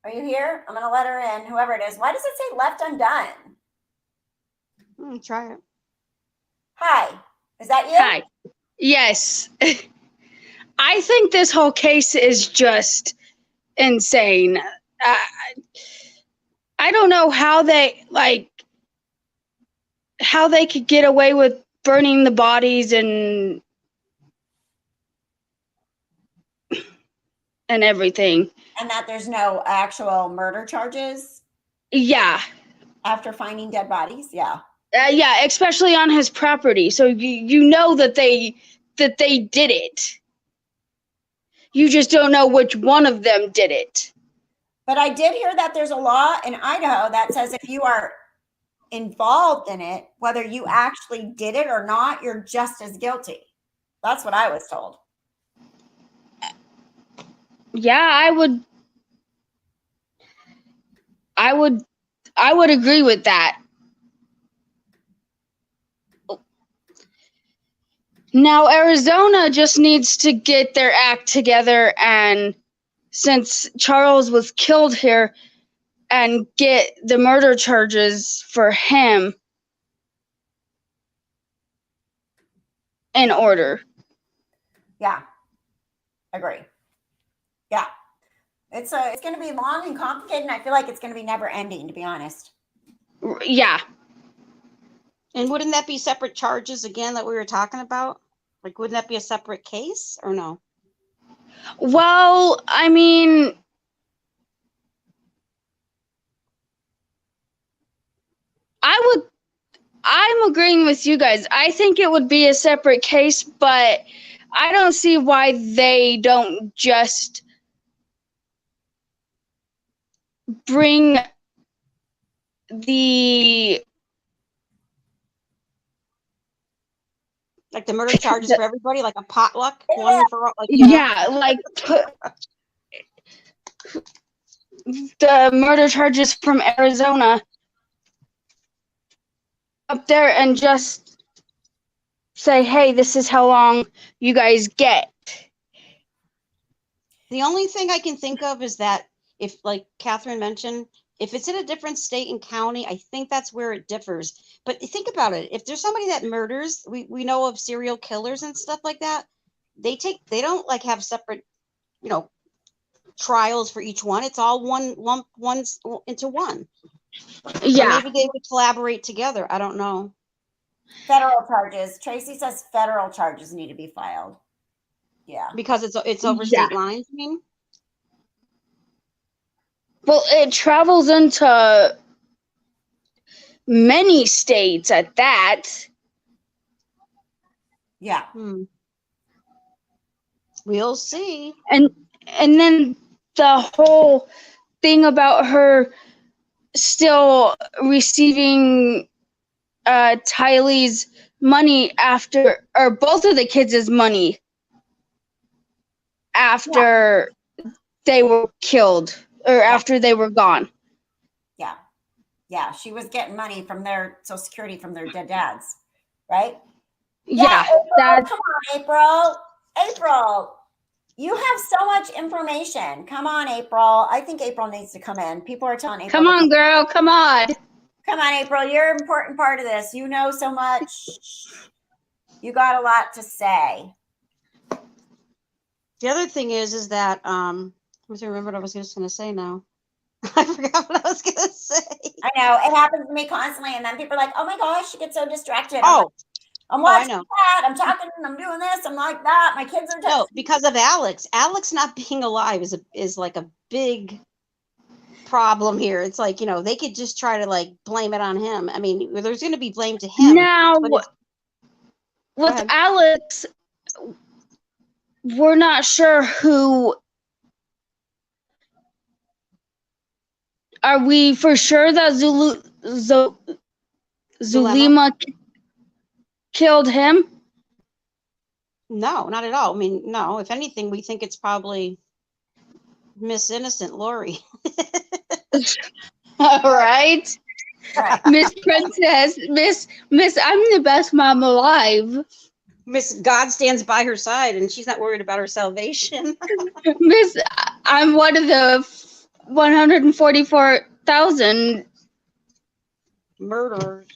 Are you here? I'm gonna let her in, whoever it is. Why does it say Left Undone? Try it. Hi. Is that you? Hi. Yes. I think this whole case is just insane. I don't know how they could get away with burning the bodies and everything. And that there's no actual murder charges? Yeah. After finding dead bodies? Yeah. Yeah, especially on his property. So you know that they did it. You just don't know which one of them did it. But I did hear that there's a law in Idaho that says if you are involved in it, whether you actually did it or not, you're just as guilty. That's what I was told. Yeah, I would agree with that. Now Arizona just needs to get their act together, and since Charles was killed here, and get the murder charges for him in order. Yeah. Agree. Yeah. It's going to be long and complicated, and I feel like it's going to be never ending, to be honest. Yeah. And wouldn't that be separate charges again that we were talking about? Like, wouldn't that be a separate case or no? Well, I mean, I'm agreeing with you guys. I think it would be a separate case, but I don't see why they don't just bring the Like the murder charges for everybody, like a potluck, one for all, like like put the murder charges from Arizona up there and just say, hey, this is how long you guys get. The only thing I can think of is that if, like Kathryn mentioned, if it's in a different state and county, I think that's where it differs. But think about it. If there's somebody that murders, we know of serial killers and stuff like that. They don't like have separate, trials for each one. It's all lumped into one. Yeah. So maybe they would collaborate together. I don't know. Federal charges. Tracy says federal charges need to be filed. Yeah. Because it's over state lines, you mean? Well, it travels into many states at that. Yeah. We'll see. And then the whole thing about her still receiving Tylee's money after, or both of the kids' money after they were killed or after they were gone. Yeah. Yeah. She was getting money from their Social Security from their dead dads, right? Yeah. April, come on, April. April, you have so much information. Come on, April. I think April needs to come in. People are telling April. Come on, girl. Come on. Come on, April. you're an important part of this. You know so much. You got a lot to say. The other thing is that I remember what I was just going to say now. I forgot what I was going to say. I know it happens to me constantly, and then people are like, "Oh my gosh, you get so distracted." I'm watching that. I'm talking. I'm doing this. I'm like that. My kids are. No, because of Alex. Alex not being alive is like a big problem here. It's like, they could just try to like blame it on him. I mean, there's going to be blame to him. Now, with Alex, we're not sure who. Are we for sure that Zulema killed him? No, not at all. I mean, no. If anything, we think it's probably Miss Innocent Lori. All right. Miss Princess, Miss, I'm the best mom alive. Miss God stands by her side, and she's not worried about her salvation. Miss, I'm one of the 144,000 murderers.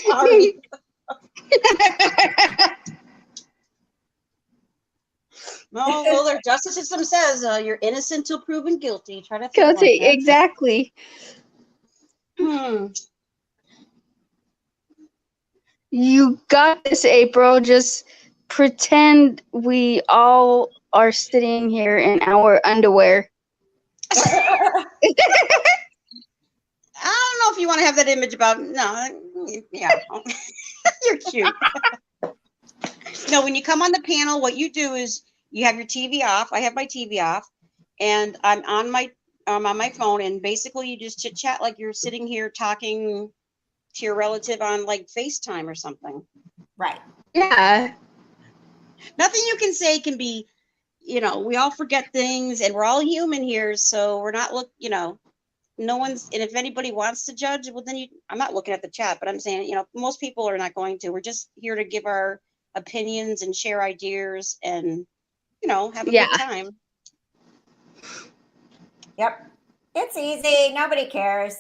Sorry. Well, their justice system says you're innocent till proven guilty. Try to think guilty, like exactly. You got this, April. Just pretend we all are sitting here in our underwear. I don't know if you want to have that image about yeah. You're cute. No, when you come on the panel, what you do is you have your TV off. I have my TV off. and I'm on my phone, and basically you just chit chat like you're sitting here talking to your relative on like FaceTime or something. Right. Yeah. Nothing you can say can be, we all forget things, and we're all human here, so we're not no one's, and if anybody wants to judge, well then I'm not looking at the chat, but I'm saying, most people are not going to. We're just here to give our opinions and share ideas and, have a Yeah. good time. Yep. It's easy. Nobody cares.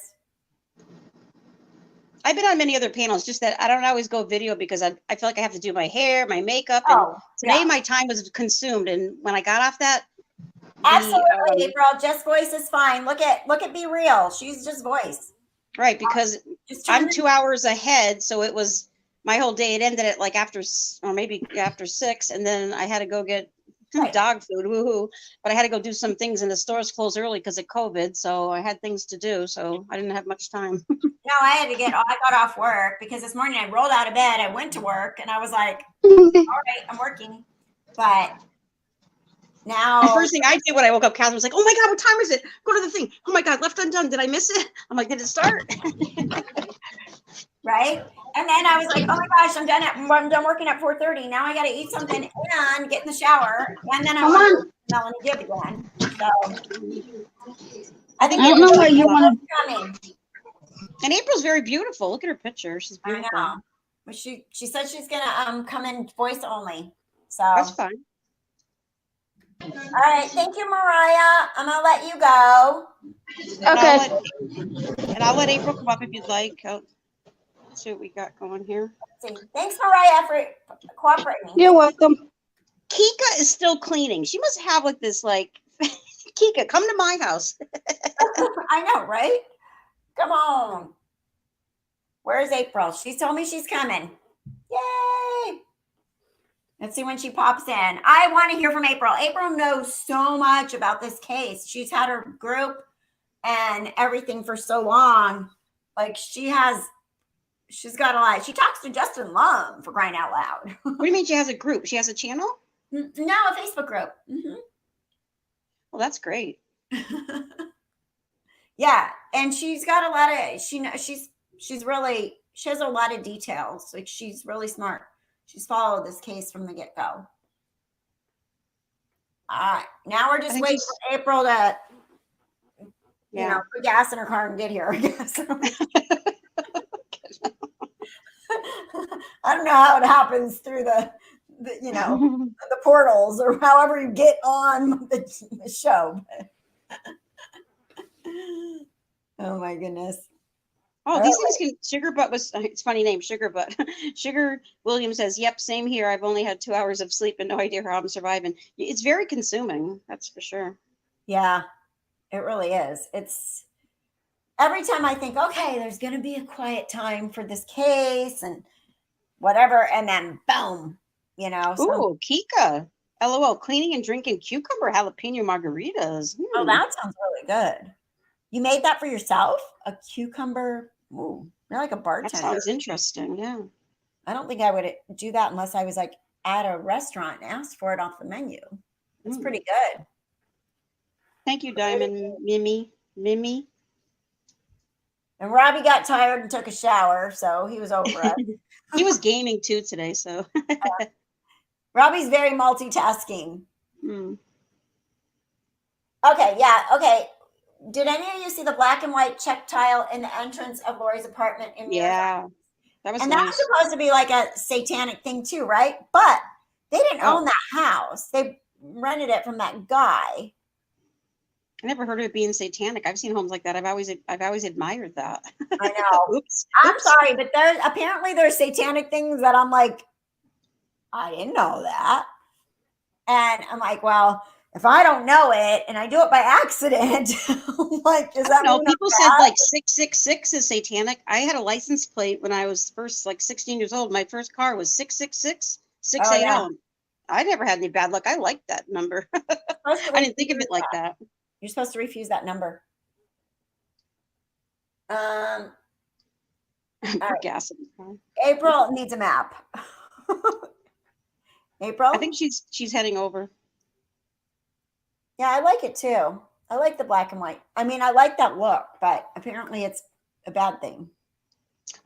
I've been on many other panels, just that I don't always go video because I feel like I have to do my hair, my makeup, and today my time was consumed. And when I got off that, absolutely, April, just voice is fine. Look at Be Real. She's just voice. Right, because I'm 2 hours ahead, so it was my whole day. It ended at like after 6, and then I had to go get dog food, woohoo! But I had to go do some things, and the stores closed early because of COVID, so I had things to do, so I didn't have much time. No, I got off work because this morning I rolled out of bed, I went to work, and I was like, all right, I'm working. But now the first thing I did when I woke up, Kathryn was like, oh my God, what time is it? Go to the thing. Oh my God, Left Undone. Did I miss it? I'm like, did it start? Right? And then I was like, oh my gosh, I'm done working at 4:30. Now I got to eat something and get in the shower. And then I want Melanie Gibb again. So I think I don't know why you want to. Coming. And April's very beautiful. Look at her picture. She's beautiful. I know. But she said she's gonna come in voice only. So that's fine. All right, thank you, Mariah. I'm gonna let you go. Okay. And I'll let April come up if you'd like. Let's see what we got going here. Thanks, Mariah, for cooperating. You're welcome. Kika is still cleaning. She must have like this, Kika, come to my house. I know, right? Come on. Where's April? She told me she's coming. Yay! Let's see when she pops in. I want to hear from April. April knows so much about this case. She's had her group and everything for so long. Like she's got a lot. She talks to Justin Lum, for crying out loud. What do you mean she has a group? She has a channel? No, a Facebook group. Mm-hmm. Well, that's great. Yeah, and she's got a lot of she has a lot of details. Like she's really smart. She's followed this case from the get-go. All right, now we're just waiting for April to put gas in her car and get here, I guess. I don't know how it happens through the portals or however you get on the show. Oh my goodness. Oh, these things can. Sugar Butt was, it's a funny name, Sugar Butt. Sugar Williams says, yep, same here. I've only had 2 hours of sleep and no idea how I'm surviving. It's very consuming. That's for sure. Yeah, it really is. It's every time I think, okay, there's going to be a quiet time for this case and whatever. And then boom, Ooh, Kika. LOL, cleaning and drinking cucumber jalapeno margaritas. Oh, that sounds really good. You made that for yourself? A cucumber? Ooh, you're like a bartender. That sounds interesting, yeah. I don't think I would do that unless I was like at a restaurant and asked for it off the menu. It's pretty good. Thank you, Diamond Mimi. And Robbie got tired and took a shower, so he was over it. He was gaming too today, so. Robbie's very multitasking. Okay, yeah, okay. Did any of you see the black and white check tile in the entrance of Lori's apartment? Yeah, that was nice. That was supposed to be like a satanic thing too, right? But they didn't own that house. They rented it from that guy. I never heard of it being satanic. I've seen homes like that. I've always admired that. I know. Oops. I'm sorry, but there's satanic things that I'm like, I didn't know that. And I'm like, well, if I don't know it and I do it by accident, like, does that mean people said like 666 is satanic. I had a license plate when I was first like 16 years old. My first car was 666 680. Oh, yeah. I never had any bad luck. I liked that number. I didn't think of it like that. You're supposed to refuse that number. Gas. April needs a map. April? I think she's heading over. Yeah, I like it too. I like the black and white. I mean, I like that look, but apparently it's a bad thing.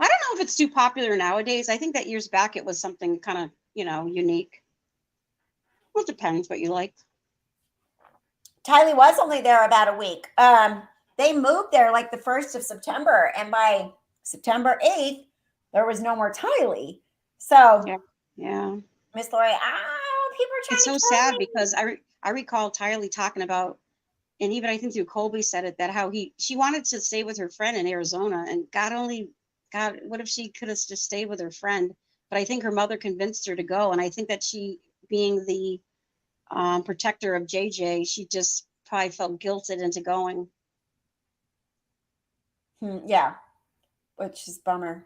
I don't know if it's too popular nowadays. I think that years back it was something kind of, unique. Well, it depends what you like. Tylee was only there about a week. They moved there like the 1st of September, and by September 8th, there was no more Tylee. So, yeah, Miss Lori, people are trying it's to so kill sad me. because I recall Tylee talking about, and even I think through Colby said it, that how she wanted to stay with her friend in Arizona, and God, what if she could have just stayed with her friend? But I think her mother convinced her to go, and I think that she, being the protector of JJ, she just probably felt guilted into going. Yeah, which is bummer.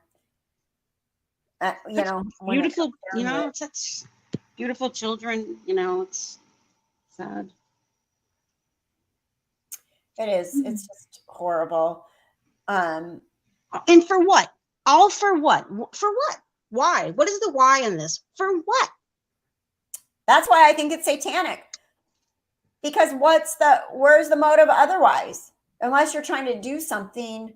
Beautiful, it's such beautiful children. It's sad. It is. It's just horrible. And for what? All for what? For what? Why? What is the why in this? For what? That's why I think it's satanic. Because where's the motive otherwise? Unless you're trying to do something.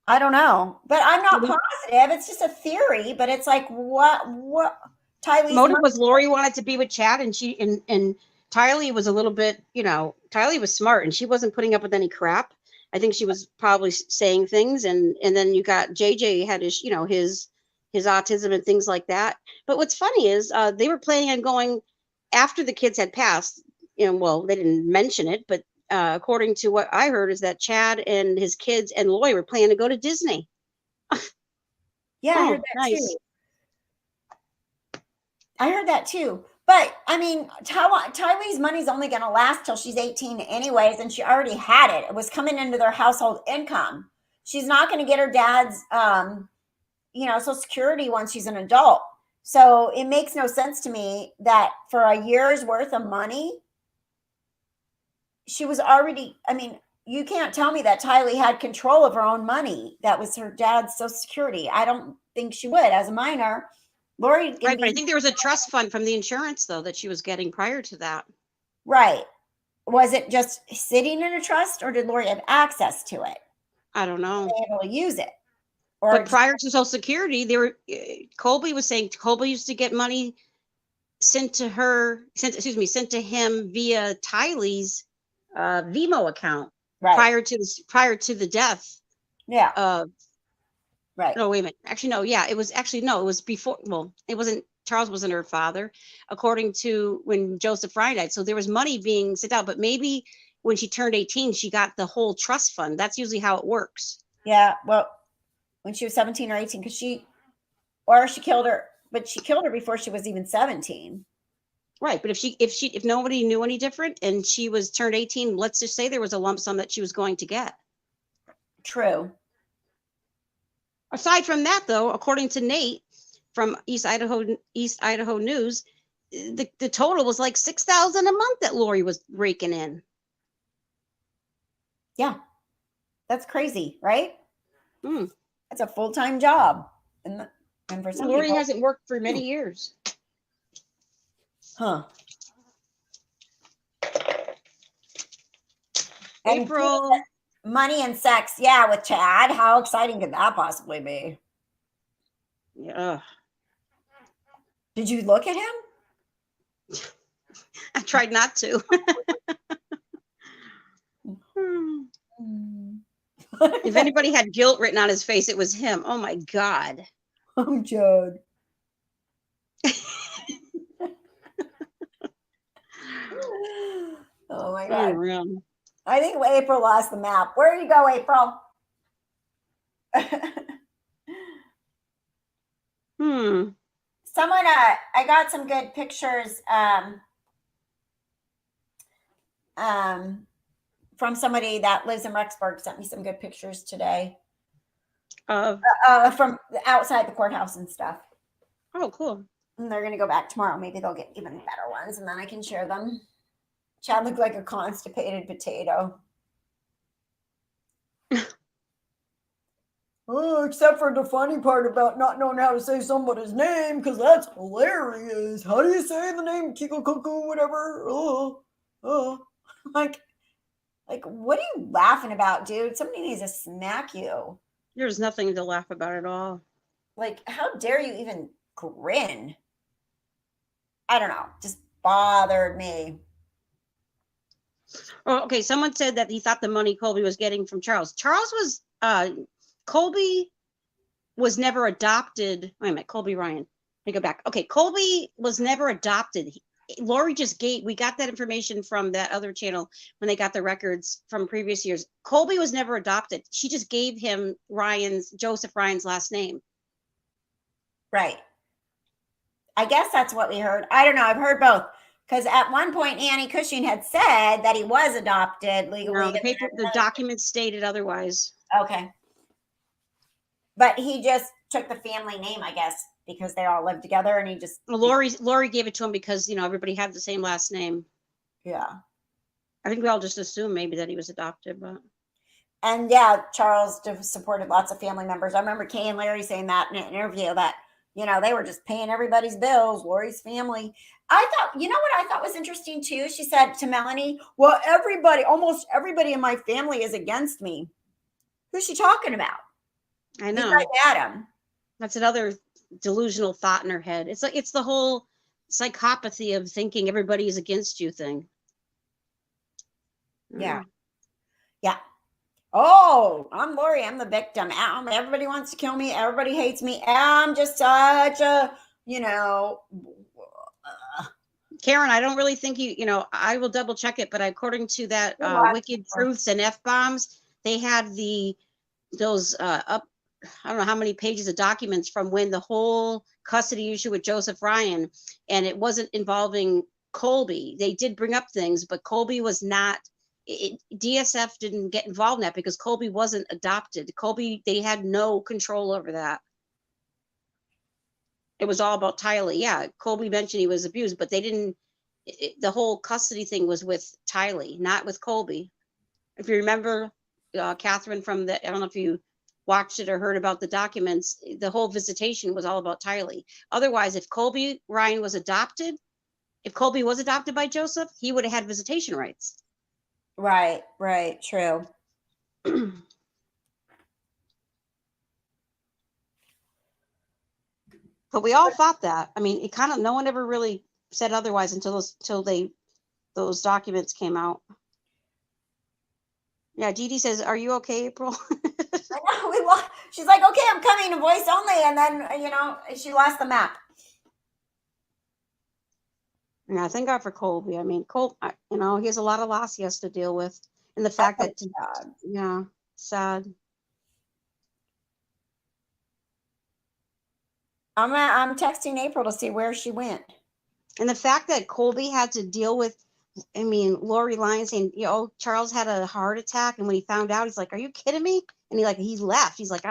I don't know. But I'm not positive. It's just a theory. But it's like, what Tylee's motive was Lori wanted to be with Chad, and Tylee was a little bit, Tylee was smart and she wasn't putting up with any crap. I think she was probably saying things, and then you got JJ had his, his autism and things like that. But what's funny is they were planning on going after the kids had passed. Well, they didn't mention it, but according to what I heard is that Chad and his kids and Lori were planning to go to Disney. Yeah, I heard that too. I heard that too. But I mean, Tylee's money's only going to last till she's 18 anyways, and she already had it. It was coming into their household income. She's not going to get her dad's, Social Security once she's an adult. So it makes no sense to me that for a year's worth of money, she was already, you can't tell me that Tylee had control of her own money. That was her dad's Social Security. I don't think she would as a minor. Lori, right, but I think there was a trust fund from the insurance though that she was getting prior to that. Right. Was it just sitting in a trust, or did Lori have access to it? I don't know. Able to use it. But prior to Social Security, Colby was saying Colby used to get money sent to him via Tylee's Vimo account, right, prior to the death. Yeah. Right. No, wait a minute. Actually, no. Yeah, it was before. Well, it wasn't. Charles wasn't her father, according to when Joseph Ryan died. So there was money being sent out, but maybe when she turned 18, she got the whole trust fund. That's usually how it works. Yeah. Well, when she was 17 or 18, because she killed her, but she killed her before she was even 17. Right. But if nobody knew any different and she was turned 18, let's just say there was a lump sum that she was going to get. True. Aside from that, though, according to Nate from East Idaho News, the total was like $6,000 a month that Lori was raking in. Yeah, that's crazy, right? Hmm. That's a full-time job, and for some Lori people, hasn't worked for many years. Huh? April. Money and sex, yeah, with Chad. How exciting could that possibly be? Yeah. Did you look at him? I tried not to. If anybody had guilt written on his face, it was him. Oh my God. Oh, Judd. Oh my God. Unreal. I think April lost the map. Where do you go, April? Someone, I got some good pictures from somebody that lives in Rexburg. Sent me some good pictures today from outside the courthouse and stuff. Oh, cool. And they're going to go back tomorrow. Maybe they'll get even better ones, and then I can share them. Chad looked like a constipated potato. Oh, except for the funny part about not knowing how to say somebody's name, because that's hilarious. How do you say the name? Kiko Cuckoo, whatever. Oh. oh, like what are you laughing about, dude? Somebody needs to smack you. There's nothing to laugh about at all. Like, how dare you even grin? I don't know. Just bothered me. Oh, okay. Someone said that he thought the money Colby was getting from Charles. Colby was never adopted. Wait a minute, Colby Ryan. Let me go back. Okay, Colby was never adopted. Lori we got that information from that other channel when they got the records from previous years. Colby was never adopted. She just gave him Joseph Ryan's last name. Right. I guess that's what we heard. I don't know. I've heard both. Because at one point, Annie Cushing had said that he was adopted legally. No, the documents stated otherwise. Okay. But he just took the family name, I guess, because they all lived together, and he just. Lori gave it to him because, everybody had the same last name. Yeah. I think we all just assumed maybe that he was adopted, but. And yeah, Charles supported lots of family members. I remember Kay and Larry saying that in an interview that, they were just paying everybody's bills, Lori's family. I thought, what I thought was interesting too? She said to Melanie, well, almost everybody in my family is against me. Who's she talking about? I know. Like Adam. That's another delusional thought in her head. It's the whole psychopathy of thinking everybody is against you thing. Yeah. Yeah. Oh, I'm Lori. I'm the victim. Everybody wants to kill me. Everybody hates me. I'm just such a, Karen, I don't really think I will double check it, but according to that Wicked Truths and F-Bombs, they had those I don't know how many pages of documents from when the whole custody issue with Joseph Ryan, and it wasn't involving Colby. They did bring up things, but Colby was not. DSF didn't get involved in that because Colby wasn't adopted. They had no control over that. It was all about Tylee. Yeah, Colby mentioned he was abused, but they didn't. The whole custody thing was with Tylee, not with Colby. If you remember, Kathryn, I don't know if you watched it or heard about the documents, the whole visitation was all about Tylee. Otherwise, if Colby Ryan was adopted, if Colby was adopted by Joseph, he would have had visitation rights. Right, true. But we all thought that. I mean, no one ever really said otherwise until those documents came out. Yeah, Dee Dee says, "Are you okay, April?" I know, she's like, "Okay, I'm coming to voice only," and then she lost the map. Yeah, thank God for Colby. I mean, he has a lot of loss he has to deal with, and the fact that, sad. I'm texting April to see where she went. And the fact that Colby had to deal with, Lori Lyons saying, Charles had a heart attack, and when he found out, he's like, "Are you kidding me?" And he left. He's like,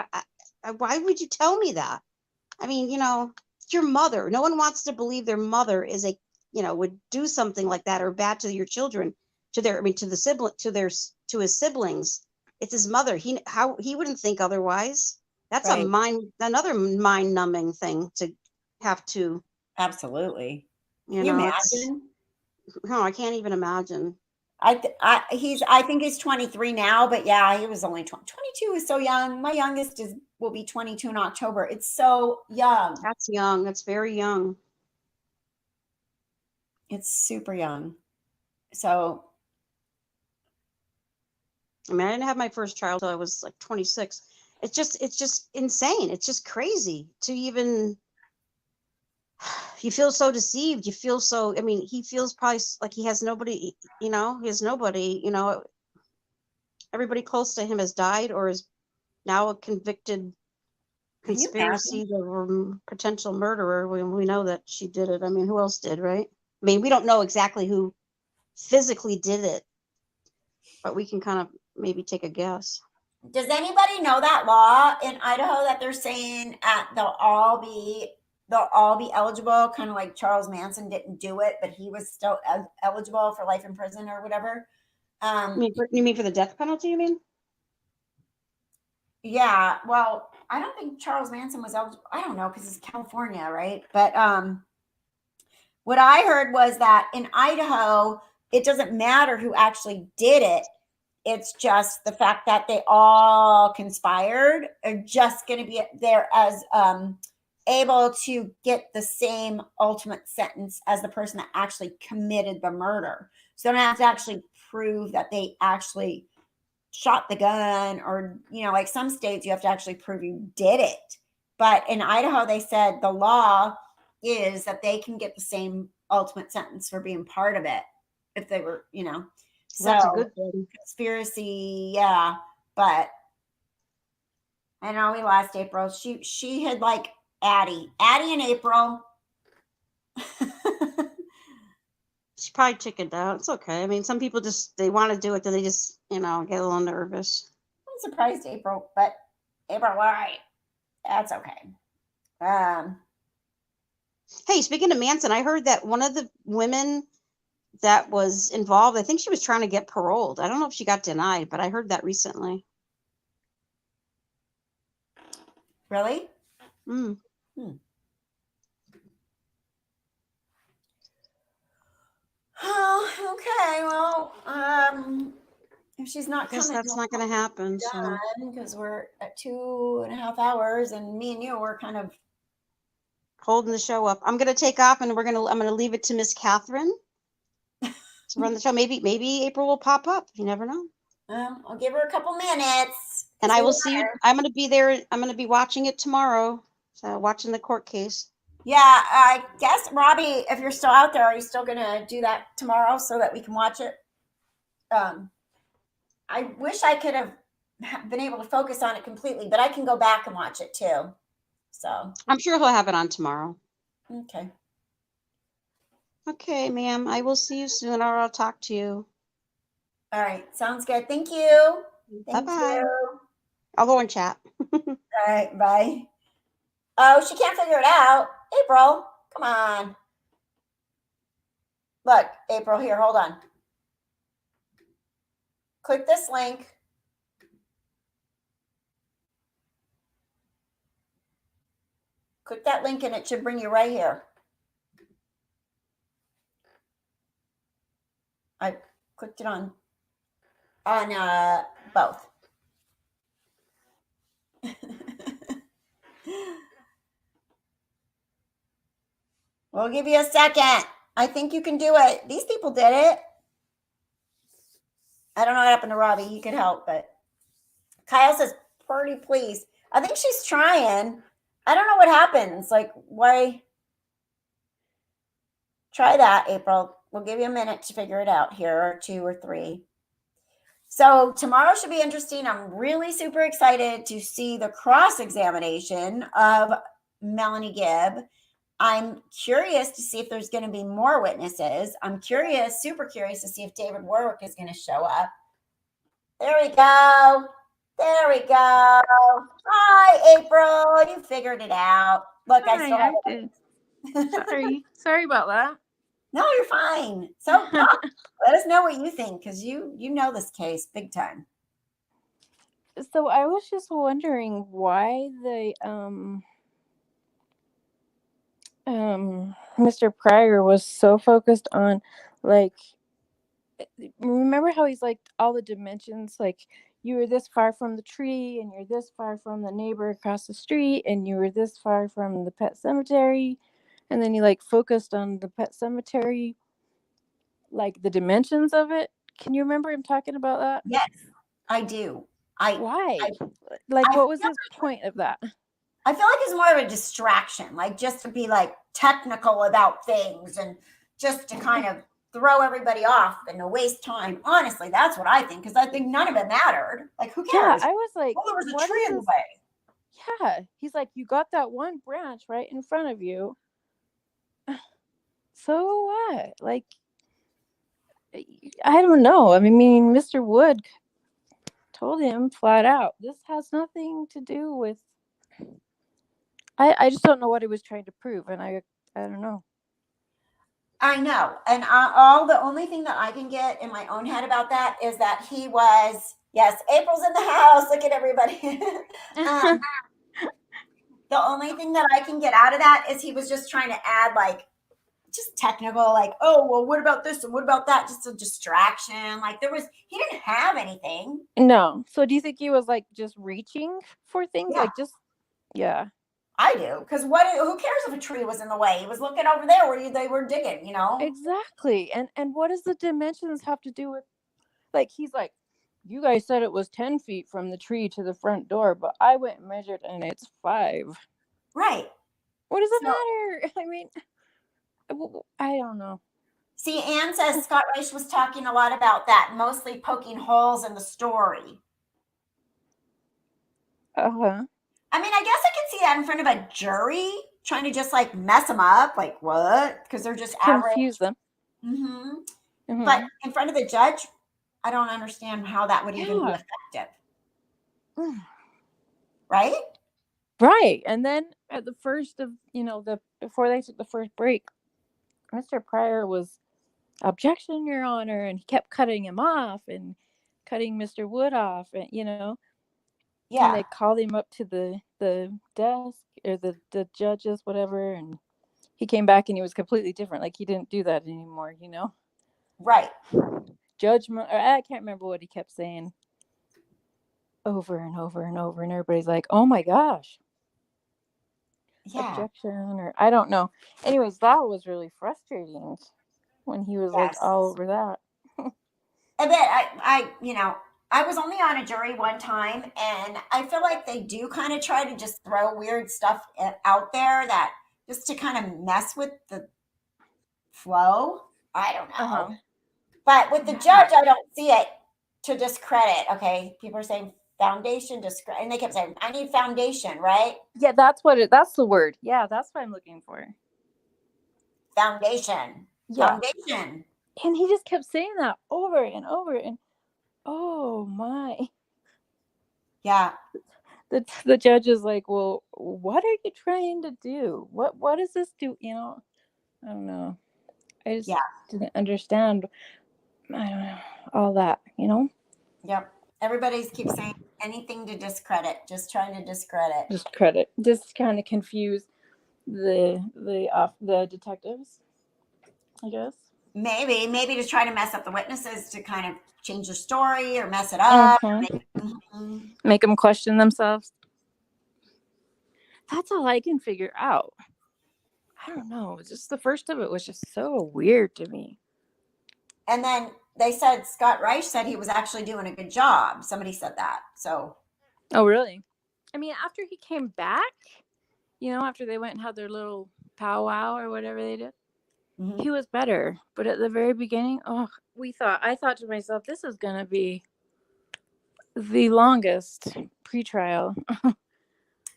"Why would you tell me that?" I mean, it's your mother. No one wants to believe their mother is would do something like that or bad to your children, to his siblings. It's his mother. He wouldn't think otherwise. That's right. Another mind numbing thing to have to. Absolutely. Can you imagine? No, I can't even imagine. I think he's 23 now, but yeah, he was only 22 is so young. My youngest will be 22 in October. It's so young. That's young. That's very young. It's super young. So, I didn't have my first child till I was like 26. It's just insane. It's just crazy to even. You feel so deceived. You feel so. He feels probably like he has nobody. He has nobody. Everybody close to him has died or is now a convicted conspiracy or potential murderer. We know that she did it. Who else did, right? We don't know exactly who physically did it, but we can kind of maybe take a guess. Does anybody know that law in Idaho that they're saying they'll all be eligible, kind of like Charles Manson didn't do it, but he was still eligible for life in prison or whatever? You mean for the death penalty, you mean? Yeah, well, I don't think Charles Manson was eligible. I don't know, because it's California, right? But what I heard was that in Idaho, it doesn't matter who actually did it. It's just the fact that they all conspired are just going to be there as able to get the same ultimate sentence as the person that actually committed the murder. So they don't have to actually prove that they actually shot the gun, or, you know, like some states you have to actually prove you did it. But in Idaho, they said the law is that they can get the same ultimate sentence for being part of it if they were, you know. So That's a good thing. Conspiracy, yeah. But I know we lost April. She had like Addie and April. She probably chickened out. It's okay. I mean, some people just, they want to do it, then they just, you know, get a little nervous. I'm surprised April, but April, all right. That's okay. Hey, speaking of Manson, I heard that one of the women that was involved, I think she was trying to get paroled. I don't know if she got denied, but I heard that recently. Really? Hmm. Oh, okay. Well, if she's not I guess coming, that's not going to happen. So because we're at 2.5 hours, and me and you were kind of holding the show up. I'm going to take off, and I'm going to leave it to Miss Kathryn to run the show. Maybe April will pop up. You never know. I'll give her a couple minutes. And I will see you. I'm going to be there. I'm going to be watching it tomorrow. So watching the court case. Yeah, I guess, Robbie, if you're still out there, are you still going to do that tomorrow so that we can watch it? I wish I could have been able to focus on it completely, but I can go back and watch it too. So I'm sure he'll have it on tomorrow. Okay. Okay, ma'am. I will see you soon, or I'll talk to you. All right. Sounds good. Thank you. Bye-bye. You. I'll go and chat. All right. Bye. Oh, she can't figure it out. April, come on. Look, April, here, hold on. Click this link. Click that link and it should bring you right here. I clicked it on both. We'll give you a second. I think you can do it. These people did it. I don't know what happened to Robbie. He could help, but Kyle says, pretty please. I think she's trying. I don't know what happens. Like, why? Try that, April. We'll give you a minute to figure it out here, or 2 or 3. So tomorrow should be interesting. I'm really super excited to see the cross-examination of Melanie Gibb. I'm curious to see if there's going to be more witnesses. I'm curious, super curious to see if David Warwick is going to show up. There we go. There we go. Hi, April. You figured it out. Look, Hi, I did. Sorry about that. No, you're fine. So let us know what you think, because you know this case big time. So I was just wondering why the Mr. Pryor was so focused on, like, remember how he's like all the dimensions, like you were this far from the tree and you're this far from the neighbor across the street and you were this far from the pet cemetery, and then you like focused on the pet cemetery, like the dimensions of it. Can you remember him talking about that? Yes, I do. Why? What was his point of that? I feel like it's more of a distraction, like just to be like technical about things and just to kind of throw everybody off and to waste time. Honestly, that's what I think, because I think none of it mattered. Like, who cares? Yeah, I was like, there was a tree in the way. Yeah, he's like, you got that one branch right in front of you. So what? Like, I don't know. I mean, Mr. Wood told him flat out, this has nothing to do with. I just don't know what he was trying to prove, and I don't know. I know, and the only thing that I can get in my own head about that is that he was, yes, April's in the house. Look at everybody. The only thing that I can get out of that is he was just trying to add like just technical, like, oh, well, what about this and what about that? Just a distraction. Like he didn't have anything. No. So do you think he was like just reaching for things? Yeah. Like just, yeah. I do. Because who cares if a tree was in the way? He was looking over there where they were digging, you know? Exactly. And what does the dimensions have to do with, like, he's like, you guys said it was 10 feet from the tree to the front door, but I went and measured and it's 5. Right. What does it matter? I mean, I don't know. See, Anne says Scott Reich was talking a lot about that, mostly poking holes in the story. Uh-huh. I mean, I guess I can see that in front of a jury, trying to just like mess them up. Like, what? Because they're just confuse average. them. But in front of the judge, I don't understand how that would even be effective. Right? Right. And then at the first of, before they took the first break, Mr. Pryor was, objection, Your Honor, and he kept cutting him off and cutting Mr. Wood off, and Yeah. And they called him up to the desk or the judges, whatever, and he came back and he was completely different. Like he didn't do that anymore, Right. Judgment, or I can't remember what he kept saying over and over and over, and everybody's like, oh my gosh. Yeah. Objection, or I don't know. Anyways, that was really frustrating when he was like all over that. I bet I was only on a jury one time, and I feel like they do kind of try to just throw weird stuff out there that just to kind of mess with the flow. I don't know. But with the judge, I don't see it to discredit. Okay. People are saying foundation discredit, and they kept saying, I need foundation, right? Yeah, that's the word. Yeah, that's what I'm looking for. Foundation. Yeah. Foundation. And he just kept saying that over and over, and oh my. Yeah. The judge is like, well, what are you trying to do? What does this do? I don't know. I just didn't understand. I don't know, all that, Yep. Everybody keeps saying anything to discredit, just trying to discredit. Just kind of confuse the detectives, I guess. Maybe to try to mess up the witnesses, to kind of change the story or mess it up. Make them question themselves. That's all I can figure out. I don't know. Just the first of it was just so weird to me. And then they said Scott Reich said he was actually doing a good job. Somebody said that. So. Oh, really? I mean, after he came back, after they went and had their little powwow or whatever they did, he was better. But at the very beginning, I thought to myself, this is going to be the longest pretrial.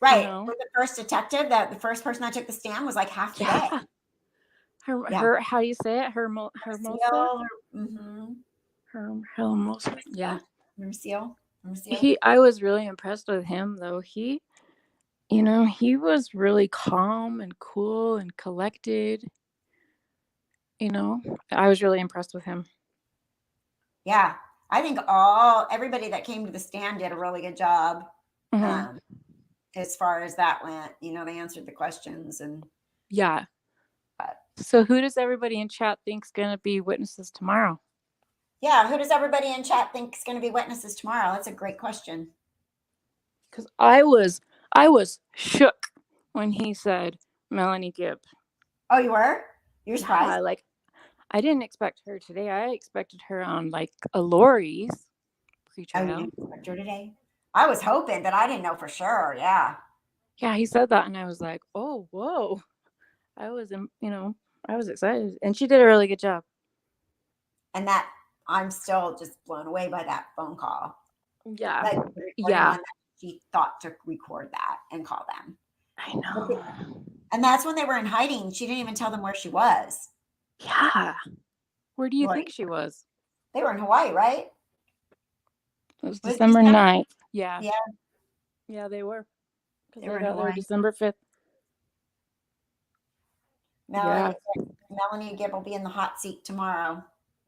Right. For the first detective, the first person that took the stand was like half the day. Her, how do you say it? Hermosa? Hermosa. Yeah. Merciel. I was really impressed with him, though. He was really calm and cool and collected. I was really impressed with him. Yeah. I think everybody that came to the stand did a really good job. As far as that went, they answered the questions and. Yeah. So who does everybody in chat think's going to be witnesses tomorrow? Yeah. Who does everybody in chat think is going to be witnesses tomorrow? That's a great question. Because I was shook when he said Melanie Gibb. Oh, you were? You're surprised? Yeah, I didn't expect her today. I expected her on a Lori's pretrial. Oh, you didn't expect her today? I was hoping, but I didn't know for sure. Yeah. Yeah, he said that, and I was like, oh, whoa. I was, I was excited, and she did a really good job. And that I'm still just blown away by that phone call. Yeah. Yeah. She thought to record that and call them. I know. And that's when they were in hiding. She didn't even tell them where she was. Yeah. Where do you think she was? They were in Hawaii, right? It was December 9th. Yeah. Yeah. Yeah, they were. They were in Hawaii. December 5th. Melanie Gibb will be in the hot seat tomorrow.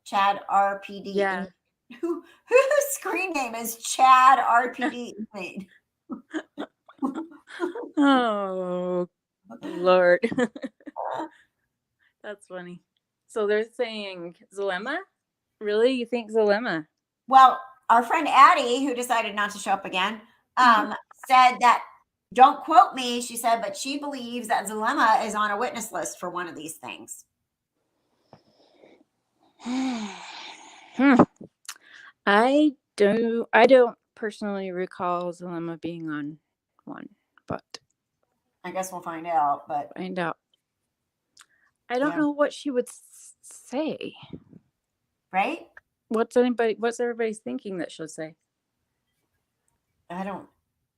Chad RPD. Yeah. Whose screen name is Chad RPD? Oh, Lord. That's funny. So they're saying Zulema? Really? You think Zulema? Well, our friend Addie, who decided not to show up again, said that, don't quote me, she said, but she believes that Zulema is on a witness list for one of these things. I don't personally recall Zulema being on one, but I guess we'll find out. I don't know what she would say. Right? What's everybody's thinking that she'll say? I don't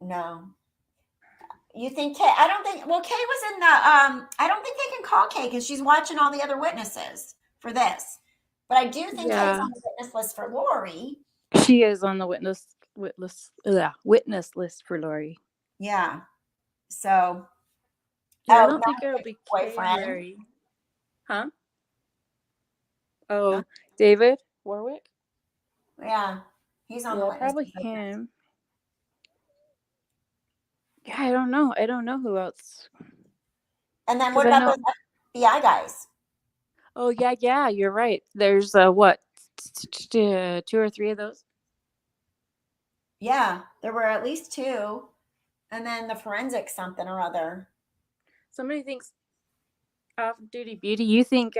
know. You think Kay? I don't think. Well, Kay was in the. I don't think they can call Kay because she's watching all the other witnesses for this. But I do think Kay's on the witness list for Lori. She is on the witness list for Lori. Yeah. So. I don't think it'll be Kay and Lori. Huh? Oh, David Warwick. Yeah, he's on the witness probably list. him. Yeah, I don't know. I don't know who else. And then what about those FBI guys? Oh yeah, you're right. There's what, 2 or 3 of those? Yeah, there were at least 2, and then the forensic something or other. Somebody thinks off-duty beauty. You think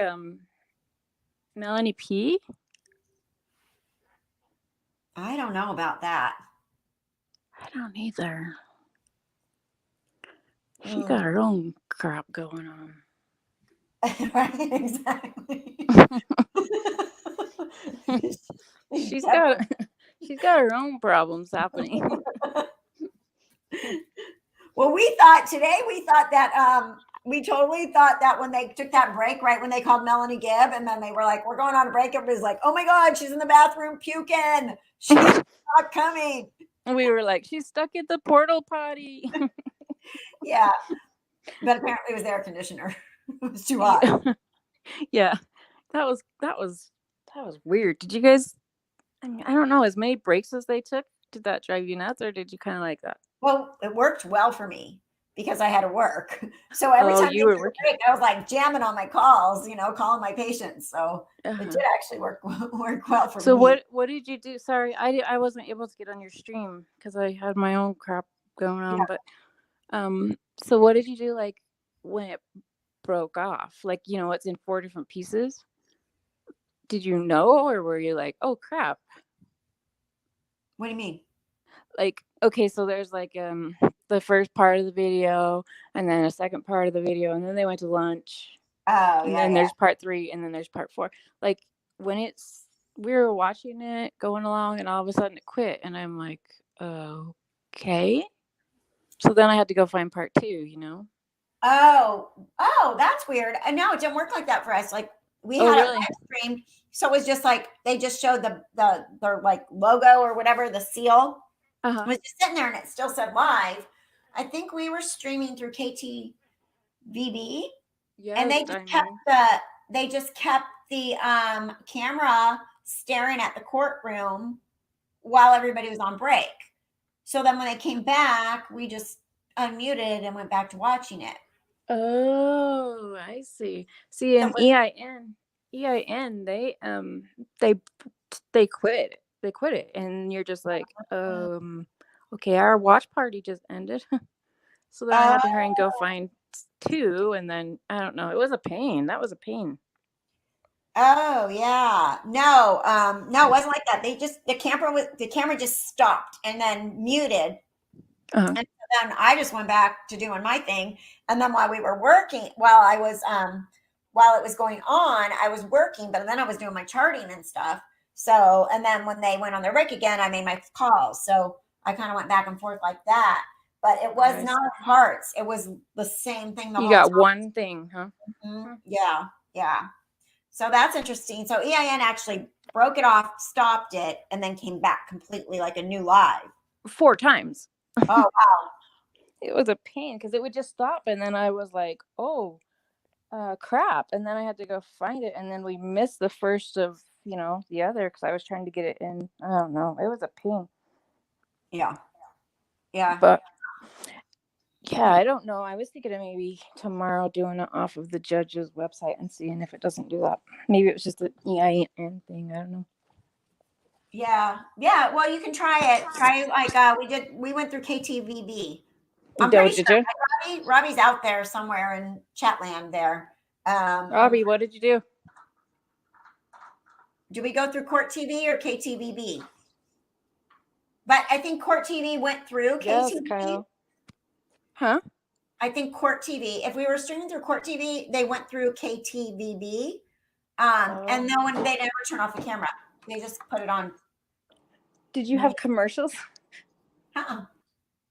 Melanie P? I don't know about that. I don't either. She got her own crap going on. Right, exactly. she's got her own problems happening. Well, we totally thought that when they took that break, right when they called Melanie Gibb, and then they were like, we're going on a break, everybody's like, oh my God, she's in the bathroom puking. She's not coming. And we were like, she's stuck at the portal potty. Yeah. But apparently it was the air conditioner. It was too hot. Yeah. That was weird. Did you guys, I mean, I don't know, as many breaks as they took, did that drive you nuts, or did you kind of like that? Well, it worked well for me because I had to work. So every time you were working, break, I was like jamming on my calls, calling my patients. So it did actually work well for me. So what did you do? Sorry, I wasn't able to get on your stream because I had my own crap going on. Yeah. But so what did you do, like, when it broke off? Like, it's in 4 different pieces. Did you know, or were you like, oh crap? What do you mean? Like, okay, so there's like the first part of the video, and then a second part of the video, and then they went to lunch. Oh, and then there's part 3, and then there's part 4. Like, when we were watching it going along, and all of a sudden it quit, and I'm like, okay. So then I had to go find part 2. Oh, that's weird. No, it didn't work like that for us. Like, we had a live stream, so it was just like they just showed the like logo or whatever, the seal. It was just sitting there, and it still said live. I think we were streaming through KTVB. Yeah, and they just kept the camera staring at the courtroom while everybody was on break. So then when they came back, we just unmuted and went back to watching it. Oh, I see. See, in EIN, they quit. They quit it, and you're just like, okay, our watch party just ended. So then I had to hurry and go find 2, and then I don't know. It was a pain. That was a pain. Oh yeah, no, it wasn't like that. The camera just stopped and then muted, and then I just went back to doing my thing. And then while it was going on, I was working, but then I was doing my charting and stuff. So, and then when they went on their break again, I made my calls. So I kind of went back and forth like that. But it was not parts. It was the same thing. You got one thing, huh? Mm-hmm. Yeah. So that's interesting. So EIN actually broke it off, stopped it, and then came back completely like a new live. 4 times. Oh, wow. It was a pain because it would just stop. And then I was like, oh, crap. And then I had to go find it. And then we missed the first of, the other because I was trying to get it in. I don't know. It was a pain. Yeah. Yeah. But Yeah, I don't know. I was thinking of maybe tomorrow doing it off of the judge's website and seeing if it doesn't do that. Maybe it was just an EIN thing. I don't know. Yeah. Well, you can try it. Try like we went through KTVB. I'm pretty sure Robbie's out there somewhere in Chatland there. Robbie, what did you do? Do we go through Court TV or KTVB? But I think Court TV went through Yes, KTVB. Kyle. Huh? I think Court TV. If we were streaming through Court TV, they went through KTVB. And no one, they never turn off the camera. They just put it on. Did you have commercials?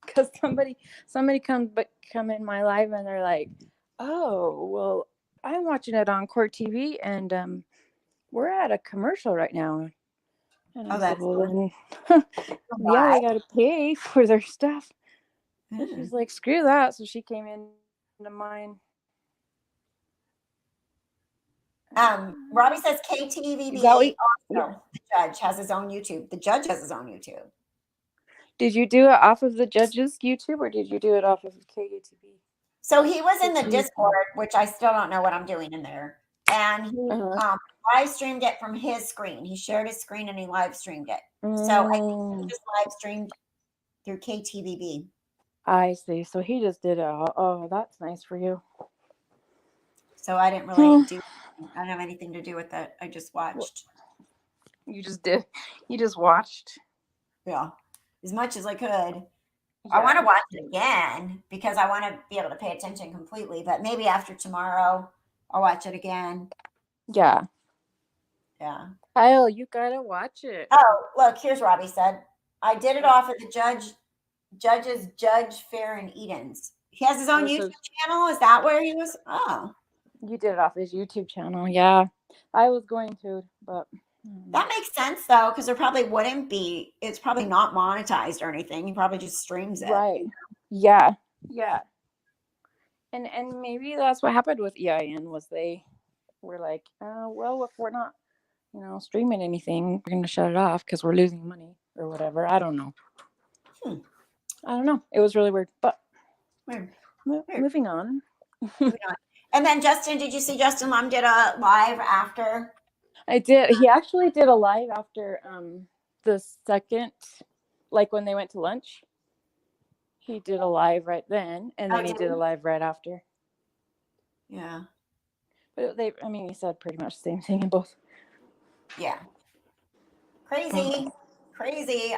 Because somebody come in my live and they're like, oh, well, I'm watching it on Court TV and we're at a commercial right now. And I said, well, then, yeah, they got to pay for their stuff. And she's like, screw that. So she came into mine. Robbie says KTVB also. The judge has his own YouTube. The judge has his own YouTube. Did you do it off of the judge's YouTube or did you do it off of KTV? So he was in the Discord, which I still don't know what I'm doing in there. And he live streamed it from his screen. He shared his screen and he live streamed it. So I think he just live streamed through KTVB. I see. So he just did it. Oh, that's nice for you. So I didn't really I don't have anything to do with that. I just watched. You just did. You just watched. Yeah. As much as I could. Yeah. I want to watch it again because I want to be able to pay attention completely. But maybe after tomorrow, I'll watch it again. Yeah. Yeah. Kyle, you gotta watch it. Oh, look, here's Robbie said. I did it off of the judge's Judge Fair and Edens. He has his own YouTube channel. Is that where he was? Oh. You did it off his YouTube channel. Yeah. I was going to, but that makes sense though, because there probably wouldn't be. It's probably not monetized or anything. He probably just streams it. Right. Yeah. Yeah. And maybe that's what happened with EIN was they were like, well, if we're not, streaming anything, we're gonna shut it off because we're losing money or whatever. I don't know. I don't know. It was really weird. But moving on. And then Justin, did you see Justin Lum did a live after? I did. He actually did a live after the second, like when they went to lunch. He did a live right then, and then he did a live right after. Yeah. But he said pretty much the same thing in both. Yeah. Crazy.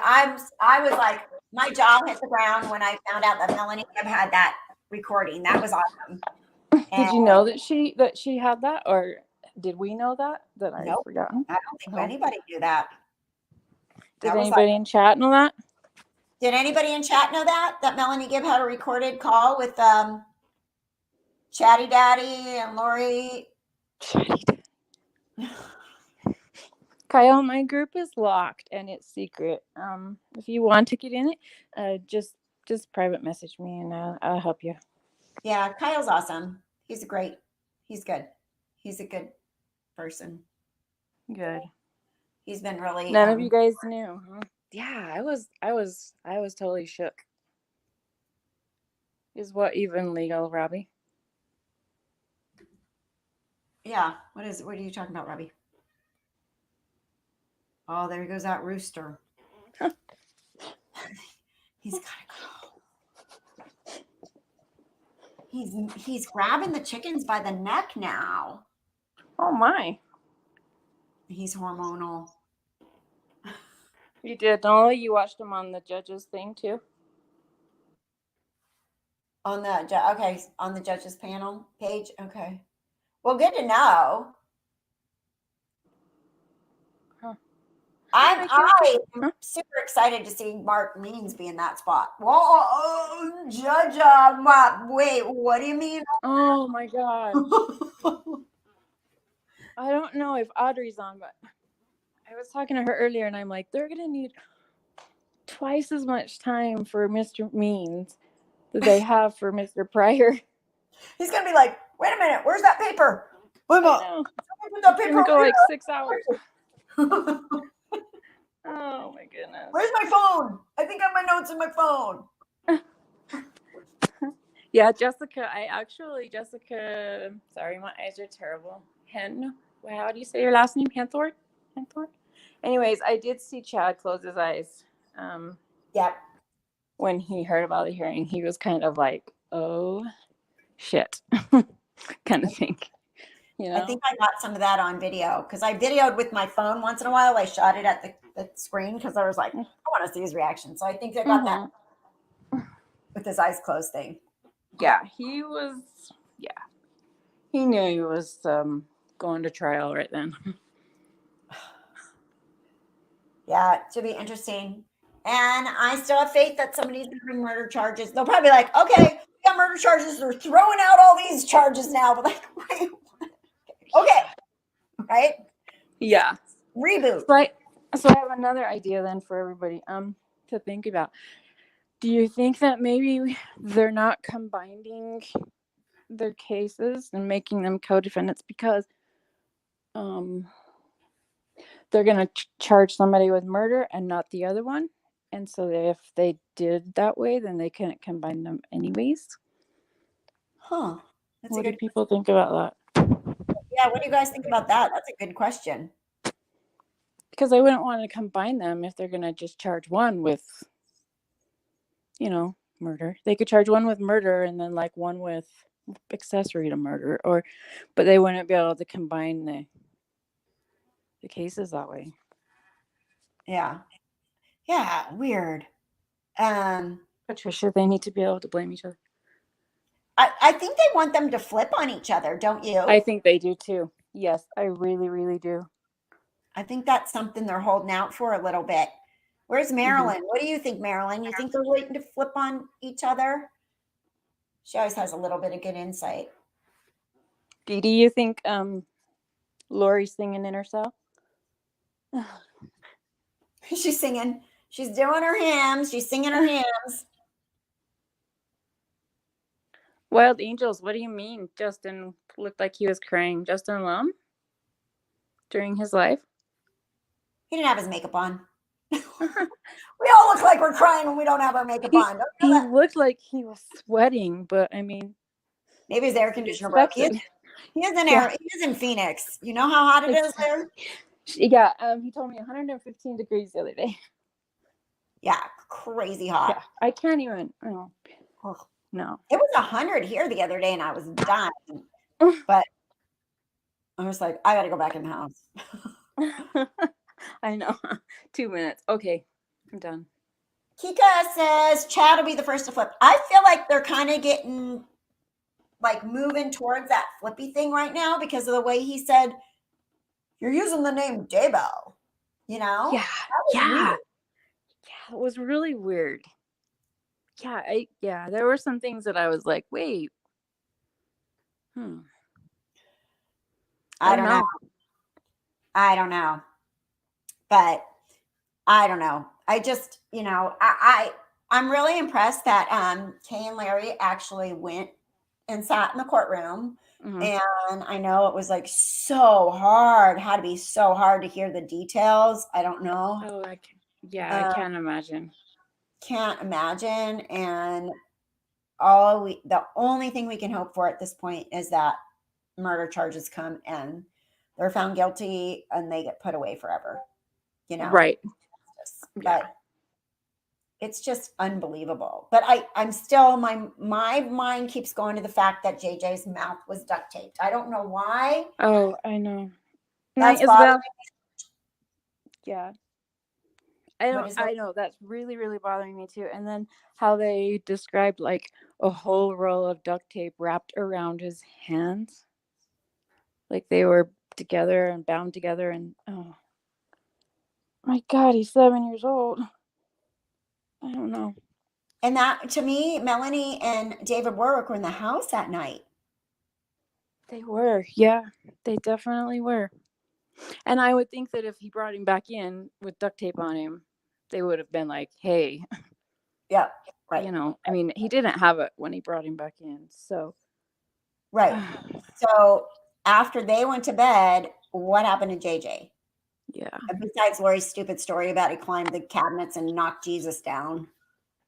I was like, my jaw hit the ground when I found out that Melanie had that recording. That was awesome. Did you know that she had that, or did we know that I forgotten? I don't think anybody knew that. Did anybody in chat know that? Did anybody in chat know that Melanie Gibb had a recorded call with Chatty Daddy and Lori? Chatty Daddy. Kyle, my group is locked and it's secret. If you want to get in it, just private message me and I'll help you. Yeah, Kyle's awesome. He's good. He's a good person. Good. He's been really. None of you guys knew, huh? Yeah, I was totally shook. Is what even legal, Robbie? Yeah. What are you talking about, Robbie? Oh, there goes that rooster. He's gotta go. He's grabbing the chickens by the neck now. Oh my. He's hormonal. You did, Nolly? You watched him on the judge's thing too? On the judge's panel page. Okay. Well, good to know. Huh. I'm super excited to see Mark Means be in that spot. Whoa, Judge, wait, what do you mean? Oh my God. I don't know if Audrey's on, but I was talking to her earlier and I'm like, they're going to need twice as much time for Mr. Means that they have for Mr. Pryor. He's going to be like, wait a minute, where's that paper? Wait a It's going to go like 6 hours. Oh my goodness. Where's my phone? I think I have my notes in my phone. Yeah, Jessica, sorry, my eyes are terrible. How do you say your last name? Henthorpe? Anyways, I did see Chad close his eyes. Yep. When he heard about the hearing, he was kind of like, oh, shit, kind of thing. You know? I think I got some of that on video because I videoed with my phone once in a while. I shot it at the screen because I was like, I want to see his reaction. So I think I got that with his eyes closed thing. Yeah, he knew he was going to trial right then. Yeah, it should be interesting. And I still have faith that somebody's going to bring murder charges. They'll probably be like, okay, we got murder charges. They're throwing out all these charges now. But like, wait, okay, right? Yeah. Reboot. So I have another idea then for everybody to think about. Do you think that maybe they're not combining their cases and making them co-defendants because they're going to charge somebody with murder and not the other one? And so if they did that way, then they couldn't combine them anyways. Huh. What do people think about that? Yeah, what do you guys think about that? That's a good question. Because I wouldn't want to combine them if they're going to just charge one with, murder. They could charge one with murder and then like one with accessory to murder, but they wouldn't be able to combine the cases that way. Yeah, weird. Patricia, they need to be able to blame each other. I think they want them to flip on each other, don't you? I think they do too. Yes, I really, really do. I think that's something they're holding out for a little bit. Where's Marilyn? Mm-hmm. What do you think, Marilyn? You think they're waiting to flip on each other? She always has a little bit of good insight. Do you think Lori's singing in her cell? She's singing. She's doing her hymns. She's singing her hymns. Wild Angels, what do you mean? Justin looked like he was crying. Justin Lum? During his life? He didn't have his makeup on. We all look like we're crying when we don't have our makeup on. He looked like he was sweating, but I mean, maybe his air conditioner broke. He is in Phoenix. You know how hot it is there? Yeah, he told me 115 degrees the other day. Yeah, crazy hot. Yeah, I can't even. Oh, no. It was 100 here the other day, and I was dying. But I was like, I got to go back in the house. I know. 2 minutes. Okay, I'm done. Kika says Chad will be the first to flip. I feel like they're kind of getting moving towards that flippy thing right now because of the way he said, you're using the name Daybell, Yeah. Yeah, it was really weird. Yeah, there were some things that I was like, wait. I don't know. But I don't know. I just, I'm really impressed that Kay and Larry actually went and sat in the courtroom. Mm-hmm. And I know it was so hard, had to be so hard to hear the details. I don't know. Oh, I can't imagine. Can't imagine. And the only thing we can hope for at this point is that murder charges come and they're found guilty and they get put away forever. Right. But it's just unbelievable. But I'm still, my mind keeps going to the fact that JJ's mouth was duct taped. I don't know why. Oh, I know. That's yeah. I know that's really, really bothering me too. And then how they described a whole roll of duct tape wrapped around his hands. Like they were together and bound together and oh my God, he's 7 years old. I don't know. And that, to me, Melanie and David Warwick were in the house that night. They were. Yeah, they definitely were. And I would think that if he brought him back in with duct tape on him, they would have been like, hey. Yeah, right. I mean, he didn't have it when he brought him back in. So. Right. So after they went to bed, what happened to JJ? Yeah. Besides Lori's stupid story about he climbed the cabinets and knocked Jesus down.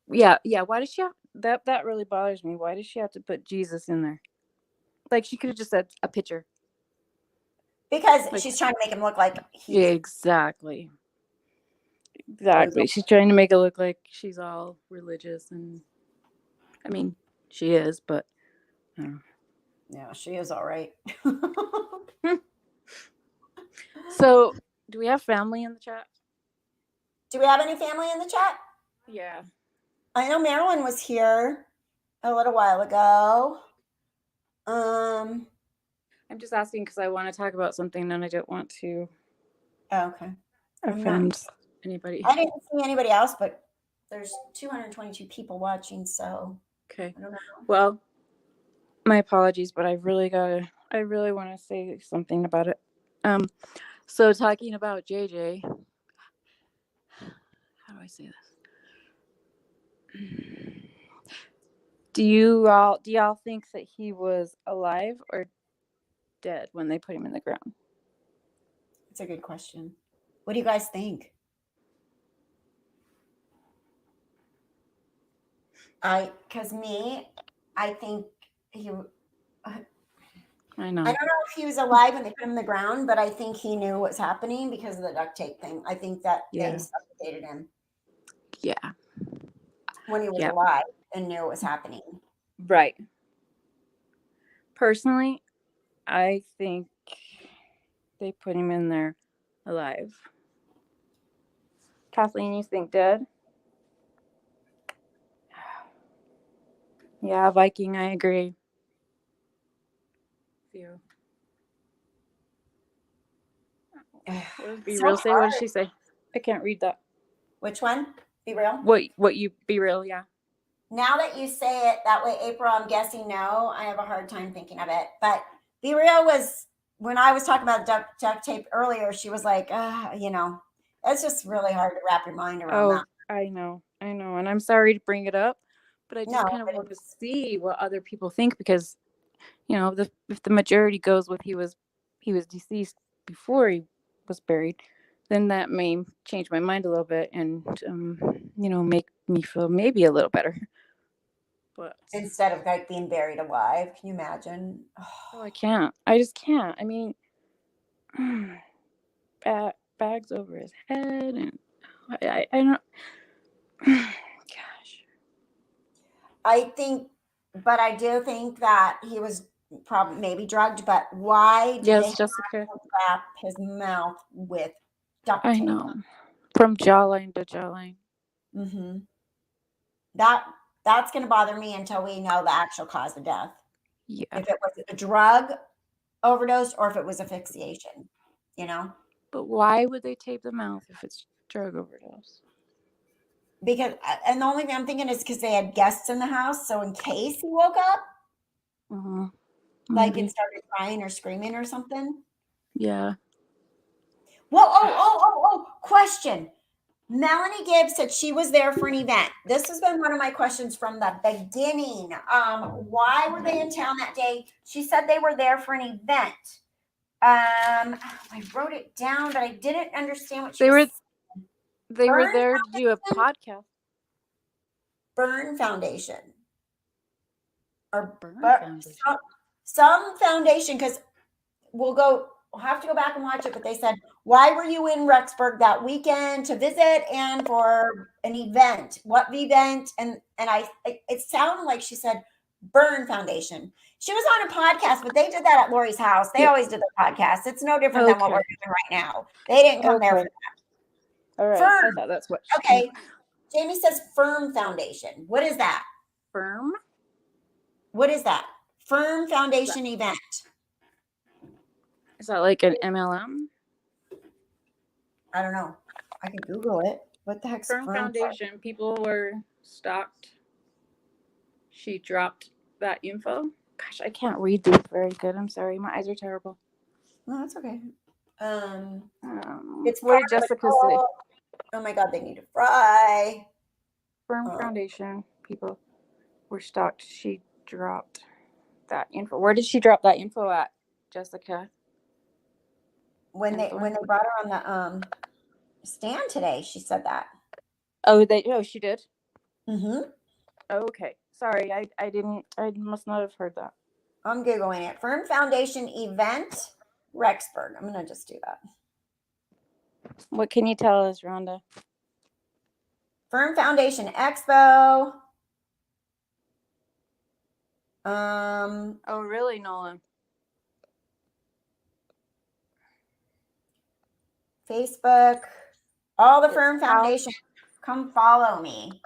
Yeah. Why does she have that really bothers me. Why does she have to put Jesus in there? Like, she could have just said a picture. Because Like, she's trying to make him look like yeah, exactly. She's trying to make it look like she's all religious, and I mean, she is, but yeah, she is all right. So, do we have family in the chat? Do we have any family in the chat? Yeah. I know Marilyn was here a little while ago. I'm just asking because I want to talk about something and I don't want to offend anybody. I didn't see anybody else, but there's 222 people watching, so okay. I don't know. Well, my apologies, but I really want to say something about it. So talking about JJ, how do I say this? Do y'all think that he was alive or dead when they put him in the ground? It's a good question. What do you guys think? I think he. I know. I don't know if he was alive when they put him in the ground, but I think he knew what was happening because of the duct tape thing. I think that they suffocated him. Yeah. When he was alive and knew what was happening. Right. Personally, I think they put him in there alive. Kathleen, you think dead? Yeah, Viking, I agree. You. What does Be Real say? What did she say? I can't read that. Which one? Be Real? What you Be Real, yeah. Now that you say it that way, April, I'm guessing no. I have a hard time thinking of it. But Be Real was, when I was talking about duct tape earlier, she was like, it's just really hard to wrap your mind around that. I know. And I'm sorry to bring it up, but I just kind of want to see what other people think because, if the majority goes with he was deceased before he was buried, then that may change my mind a little bit and, make me feel maybe a little better. But instead of like being buried alive, can you imagine? Oh, I can't. I just can't. I mean, bags over his head, and I don't. Gosh. I do think that he was probably maybe drugged. But why did they Jessica wrap his mouth with duct tape? I know, from jawline to jawline. Mm-hmm. That's going to bother me until we know the actual cause of death. Yeah. If it was a drug overdose or if it was asphyxiation, But why would they tape the mouth if it's drug overdose? Because, and the only thing I'm thinking is because they had guests in the house, so in case he woke up, like and started crying or screaming or something. Yeah. Well, question. Melanie Gibbs said she was there for an event. This has been one of my questions from the beginning. Why were they in town that day? She said they were there for an event. I wrote it down, but I didn't understand what she was saying. They were there to do a podcast. Burn Foundation. Or Burn Foundation. Some foundation, because we'll have to go back and watch it, but they said, why were you in Rexburg that weekend to visit and for an event? What event? And it sounded like she said Burn Foundation. She was on a podcast, but they did that at Lori's house. They always did their podcast. It's no different than what we're doing right now. They didn't come there for that. All right. Firm. I thought that's what. Okay. Jamie says Firm Foundation. What is that? Firm? What is that? Firm Foundation event. Is that like an MLM? I don't know. I can Google it. What the heck's Firm Foundation? People were stalked. She dropped that info. Gosh, I can't read these very good. I'm sorry. My eyes are terrible. No, that's okay. What did Jessica say? Oh my God, they need to fry. Firm Foundation. People were stalked. She dropped that info. Where did she drop that info at, Jessica? When they brought her on the stand today, she said that. Oh, she did? Mm-hmm. Okay. Sorry, I must not have heard that. I'm Googling it. Firm Foundation event, Rexburg. I'm going to just do that. What can you tell us, Rhonda? Firm Foundation Expo. Oh, really, Nolan? Facebook. All the It's Firm Foundation. Come follow me.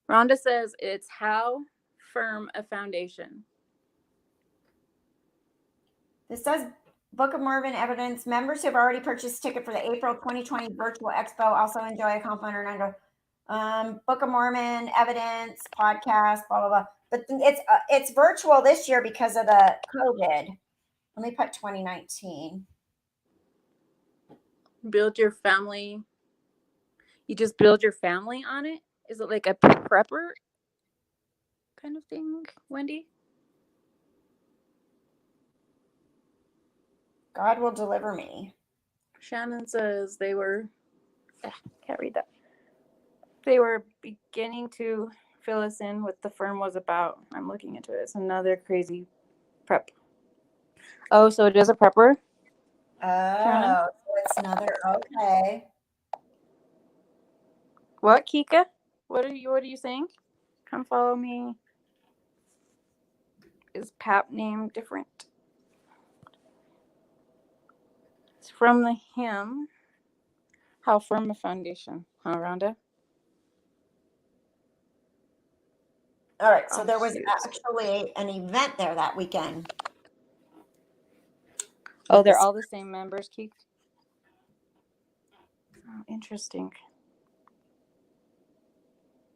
Rhonda says it's how firm a foundation. This says Book of Mormon evidence. Members who have already purchased a ticket for the April 2020 virtual expo also enjoy a complimentary Book of Mormon evidence podcast, blah blah blah. But it's virtual this year because of the COVID. Let me put 2019. Build your family. You just build your family on it? Is it like a prepper kind of thing, Wendy? God will deliver me. Shannon says they were, can't read that. They were beginning to fill us in what the firm was about. I'm looking into it. It's another crazy prep. Oh, so it is a prepper? Oh, so it's another, okay. What, Kika? What are you saying? Come follow me. Is Pap name different? It's from the hymn. How firm a foundation, huh, Rhonda? All right, so there was actually an event there that weekend. Oh, they're all the same members, Keith? Oh, interesting.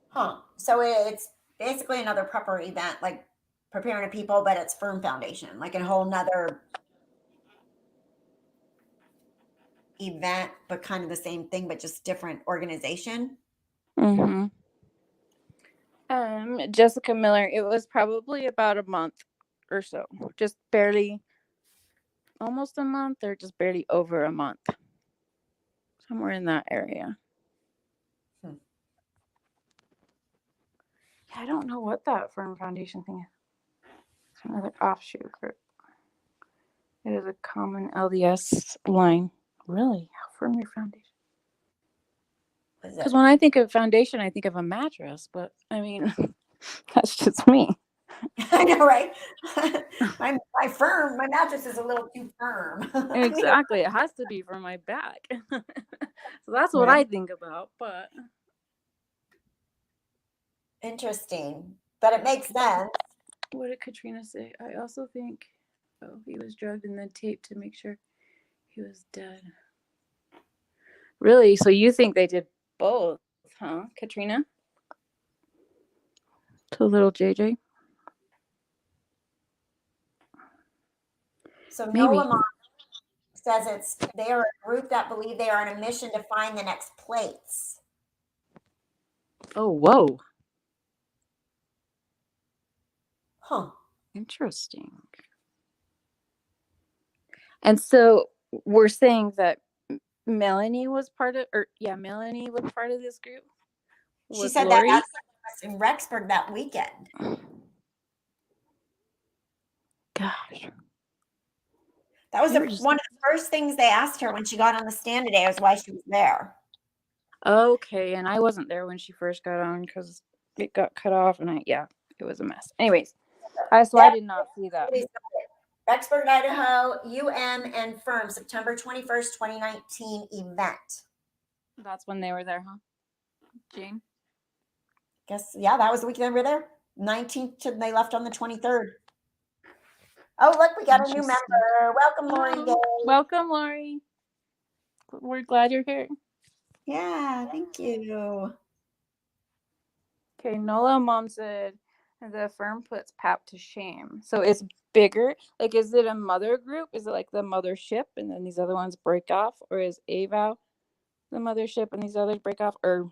Huh. So it's basically another prepper event, like preparing the people, but it's Firm Foundation, like a whole nother event, but kind of the same thing, but just different organization. Mm-hmm. Jessica Miller, it was probably about a month or so. Just barely, almost a month, or just barely over a month. Somewhere in that area. Yeah, I don't know what that Firm Foundation thing is. It's another offshoot group. It is a common LDS line. Really? How firm your foundation? Because when I think of foundation, I think of a mattress, but I mean, that's just me. I know, right? my mattress is a little too firm. Exactly. It has to be for my back. So that's what I think about, but. Interesting. But it makes sense. What did Katrina say? I also think, he was drugged and then taped to make sure he was dead. Really? So you think they did both, huh, Katrina? To little JJ? So Nola Mom says they are a group that believe they are on a mission to find the next plates. Oh, whoa. Huh. Interesting. And so we're saying that Melanie was part of, Melanie was part of this group. She said Lori? That was in Rexburg that weekend. Gosh. That was one of the first things they asked her when she got on the stand today, was why she was there. Okay, and I wasn't there when she first got on because it got cut off, and it was a mess. Anyways, I did not see that. Rexburg, Idaho, and Firm, September 21st, 2019 event. That's when they were there, huh, Jane? Guess, yeah, that was the weekend we were there. 19th, and they left on the 23rd. Oh, look, we got a new member. Welcome, Lori. Welcome, Lori. We're glad you're here. Yeah, thank you. Okay, Nola Mom said the firm puts Pap to shame. So it's bigger. Like, is it a mother group? Is it like the mothership and then these other ones break off? Or is AVOW the mothership and these others break off? Or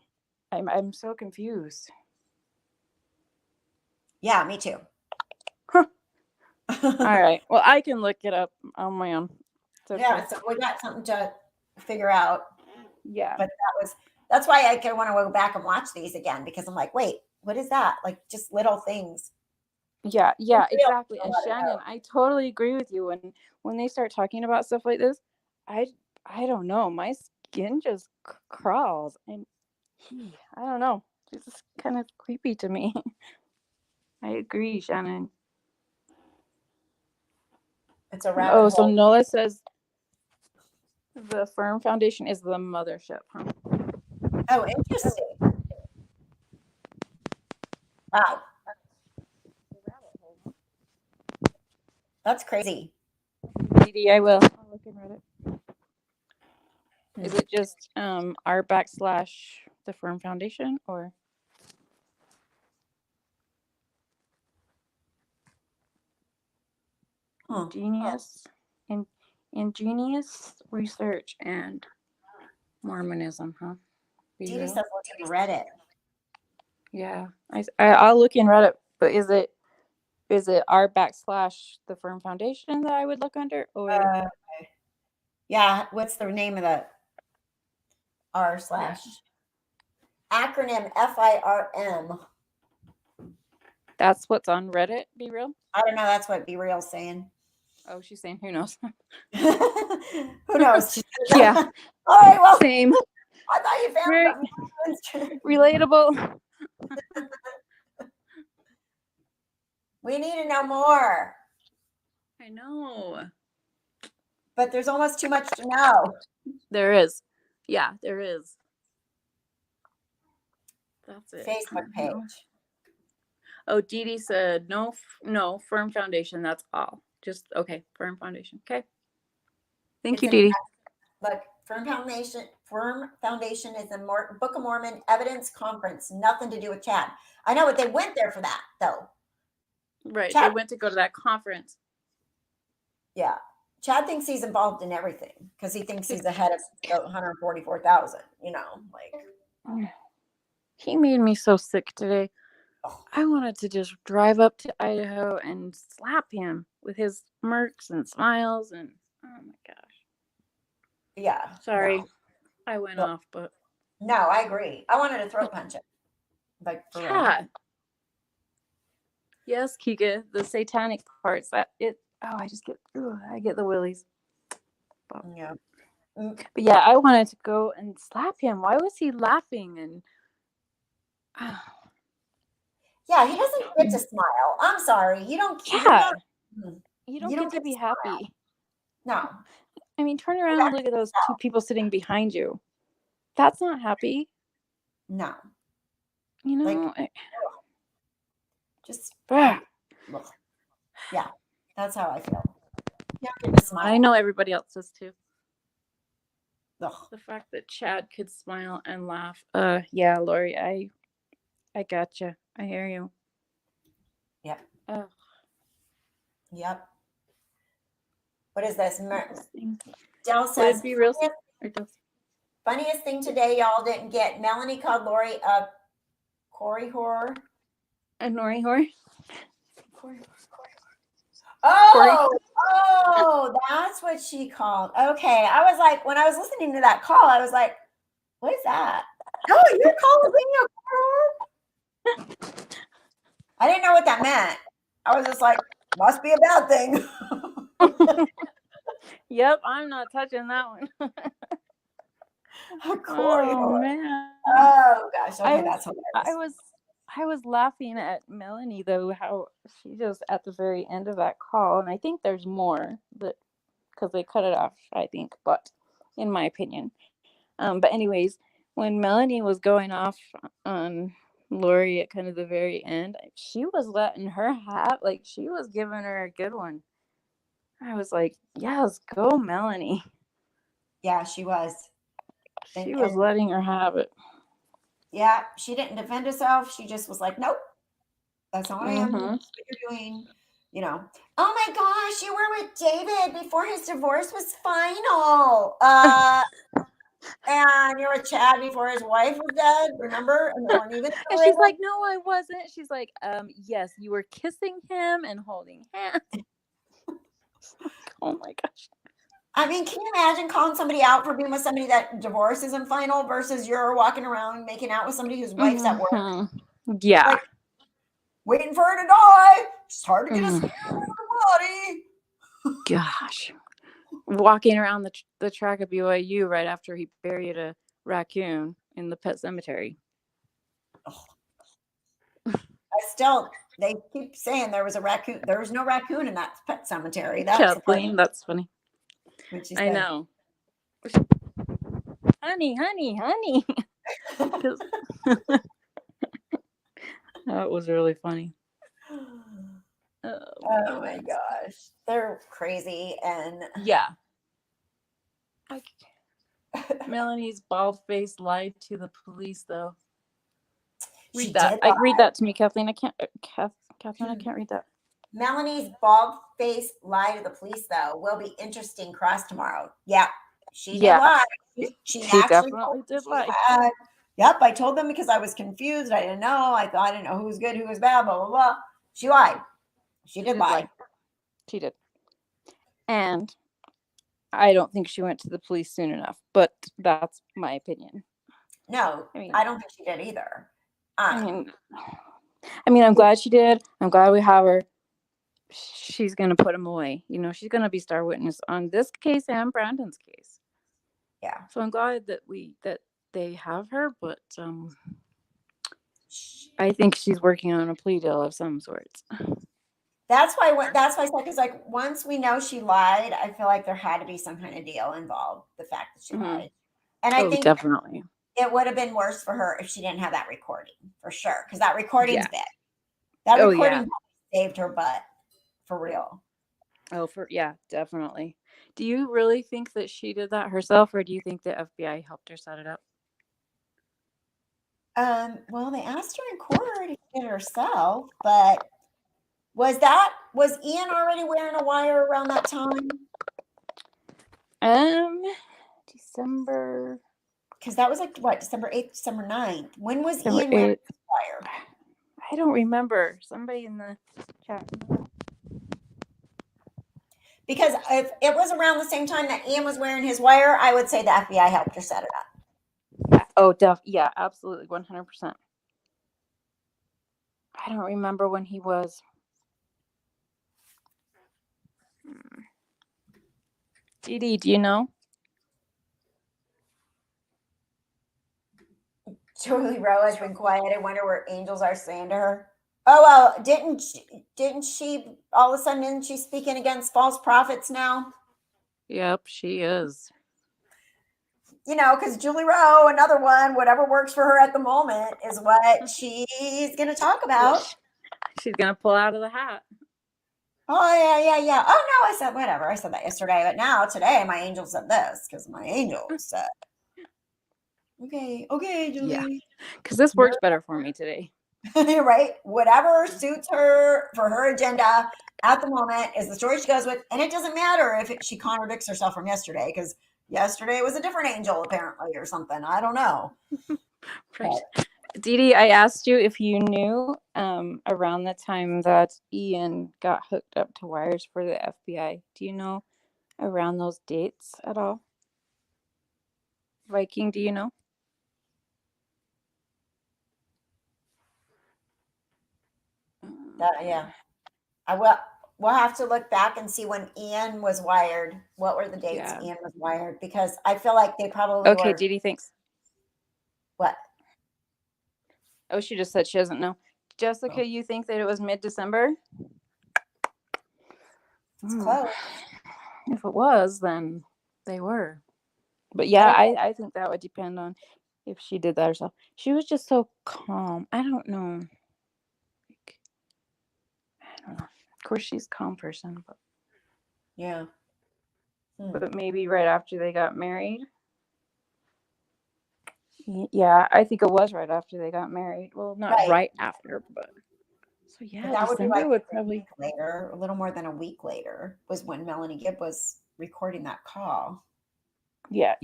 I'm so confused. Yeah, me too. Huh. All right. Well, I can look it up on my own. Okay. Yeah, so we got something to figure out. Yeah. But that's why I want to go back and watch these again, because I'm like, wait, what is that? Like just little things. Yeah, exactly. And Shannon, I totally agree with you. When they start talking about stuff like this, I don't know. My skin just crawls, and I don't know. It's just kind of creepy to me. I agree, Shannon. It's a rabbit hole. So Nola says the Firm Foundation is the mothership, huh? Oh, interesting. Wow. That's crazy. Dee, I will. I'll look and read it. Is it just r/ the Firm Foundation, or? Ingenious research and Mormonism, huh? Dee says look in Reddit. Yeah, I'll look in Reddit. But is it r/ the Firm Foundation that I would look under, or? Okay. Yeah, what's the name of the r/ acronym FIRM? That's what's on Reddit. Be real. I don't know. That's what Be Real's saying. Oh, she's saying who knows? Who knows? Yeah. All right. Well, same. I thought you found something relatable. We need to know more. I know. But there's almost too much to know. There is. Yeah, there is. That's it. Facebook page. Oh, Dee said no, Firm Foundation. That's all. Just okay. Firm Foundation. Okay. Thank you, Dee. Look, Firm Foundation is a Book of Mormon evidence conference. Nothing to do with Chad. I know, but they went there for that, though. Right. Chad, they went to go to that conference. Yeah. Chad thinks he's involved in everything because he thinks he's ahead of 144,000, like. He made me so sick today. Oh. I wanted to just drive up to Idaho and slap him with his smirks and smiles and oh my gosh. Yeah. Sorry. No. I went off, but. No, I agree. I wanted to throat punch him. Like, for real. Yes, Kika, the satanic parts I get the willies. But, yeah. But yeah, I wanted to go and slap him. Why was he laughing? And yeah, he doesn't get to smile. I'm sorry. You don't. Yeah. You don't get to be happy. No. I mean, turn around and look at those two people sitting behind you. That's not happy. No. You know, just yeah, that's how I feel. I know everybody else does too. Ugh. The fact that Chad could smile and laugh. Yeah, Lori, I gotcha. I hear you. Yep. Ugh. Yep. What is this? Dell says, be real. Funniest thing today, y'all didn't get. Melanie called Lori a Corey whore. A Nori whore? Oh, that's what she called. Okay. I was like, when I was listening to that call, I was like, what is that? Oh, you're calling me a whore? I didn't know what that meant. I was just like, must be a bad thing. Yep, I'm not touching that one. Oh, man. Oh gosh. Okay, that's hilarious. I was laughing at Melanie though, how she just at the very end of that call, and I think there's more because they cut it off, I think, but in my opinion. But anyways, when Melanie was going off on Lori at kind of the very end, she was letting her have, like, she was giving her a good one. I was like, yes, go Melanie. Yeah, she was. She was letting her have it. Yeah, she didn't defend herself. She just was like, nope, that's not what I am. That's what you're doing. Oh my gosh, you were with David before his divorce was final. And you're with Chad before his wife was dead, remember? And they weren't even. And she's like, no, I wasn't. She's like, yes, you were kissing him and holding hands. Oh my gosh. I mean, can you imagine calling somebody out for being with somebody that divorce isn't final versus you're walking around making out with somebody whose wife's at work? Yeah. Like, waiting for her to die. It's hard to get a spirit out of her body. Gosh. Walking around the track of BYU right after he buried a raccoon in the pet cemetery. They keep saying there was a raccoon. There was no raccoon in that pet cemetery. That's Kathleen, that's funny. I said. know. Honey. That was really funny. Oh my gosh. They're crazy. And yeah. Melanie's bald face lied to the police, though. Read that. Read that to me, Kathleen. I can't. Kathryn, I can't read that. Melanie's bald face lie to the police, though, will be interesting cross tomorrow. Yeah, she did lie. She actually definitely did lie. Yep, I told them because I was confused. I didn't know. I didn't know who was good, who was bad, blah, blah, blah. She lied. She did lie. She did. And I don't think she went to the police soon enough, but that's my opinion. No, I don't think she did either. I mean, I'm glad she did. I'm glad we have her. She's going to put him away. You know, she's going to be star witness on this case and Brandon's case. Yeah. So I'm glad that they have her, but I think she's working on a plea deal of some sorts. That's why I said, because like once we know she lied, I feel like there had to be some kind of deal involved. The fact that she lied, and I think definitely it would have been worse for her if she didn't have that recording, for sure. Because that recording's big. That recording saved her butt, for real. Oh, definitely. Do you really think that she did that herself, or do you think the FBI helped her set it up? Well, they asked her in court if she did it herself, but was Ian already wearing a wire around that time? December. Because that was like what, December 8th, December 9th. When was December Ian wearing the wire? I don't remember. Somebody in the chat. Because if it was around the same time that Ian was wearing his wire, I would say the FBI helped her set it up. Oh, yeah, absolutely, 100%. I don't remember when he was. Dee, do you know? Julie Rowe has been quiet. I wonder where angels are saying to her. Oh, well, didn't she all of a sudden, isn't she speaking against false prophets now? Yep, she is. You know, because Julie Rowe, another one, whatever works for her at the moment is what she's going to talk about. She's going to pull out of the hat. Oh, yeah. Oh, no, I said whatever. I said that yesterday. But now, today, my angel said this because my angel said, okay, Julie. Yeah, because this works better for me today. Right? Whatever suits her for her agenda at the moment is the story she goes with. And it doesn't matter if she contradicts herself from yesterday, because yesterday was a different angel, apparently, or something. I don't know. Right. Dee, I asked you if you knew around the time that Ian got hooked up to wires for the FBI. Do you know around those dates at all? Viking, do you know? Yeah. We'll have to look back and see when Ian was wired. What were the dates Ian was wired? Because I feel like they probably Okay, were. Dee, thanks. What? Oh, she just said she doesn't know. Jessica, you think that it was mid-December? It's close. If it was, then they were. But yeah, I think that would depend on if she did that herself. She was just so calm. I don't know. I don't know. Of course, she's a calm person, but yeah. But maybe right after they got married. Yeah, I think it was right after they got married. Well, not right after, but so yeah, but that December would be probably later, a little more than a week later, was when Melanie Gibb was recording that call. Yeah,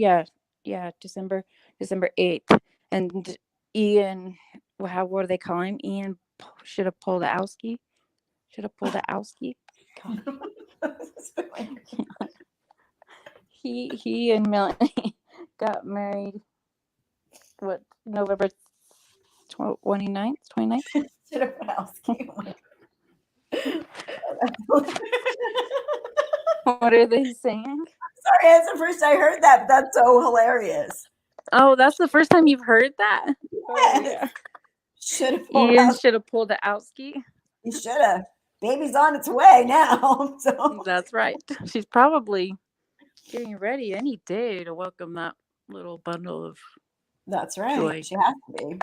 December 8th. And Ian, what do they call him? Ian should have pulled a Owski. He and Melanie got married. What, November 29th. Should have put Elski. Oh What are they saying? Sorry, that's the first I heard that, but that's so hilarious. Oh, that's the first time you've heard that? Yes. Oh, yeah. Ian should have pulled the outski. You should have. Baby's on its way now. So That's right. She's probably getting ready any day to welcome that little bundle of that's right. joy. She has to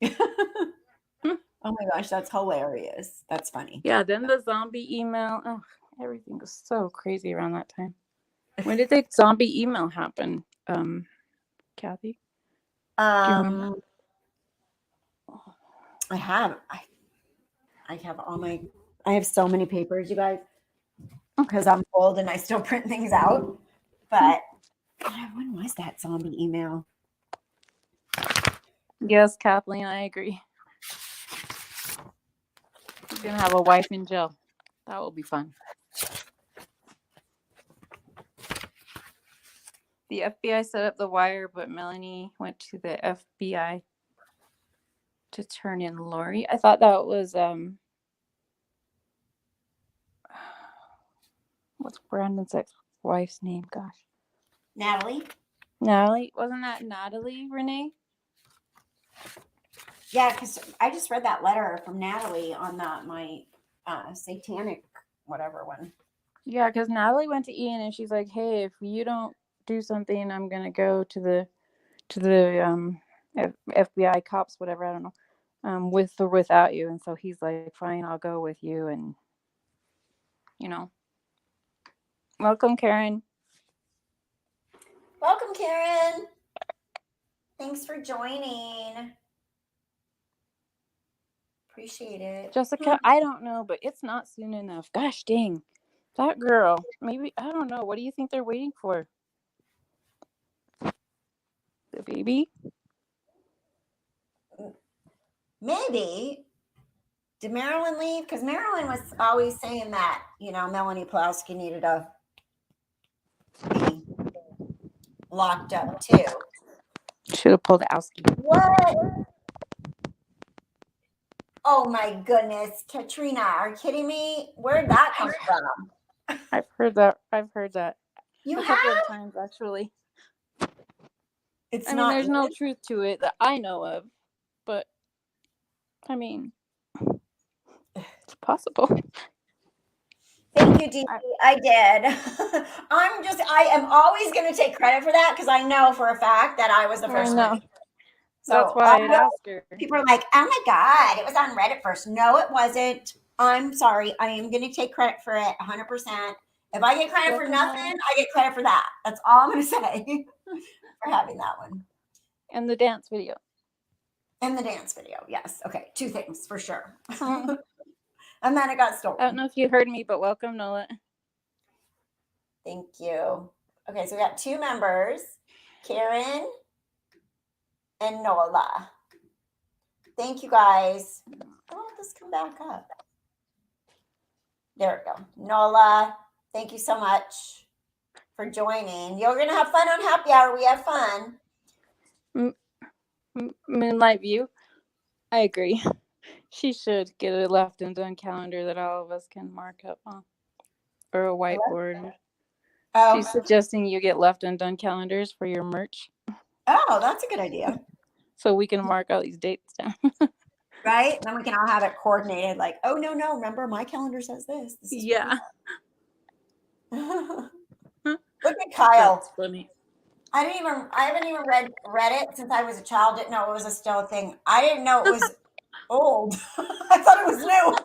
be. Oh my gosh, that's hilarious. That's funny. Yeah, then the zombie email. Oh, everything was so crazy around that time. When did the zombie email happen, Kathy? Do you remember? I have I have so many papers, you guys, because I'm old and I still print things out. But when was that zombie email? Yes, Kathleen, I agree. She's gonna have a wife in jail. That will be fun. The FBI set up the wire, but Melanie went to the FBI to turn in Lori. I thought that was what's Brandon's ex-wife's name? Gosh, Natalie. Wasn't that Natalie Renee? Yeah, because I just read that letter from Natalie on my satanic whatever one. Yeah, because Natalie went to Ian and she's like, "Hey, if you don't do something, I'm gonna go to the FBI cops, whatever. I don't know, with or without you." And so he's like, "Fine, I'll go with you." And welcome, Karen. Welcome, Karen. Thanks for joining. Appreciate it. Jessica, I don't know, but it's not soon enough. Gosh dang. That girl. Maybe, I don't know. What do you think they're waiting for? The baby? Maybe. Did Marilyn leave? Because Marilyn was always saying that, Melanie Pulowski needed to be locked up too. Should have pulled Owski. What? Oh my goodness, Katrina, are you kidding me? Where'd that come from? I've heard that. You a have? couple of times actually. It's I mean, there's no truth to it that I know of, but I mean, it's possible. Thank you, Dee. I did. I am always going to take credit for that because I know for a fact that I was the first one. So that's why I asked her. People are like, "Oh my God, it was on Reddit first." No, it wasn't. I'm sorry. I am going to take credit for it 100%. If I get credit for nothing, I get credit for that. That's all I'm going to say for having that one. And the dance video. Yes. Okay. 2 things for sure. And then it got stolen. I don't know if you heard me, but welcome, Nola. Thank you. Okay, so we got 2 members, Karen and Nola. Thank you, guys. Oh, let's come back up. There we go. Nola, thank you so much for joining. You're going to have fun on Happy Hour. We have fun. Moonlight View. I agree. She should get a Left Undone calendar that all of us can mark up on, or a whiteboard. Oh. She's suggesting you get Left Undone calendars for your merch. Oh, that's a good idea. So we can mark all these dates down. Right? And then we can all have it coordinated. Like, oh no, remember my calendar says this. Yeah. Look at Kyle. That's funny. I haven't even read Reddit since I was a child. Didn't know it was still a thing. I didn't know it was old. I thought it was new.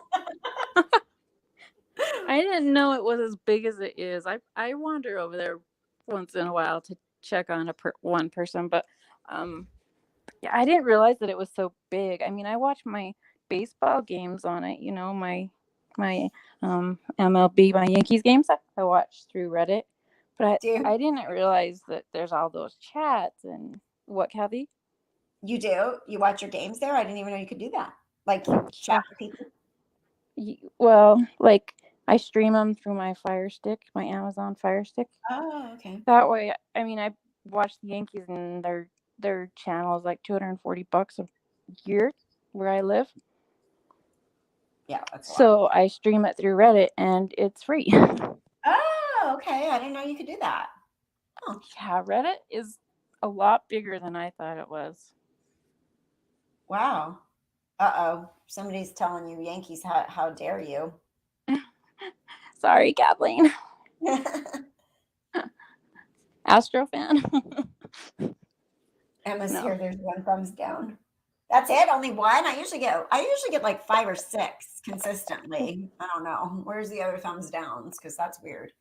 I didn't know it was as big as it is. I wander over there once in a while to check on one person, but yeah, I didn't realize that it was so big. I mean, I watch my baseball games on it. My MLB, my Yankees games. I watch through Reddit, but I didn't realize that there's all those chats and what, Kathy? You do? You watch your games there? I didn't even know you could do that. Like you chat with people. Well, like I stream them through my Fire Stick, my Amazon Fire Stick. Oh, okay. That way, I mean, I watch the Yankees and their channel is like $240 year where I live. Yeah, that's a lot. So I stream it through Reddit and it's free. Oh, okay. I didn't know you could do that. Oh. Yeah, Reddit is a lot bigger than I thought it was. Wow. Uh-oh. Somebody's telling you Yankees, how dare you? Sorry, Kathleen. Astro fan. Emma's here. There's one thumbs down. That's it. Only one. I usually get like 5 or 6 consistently. I don't know. Where's the other thumbs downs? Because that's weird.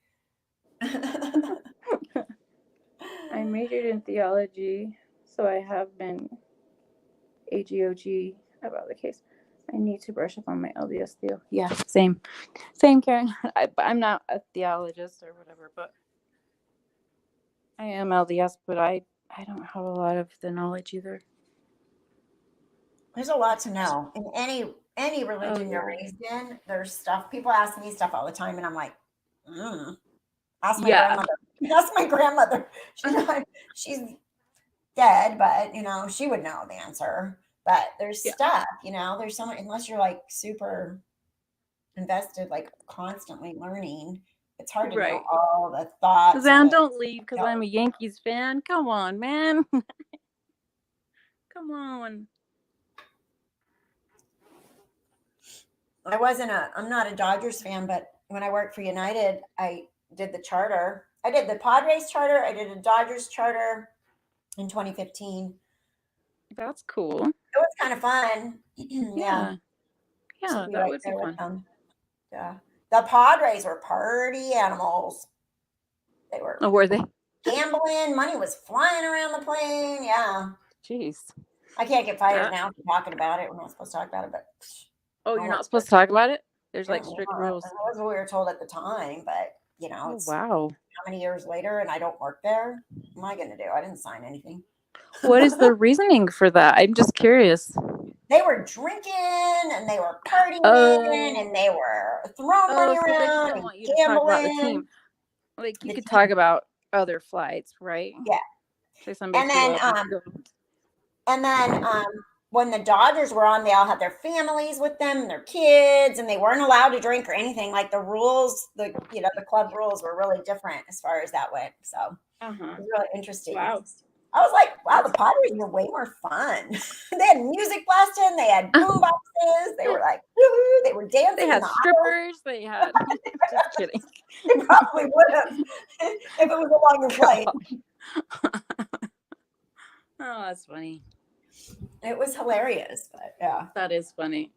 I majored in theology, so I have been AGOG about the case. I need to brush up on my LDS theo. Yeah, same, Karen. I'm not a theologist or whatever, but I am LDS. But I don't have a lot of the knowledge either. There's a lot to know in any religion you're raised in. There's stuff. People ask me stuff all the time, and I'm like, ask my grandmother. Ask my grandmother. She's dead, but she would know the answer. But there's stuff, there's so much, unless you're like super invested, like constantly learning, it's hard to know all the thoughts. Suzanne, don't leave because I'm a Yankees fan. Come on, man. Come on. I'm not a Dodgers fan, but when I worked for United, I did the charter. I did the Padres charter. I did a Dodgers charter in 2015. That's cool. It was kind of fun. Yeah, that would be fun. Yeah, the Padres were party animals. They were. Oh, were they? Gambling, money was flying around the plane. Yeah. Jeez. I can't get fired now for talking about it. We're not supposed to talk about it, but. Oh, you're not supposed to talk about it? There's like strict rules. That was what we were told at the time, but it's wow. How many years later and I don't work there? What am I going to do? I didn't sign anything. What is the reasoning for that? I'm just curious. They were drinking and they were partying and they were throwing money around and want you to talk about the team. Like you could talk about other flights, right? Yeah. And then when the Dodgers were on, they all had their families with them and their kids, and they weren't allowed to drink or anything. Like the rules, the club rules were really different as far as that went. So it was really interesting. Wow. I was like, wow, the Padres were way more fun. They had music blasting. They had boom boxes. They were like, woo-hoo. They were dancing. They had strippers. They had. Just kidding. They probably would have if it was a longer flight. Oh, that's funny. It was hilarious, but yeah. That is funny.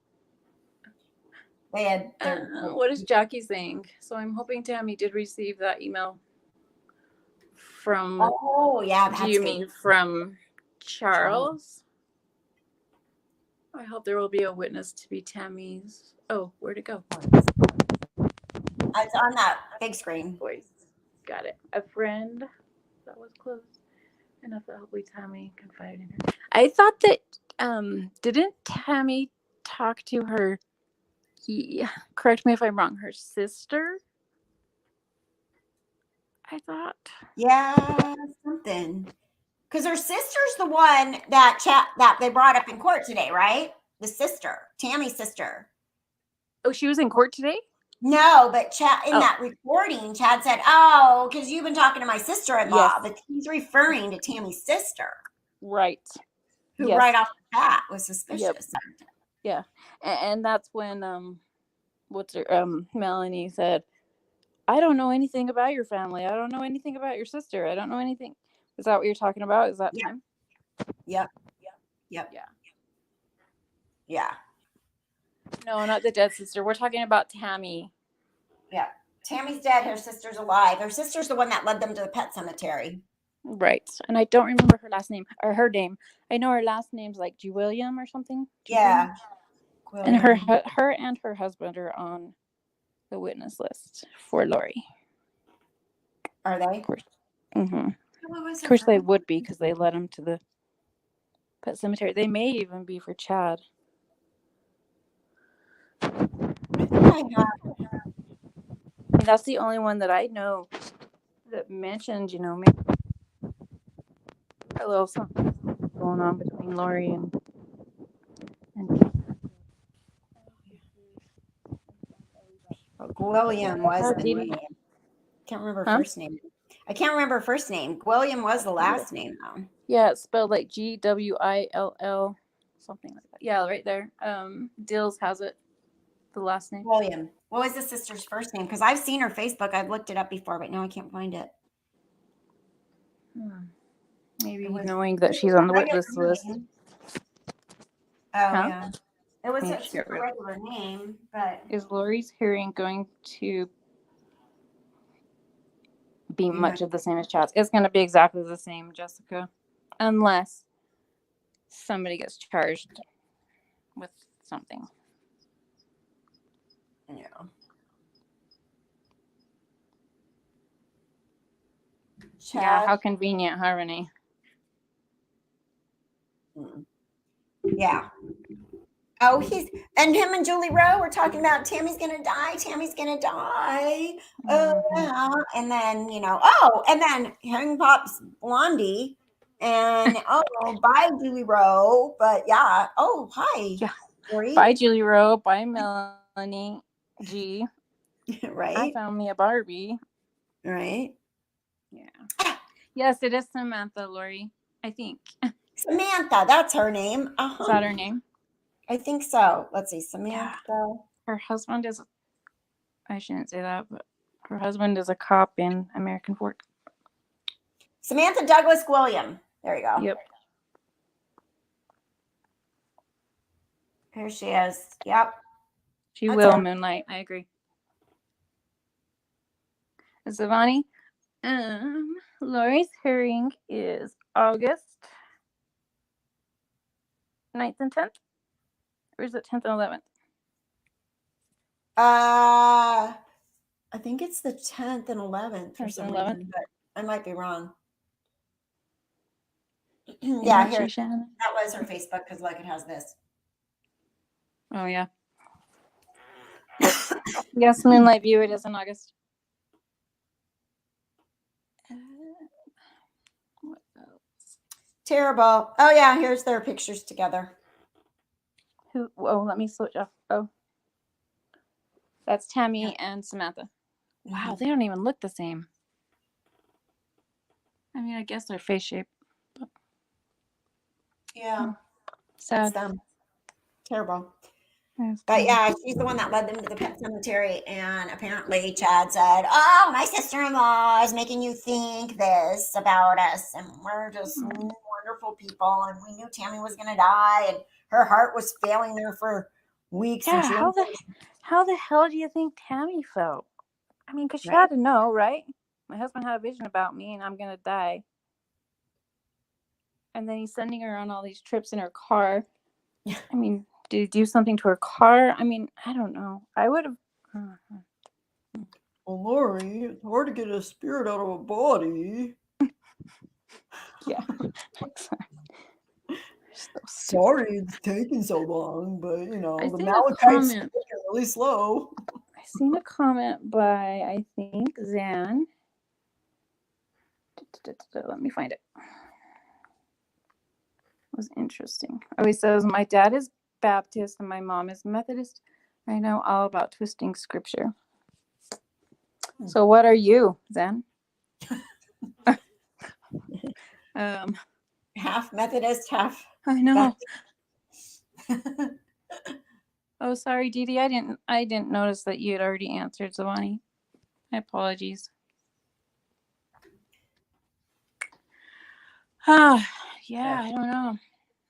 They had. What is Jackie saying? So I'm hoping Tammy did receive that email from. Oh yeah. Do you mean from Charles? I hope there will be a witness to be Tammy's. Oh, where'd it go? It's on that big screen. Voice. Got it. A friend that was close enough that hopefully Tammy confided in her. I thought that didn't Tammy talk to her? Correct me if I'm wrong. Her sister. I thought. Yeah, something. Because her sister's the one that they brought up in court today, right? The sister, Tammy's sister. Oh, she was in court today? No, but that recording, Chad said, "Oh, because you've been talking to my sister-in-law," but he's referring to Tammy's sister, right? Who right off the bat was suspicious. Yep. Yeah, and that's when Melanie said, "I don't know anything about your family. I don't know anything about your sister. I don't know anything." Is that what you're talking about? Is that time? Yep. Yeah. No, not the dead sister. We're talking about Tammy. Yeah. Tammy's dead. Her sister's alive. Her sister's the one that led them to the pet cemetery. Right. And I don't remember her last name or her name. I know her last name's like William or something. Yeah. And her and her husband are on the witness list for Lori. Are they? Of course. Mm-hmm. Of course they would be because they led him to the pet cemetery. They may even be for Chad. That's the only one that I know that mentioned, maybe a little something going on between Lori and William was Oh, the Didi. name. Can't remember Huh? first name. I can't remember first name. William was the last name though. Yeah, it's spelled like Gwill, something like that. Yeah, right there. Dills has it, the last name. William. What was the sister's first name? Because I've seen her Facebook. I've looked it up before, but now I can't find it. Maybe It was knowing that she's on the regular witness list. name. Oh Huh? yeah. It was Maybe a she got super rid of it. regular name, but Is Lori's hearing going to be much of the same as Chad's? It's going to be exactly the same, Jessica, unless somebody gets charged with something. yeah. Yeah, Chad. how convenient, huh, Renee? Yeah. Oh, and him and Julie Rowe were talking about Tammy's gonna die. Tammy's gonna die. Oh, yeah. And then and then Hang Pop's Blondie, and bye Julie Rowe. But yeah. Oh, hi. Yeah. Lori. Bye, Julie Rowe. Bye, Melanie G. Right. I found me a Barbie. Right. Yeah. Yes, it is Samantha, Lori. I think. Samantha, that's her name. Is that her name? I think so. Let's see, Samantha. Yeah. Her husband is, I shouldn't say that, but her husband is a cop in American Fork. Samantha Douglas William. There you go. Yep. Here she is. Yep. She will moonlight. I agree. Zavani, Lori's hearing is August 9th and 10th? Or is it 10th and 11th? I think it's the 10th and 11th or 10th something, and 11th? but I might be wrong. Yeah, here. That was her Facebook because it has this. Oh, yeah. Yes, Moonlight View, it is in August. What else? Terrible. Oh, yeah, here's their pictures together. Let me switch off. Oh. That's Tammy and Samantha. Wow, they don't even look the same. I mean, I guess they're face shape. But... yeah. Sad. That's them. Terrible. Yes, but yeah, she's the one that led them to the pet cemetery. And apparently Chad said, oh, my sister-in-law is making you think this about us. And we're just wonderful people. And we knew Tammy was going to die. And her heart was failing her for weeks. Yeah, and she how the hell do you think Tammy felt? I mean, because she had to know, right? My husband had a vision about me and I'm going to die. And then he's sending her on all these trips in her car. I mean, did he do something to her car? I mean, I don't know. I would have. Well, Lori, it's hard to get a spirit out of a body. Yeah. Sorry it's taking so long, but the Malachite's really slow. I seen a comment by, I think, Zan. Let me find it. It was interesting. Oh, he says, my dad is Baptist and my mom is Methodist. I know all about twisting scripture. So what are you, Zan? Half Methodist, half. I know. Oh, sorry, Didi. I didn't notice that you had already answered, Zavani. My apologies. Yeah, I don't know.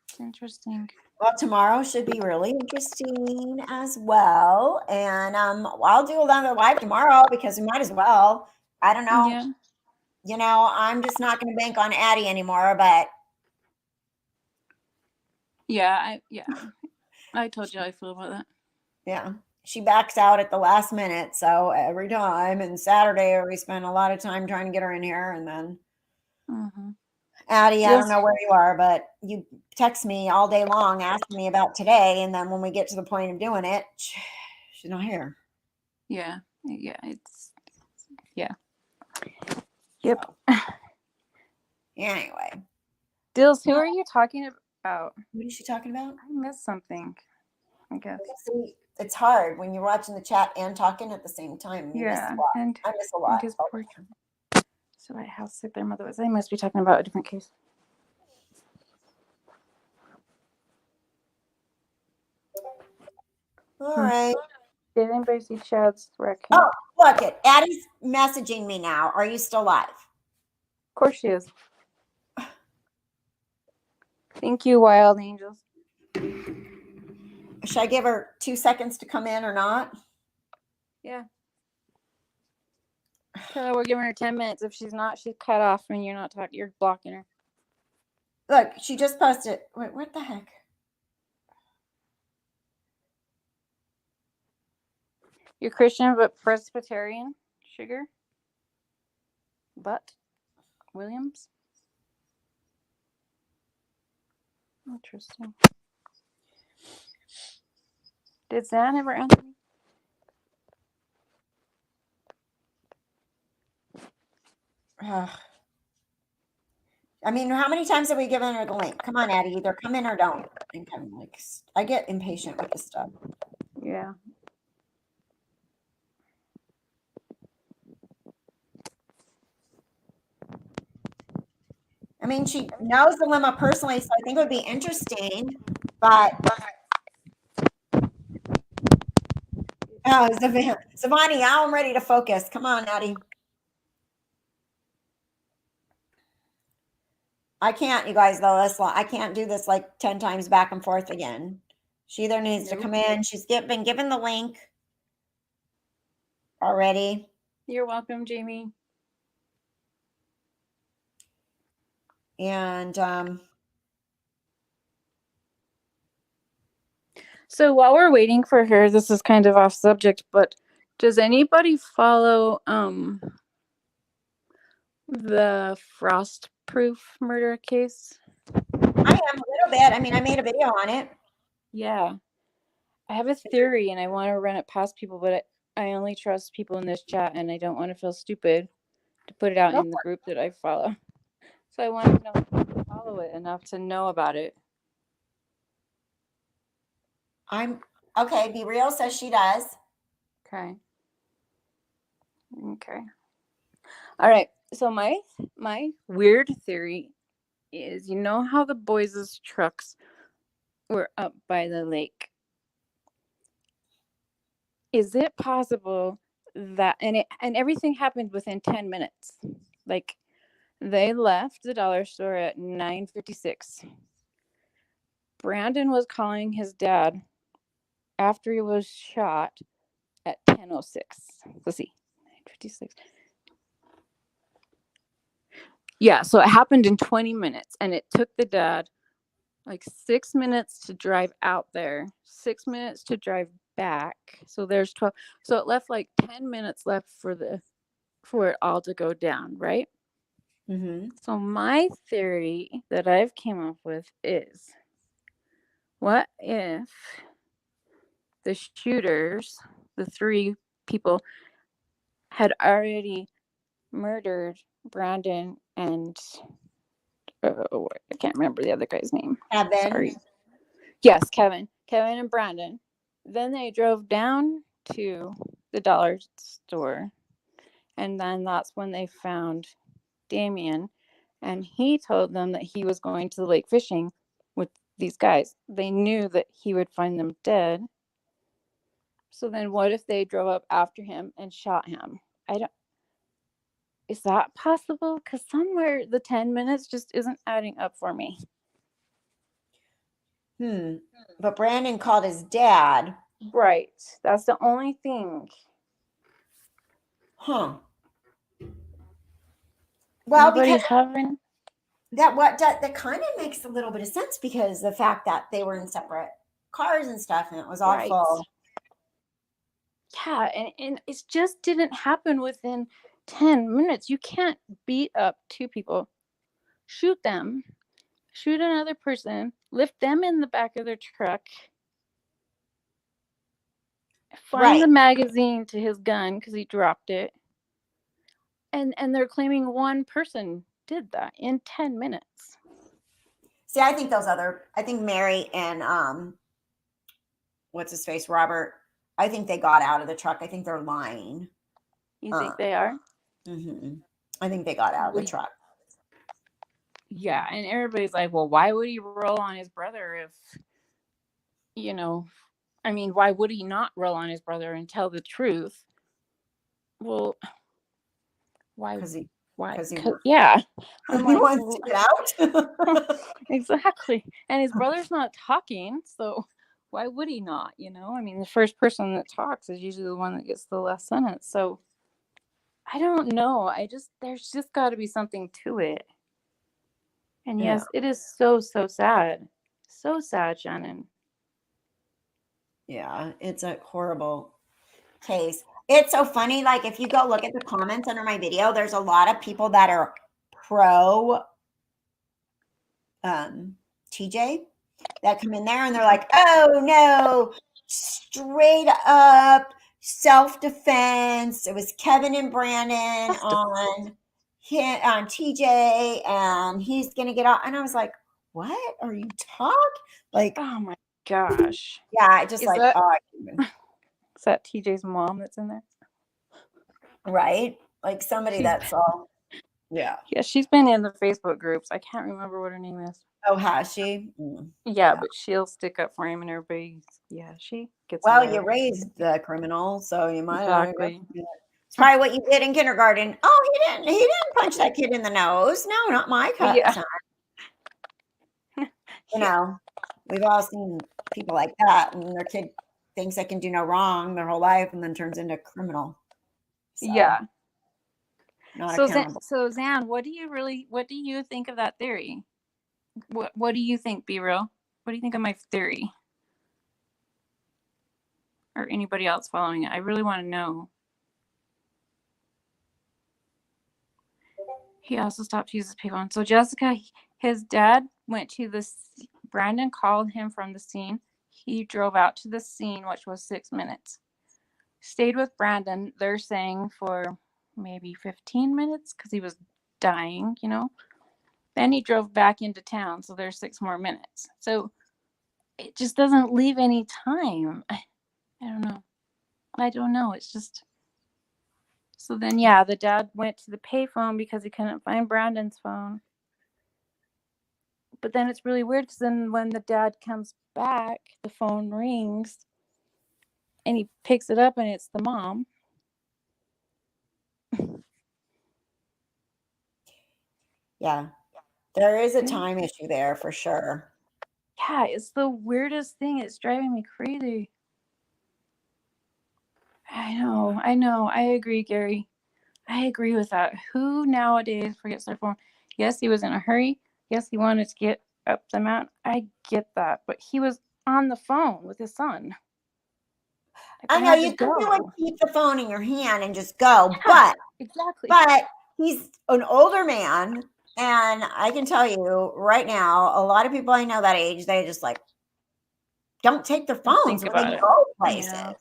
It's interesting. Well, tomorrow should be really interesting as well. And I'll do another live tomorrow because we might as well. I don't know. Yeah. I'm just not going to bank on Addie anymore, but. Yeah, I told you how I feel about that. Yeah. She backs out at the last minute. So every time. And Saturday, we spent a lot of time trying to get her in here. And then. Addie, I don't know where you are, but you text me all day long asking me about today. And then when we get to the point of doing it, she's not here. Yeah. Yeah. Yep. So. Anyway. Dills, who are you talking about? What is she talking about? I missed something, I guess. it's hard when you're watching the chat and talking at the same time. You miss a lot. And I miss a lot. his poor child. So how sick their mother was. They must be talking about a different case. All right. Did anybody see Chad's raccoon? Oh, look it. Addie's messaging me now. Are you still live? Of course she is. Thank you, Wild Angels. Should I give her 2 seconds to come in or not? Yeah. So we're giving her 10 minutes. If she's not, she's cut off when you're not talking. You're blocking her. Look, she just posted. Wait, what the heck? You're Christian but Presbyterian, Sugar? But Williams? Interesting. Did Zan ever answer me? I mean, how many times have we given her the link? Come on, Addie. Either come in or don't. I get impatient with this stuff. Yeah. I mean, she knows the lemma personally, so I think it would be interesting. But oh, Savani, now I'm ready to focus. Come on, Addie. I can't, you guys, though. I can't do this like 10 times back and forth again. She either needs to come in. She's been given the link already. You're welcome, Jamie. And so while we're waiting for her, this is kind of off subject, but does anybody follow the Frost Proof murder case? I am a little bit. I mean, I made a video on it. Yeah. I have a theory and I want to run it past people, but I only trust people in this chat and I don't want to feel stupid to put it out in the group that I follow. So I want to know if you follow it enough to know about it. Okay. Be Real says she does. Okay. All right. So my weird theory is, you know how the boys' trucks were up by the lake? Is it possible that and everything happened within 10 minutes? Like they left the dollar store at 9:56. Brandon was calling his dad after he was shot at 10:06. Let's see. 9:56. Yeah, so it happened in 20 minutes and it took the dad like 6 minutes to drive out there, 6 minutes to drive back. So there's 12. So it left like 10 minutes left for it all to go down, right? Mm-hmm. So my theory that I've came up with is, what if the shooters, the 3 people, had already murdered Brandon and I can't remember the other guy's name. Kevin. Sorry. Yes, Kevin and Brandon. Then they drove down to the dollar store, and then that's when they found Damien, and he told them that he was going to the lake fishing with these guys. They knew that he would find them dead. So then what if they drove up after him and shot him? Is that possible? Because somewhere the 10 minutes just isn't adding up for me. But Brandon called his dad. Right. That's the only thing. Huh. Well, because that kind of makes a little bit of sense, because the fact that they were in separate cars and stuff, and it was awful. Yeah, and it just didn't happen within 10 minutes. You can't beat up 2 people, shoot them, shoot another person, lift them in the back of their truck, find the magazine to his gun because he dropped it, and they're claiming one person did that in 10 minutes. See, I think Mary and what's his face, Robert, I think they got out of the truck. I think they're lying. You think they are? Mm-hmm. I think they got out of the truck. Yeah, and everybody's like, well, why would he roll on his brother if, I mean, why would he not roll on his brother and tell the truth? Well, why? Because yeah. He wants to get out. Exactly. And his brother's not talking, so why would he not? I mean, the first person that talks is usually the one that gets the last sentence. So I don't know. There's just got to be something to it. And yes, it is so, so sad. So sad, Shannon. Yeah, it's a horrible case. It's so funny. Like, if you go look at the comments under my video, there's a lot of people that are pro TJ that come in there and they're like, oh no, straight up self-defense. It was Kevin and Brandon on TJ, and he's gonna get out. And I was like, what are you talking? Like, oh my gosh. Yeah, just is that TJ's mom that's in there? Right? Like somebody that's all. Yeah. Yeah, she's been in the Facebook groups. I can't remember what her name is. Oh, has she? Yeah, but she'll stick up for him and everybody. Yeah, she gets. Well, you raised the criminal, so you might. Exactly. It's probably what you did in kindergarten. Oh, he didn't punch that kid in the nose. No, not my cousin. Yeah. We've all seen people like that, and their kid thinks they can do no wrong their whole life, and then turns into a criminal. So, yeah. Not accountable. So Zan, what do you think of that theory? What do you think, Be Real? What do you think of my theory? Or anybody else following it? I really want to know. He also stopped to use his payphone. So Jessica, his dad went to Brandon called him from the scene. He drove out to the scene, which was 6 minutes. Stayed with Brandon, they're saying, for maybe 15 minutes because he was dying, Then he drove back into town, so there's 6 more minutes. So it just doesn't leave any time. I don't know. It's just. So then, yeah, the dad went to the payphone because he couldn't find Brandon's phone. But then it's really weird because then when the dad comes back, the phone rings and he picks it up and it's the mom. Yeah. There is a time issue there for sure. Yeah, it's the weirdest thing. It's driving me crazy. I know. I agree, Gary. I agree with that. Who nowadays forgets their phone? Yes, he was in a hurry. Yes, he wanted to get up the mountain. I get that. But he was on the phone with his son. I know you think you would keep the phone in your hand and just go, but exactly. But he's an older man, and I can tell you right now, a lot of people I know that age, they just like don't take their phones when they go places. Yeah.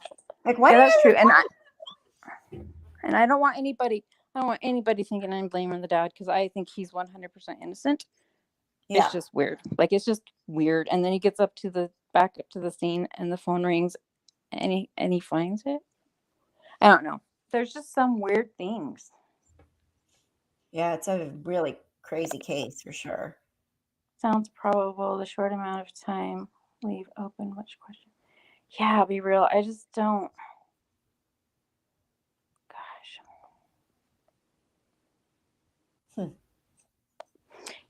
Like, why? Yeah, that's true. And I don't want anybody thinking I'm blaming the dad because I think he's 100% innocent. Yeah. It's just weird. Like, it's just weird. And then he gets back up to the scene and the phone rings and he finds it. I don't know. There's just some weird things. Yeah, it's a really crazy case for sure. Sounds probable. The short amount of time. Leave open which question. Yeah, Be Real. I just don't. Gosh.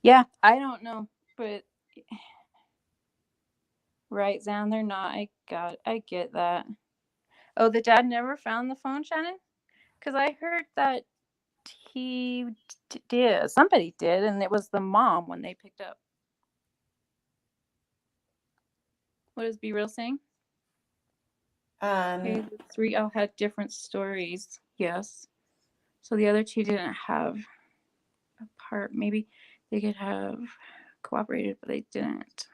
Yeah, I don't know. But right, Zan, they're not. I get that. Oh, the dad never found the phone, Shannon? Because I heard that he did. Somebody did, and it was the mom when they picked up. What is Be Real saying? Okay, the 3 all had different stories. Yes. So the other 2 didn't have a part. Maybe they could have cooperated, but they didn't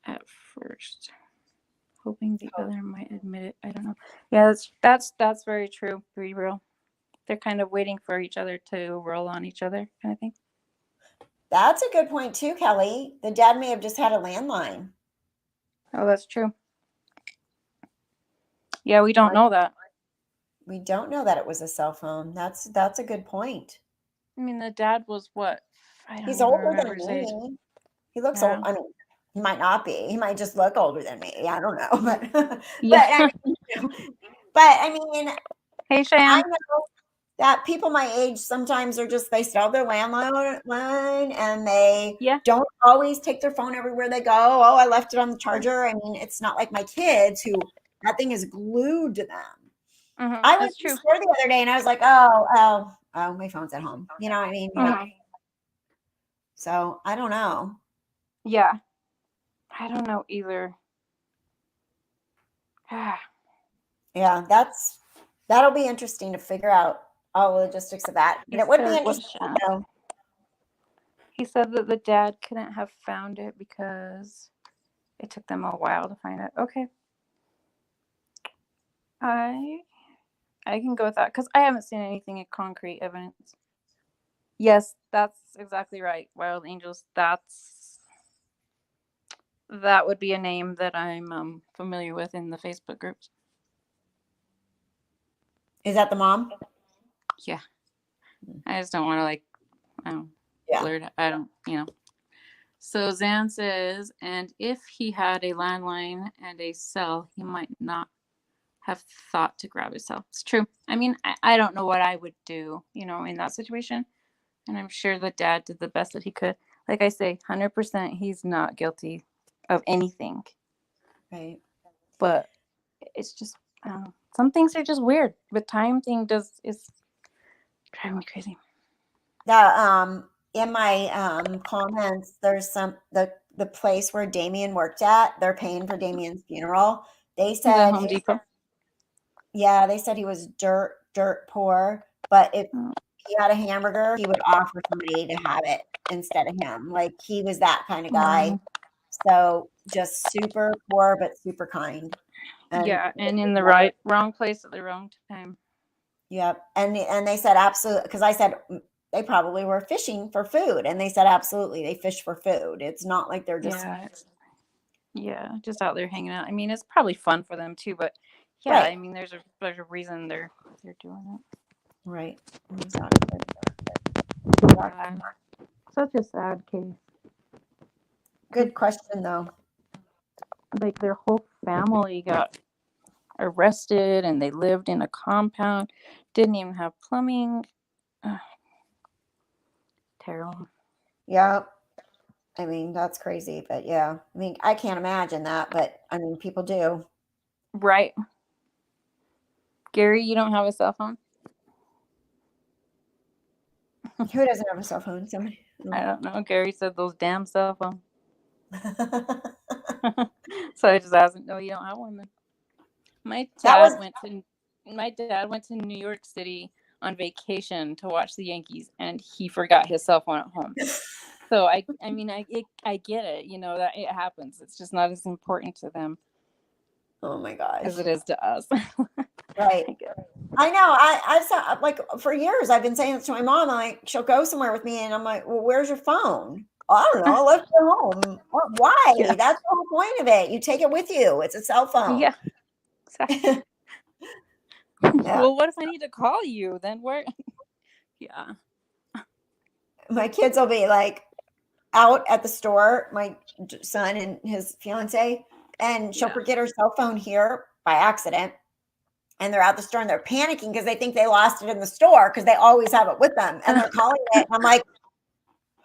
at first. Hoping the other might admit it. I don't know. Yeah, that's very true. Be Real. They're kind of waiting for each other to roll on each other, kind of thing. That's a good point too, Kelly. The dad may have just had a landline. Oh, that's true. Yeah, we don't know that. We don't know that it was a cell phone. That's a good point. I mean, the dad was what? I don't He's even older remember than his age. me. He looks Yeah. old. I mean, he might not be. He might just look older than me. I don't know. But Yeah. I mean, Hey, I Shan. know that people my age sometimes are just, they still have their landline and they don't always take their phone everywhere they go. Oh, I left it on the charger. I mean, it's not like my kids who that thing is glued to them. I was in the store the other day and I was like, oh, my phone's at home. You know what I mean? Like, so I don't know. Yeah. I don't know either. Yeah, that'll be interesting to figure out all the logistics of that. And it would be interesting to know. He said that the dad couldn't have found it because it took them a while to find it. Okay. I can go with that because I haven't seen anything in concrete evidence. Yes, that's exactly right. Wild Angels. That would be a name that I'm familiar with in the Facebook groups. Is that the mom? Yeah. I just don't want to blur it. I don't, So Zan says, and if he had a landline and a cell, he might not have thought to grab his cell. It's true. I mean, I don't know what I would do, in that situation. And I'm sure the dad did the best that he could. Like I say, 100% he's not guilty of anything. Right. But it's just, I don't know. Some things are just weird. The time thing is driving me crazy. In my comments, there's the place where Damien worked at. They're paying for Damien's funeral. They said Home Depot. Yeah, they said he was dirt poor, but if he had a hamburger, he would offer somebody to have it instead of him. Like he was that kind of guy. So just super poor, but super kind. And in the wrong place at the wrong time. Yep. And they said absolutely, because I said they probably were fishing for food, and they said absolutely they fish for food. It's not like they're just just out there hanging out. I mean, it's probably fun for them too, but I mean, there's a reason they're doing it. Right. Exactly. Such a sad case. Good question though. Like their whole family got arrested and they lived in a compound, didn't even have plumbing. Terrible. Yeah. I mean, that's crazy, but yeah. I mean, I can't imagine that, but I mean, people do. Right. Gary, you don't have a cell phone? Who doesn't have a cell phone? Somebody. I don't know. Gary said those damn cell phones. So I just asked him, no, you don't have one then. My dad went to New York City on vacation to watch the Yankees, and he forgot his cell phone at home. So I mean, I get it, that it happens. It's just not as important to them. Oh my gosh. As it is to us. Right. I know. I've said, like, for years I've been saying this to my mom. Like, she'll go somewhere with me and I'm like, well, where's your phone? Oh, I don't know. I left it at home. Why? Yeah. That's the whole point of it. You take it with you. It's a cell phone. Yeah. Exactly. Well, what if I need to call you? Then where? Yeah. My kids will be like out at the store, my son and his fiance, and she'll forget her cell phone here by accident. And they're at the store and they're panicking because they think they lost it in the store because they always have it with them. And they're calling it. And I'm like,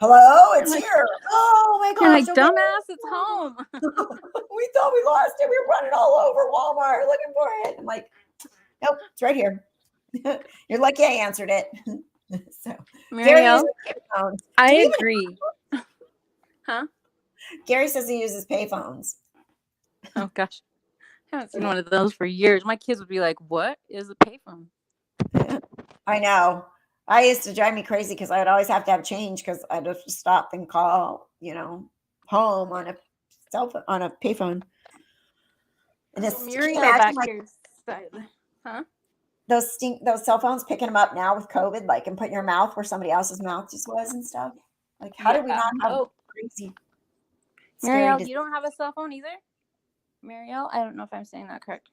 hello, it's here. Oh my gosh. You're like, dumbass, it's home. We thought we lost it. We were running all over Walmart looking for it. I'm like, nope, it's right here. You're lucky I answered it. So Marielle, I agree. Huh? Gary says he uses payphones. Oh gosh. I haven't seen one of those for years. My kids would be like, what is a payphone? I know. I used to drive me crazy because I would always have to have change because I'd have to stop and call, home on a cell phone, on a payphone. And it's those cell phones picking them up now with COVID, like, and putting your mouth where somebody else's mouth just was and stuff. Like, how did we not have crazy? Marielle, you don't have a cell phone either? Marielle, I don't know if I'm saying that correct.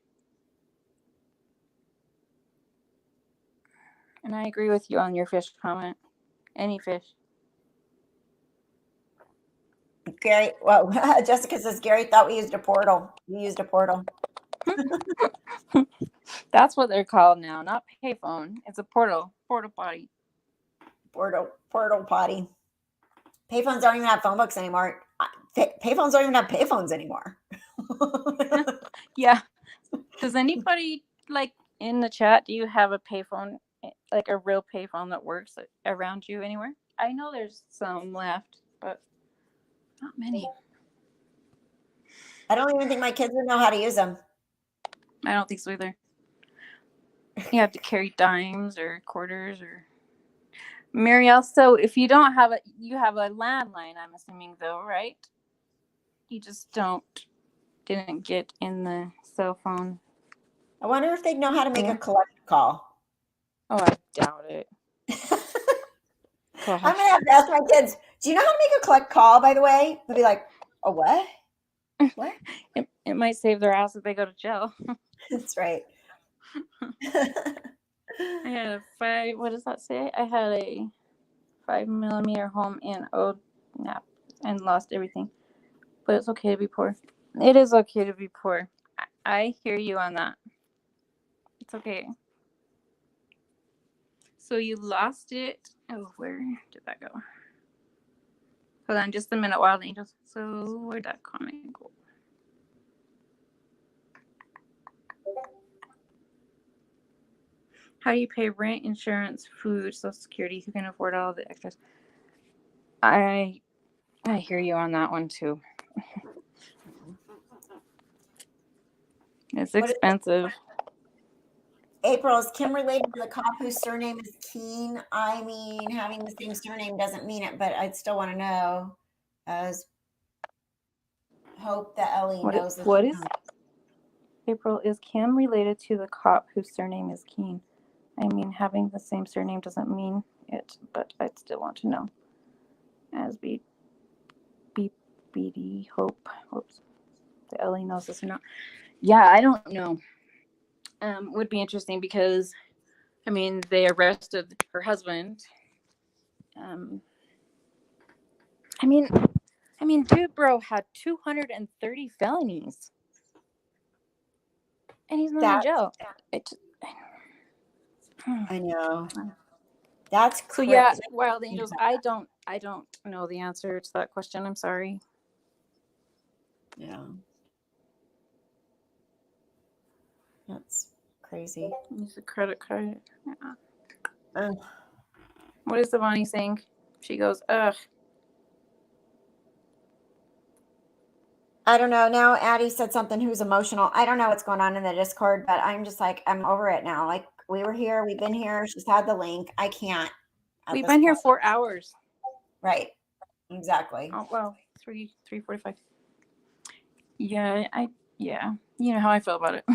And I agree with you on your fish comment. Any fish. Gary, well, Jessica says Gary thought we used a portal. We used a portal. That's what they're called now, not payphone. It's a portal potty. Portal potty. Payphones don't even have phone books anymore. Payphones don't even have payphones anymore. Yeah. Does anybody like in the chat? Do you have a payphone, like a real payphone that works around you anywhere? I know there's some left, but not many. I don't even think my kids would know how to use them. I don't think so either. You have to carry dimes or quarters or. Marielle, so if you don't have you have a landline, I'm assuming though, right? You just didn't get in the cell phone. I wonder if they'd know how to make a collect call. Oh, I doubt it. I'm gonna have to ask my kids, do you know how to make a collect call, by the way? They'll be like, oh, what? What? It might save their ass if they go to jail. That's right. I had what does that say? I had a 5mm home in old nap and lost everything. But it's okay to be poor. It is okay to be poor. I hear you on that. It's okay. So you lost it. Oh, where did that go? Hold on just a minute, Wild Angels. So where'd that comment go? How do you pay rent, insurance, food, Social Security? Who can afford all the extras? I hear you on that one too. It's expensive. April, is Kim related to the cop whose surname is Keen? I mean, having the same surname doesn't mean it, but I'd still want to know. As hope that Ellie knows this. What is April? Is Kim related to the cop whose surname is Keen? I mean, having the same surname doesn't mean it, but I'd still want to know. As BD hope. Oops. The Ellie knows this or not. Yeah, I don't know. Would be interesting because, I mean, they arrested her husband. I mean, dude, bro had 230 felonies, and he's not in jail. I know. That's crazy. So yeah, Wild Angels. I don't know the answer to that question. I'm sorry. Yeah. That's crazy. Use a credit card. Yeah. What is Savani saying? She goes, ugh. I don't know. Now Addie said something who's emotional. I don't know what's going on in the Discord, but I'm just like, I'm over it now. Like, we were here, we've been here. She's had the link. I can't. We've been here 4 hours. Right. Exactly. Oh, well, 3:45. Yeah, you know how I feel about it.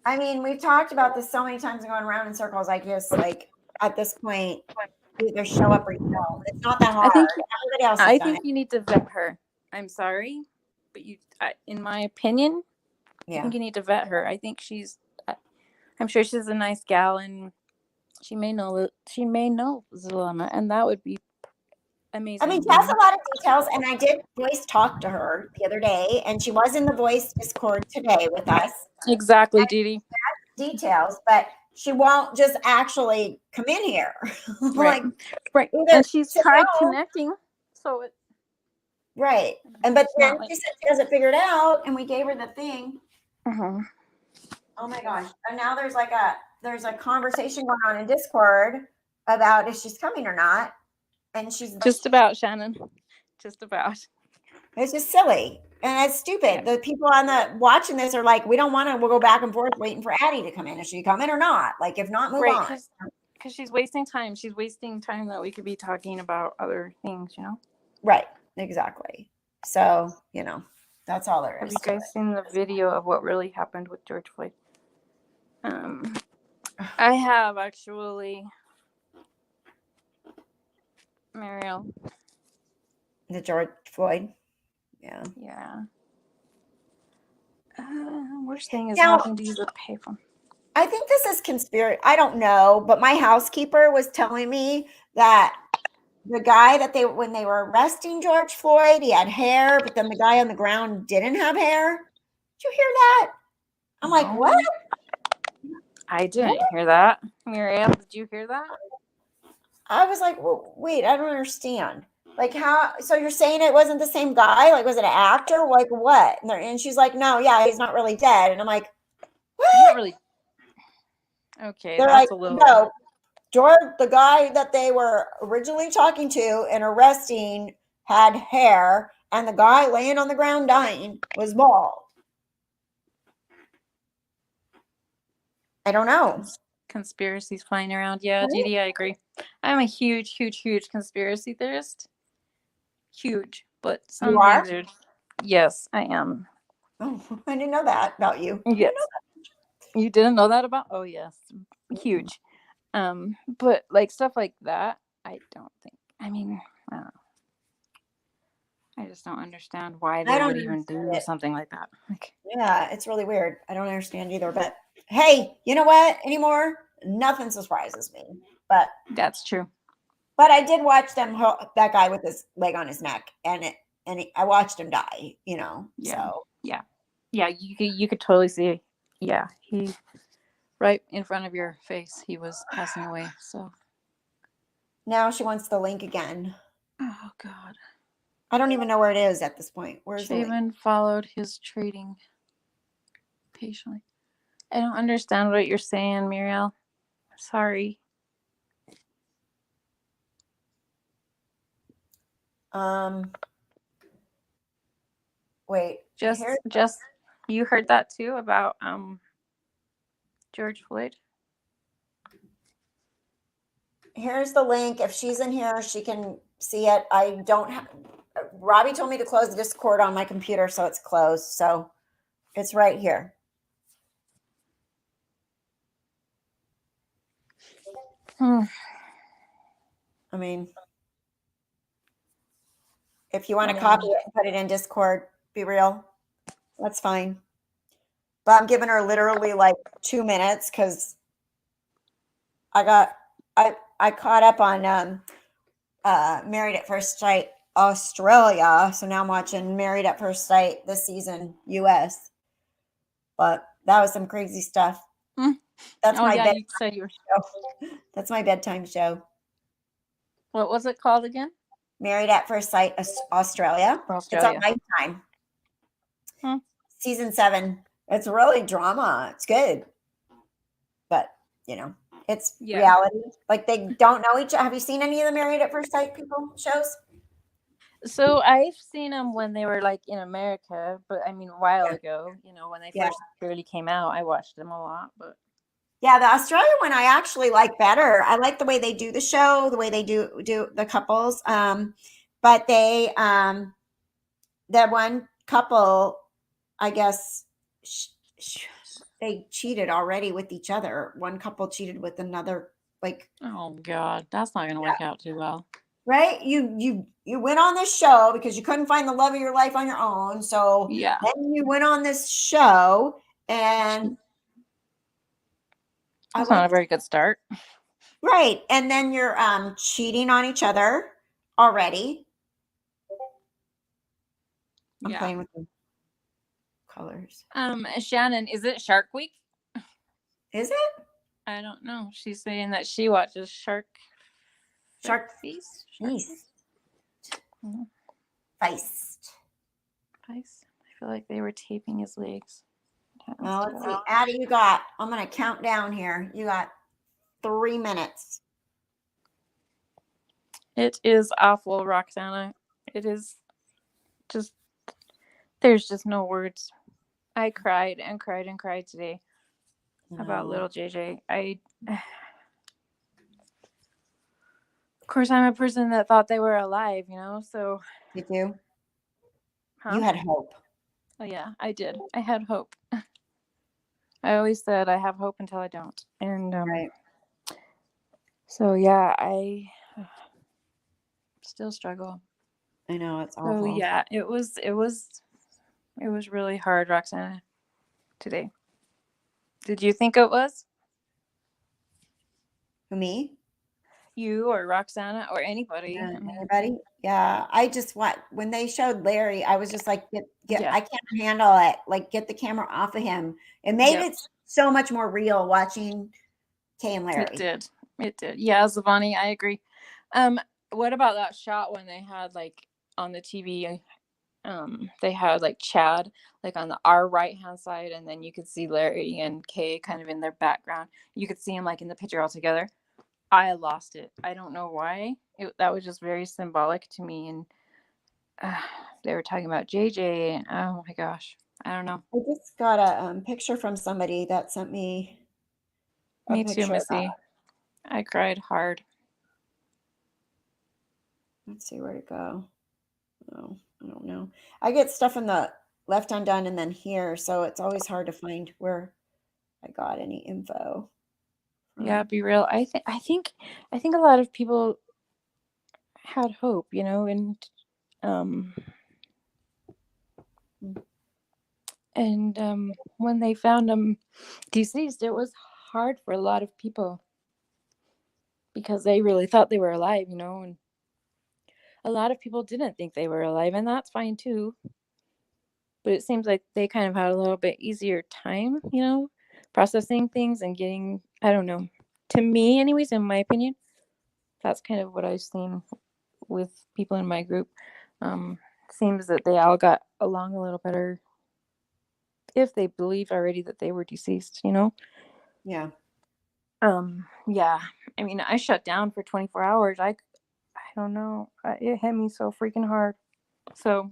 I mean, we've talked about this so many times and going around in circles. I guess, like, at this point, either show up or you don't. It's not that hard. Everybody else has done it. You need to vet her. I'm sorry, but in my opinion, I think you need to vet her. I think I'm sure she's a nice gal, and she may know Zulema, and that would be amazing. I mean, she has a lot of details, and I did voice talk to her the other day, and she was in the voice Discord today with us. Exactly, Didi. Details, but she won't just actually come in here. Right. And she's tried connecting, so it. Right. But then she said she hasn't figured out, and we gave her the thing. Uh-huh. Oh my gosh. And now there's a conversation going on in Discord about if she's coming or not. And she's just about, Shannon. Just about. It's just silly. And it's stupid. The people watching this are like, we don't want to, we'll go back and forth waiting for Addie to come in. Is she coming or not? Like, if not, move on. Because she's wasting time. She's wasting time that we could be talking about other things, you know? Right. Exactly. So, that's all there is. Have you guys seen the video of what really happened with George Floyd? I have, actually. Mariel. The George Floyd? Yeah. Yeah. Worst thing is having to use a payphone. I think this is conspiracy. I don't know, but my housekeeper was telling me that the guy that when they were arresting George Floyd, he had hair, but then the guy on the ground didn't have hair. Did you hear that? I'm like, what? I didn't hear that. Miriam, did you hear that? I was like, well, wait, I don't understand. Like, how? So you're saying it wasn't the same guy? Like, was it an actor? Like, what? And she's like, no, yeah, he's not really dead. And I'm like, what? Not really. Okay, They're that's like, a little. no, George, the guy that they were originally talking to and arresting had hair, and the guy laying on the ground dying was bald. I don't know. Conspiracies flying around. Yeah, Dee Dee, I agree. I'm a huge, huge, huge conspiracy theorist. Huge. But some You are? things are. Yes, I am. Oh, I didn't know that about you. Yes. You didn't know that about? Oh, yes. Huge. But like stuff like that, I don't think. I mean, I don't know. I just don't understand why they would even do something like that. Like, yeah, it's really weird. I don't understand either. But hey, you know what? Anymore, nothing surprises me. But that's true. But I did watch that guy with his leg on his neck, and I watched him die. You know. Yeah. So yeah. You could totally see. Yeah, he right in front of your face. He was passing away. So now she wants the link again. Oh God. I don't even know where it is at this point. Where's the link? Shaven followed his trading patiently. I don't understand what you're saying, Muriel. Sorry. Wait. Just you heard that too about George Floyd? Here's the link. If she's in here, she can see it. I don't have. Robbie told me to close the Discord on my computer, so it's closed. So it's right here. I mean, if you want to copy it and put it in Discord, be real. That's fine. But I'm giving her literally like 2 minutes because I caught up on Married at First Sight Australia. So now I'm watching Married at First Sight this season US. But that was some crazy stuff. That's my bedtime show. That's my bedtime show. What was it called again? Married at First Sight Australia. It's on Lifetime. Season 7. It's really drama. It's good. But, you know, it's reality. Like they don't know each other. Have you seen any of the Married at First Sight people shows? So I've seen them when they were like in America, but I mean a while ago, you know, when they first barely came out, I watched them a lot, but yeah, the Australia one I actually like better. I like the way they do the show, the way they do the couples. But they that one couple, I guess they cheated already with each other. One couple cheated with another, like, oh God, that's not gonna work out too well. Right? You went on this show because you couldn't find the love of your life on your own. So then you went on this show, and that's not a very good start. Right. And then you're cheating on each other already. I'm playing with the colors. Shannon, is it Shark Week? Is it? I don't know. She's saying that she watches Shark Feast. Feist. I feel like they were taping his legs. Well, let's see. Addie, I'm going to count down here. You got 3 minutes. It is awful, Roxana. It is just, there's just no words. I cried and cried and cried today about little JJ. Of course, I'm a person that thought they were alive, you know, so. Did you? Huh? You had hope. Oh, yeah, I did. I had hope. I always said I have hope until I don't. And right. So, yeah, I still struggle. I know, it's awful. So, yeah, it was really hard, Roxana, today. Did you think it was? Who, me? You or Roxana or anybody. Yeah, I mean, anybody? Yeah, I just want when they showed Larry, I was just like, get yeah, I can't handle it. Like, get the camera off of him. It made yep, it so much more real watching Kay and it Larry. did. It did. Yeah, Zavani, I agree. What about that shot when they had like on the TV? They had like Chad like on our right hand side, and then you could see Larry and Kay kind of in their background. You could see him like in the picture all together. I lost it. I don't know why. That was just very symbolic to me, and they were talking about JJ, and oh my gosh, I don't know. I just got a picture from somebody that sent me a Me too, picture of that. Missy. I cried hard. Let's see where to go. Oh, I don't know. I get stuff in the Left Undone and then here, so it's always hard to find where I got any info Yeah, from. be real. I think a lot of people had hope, you know, um when they found him deceased, it was hard for a lot of people because they really thought they were alive, you know, and a lot of people didn't think they were alive, and that's fine too. But it seems like they kind of had a little bit easier time, you know, processing things and getting, I don't know. To me, anyways, in my opinion, that's kind of what I've seen with people in my group. Seems that they all got along a little better if they believed already that they were deceased, you know? Yeah. Yeah. I mean, I shut down for 24 hours. I don't know. It hit me so freaking hard. So,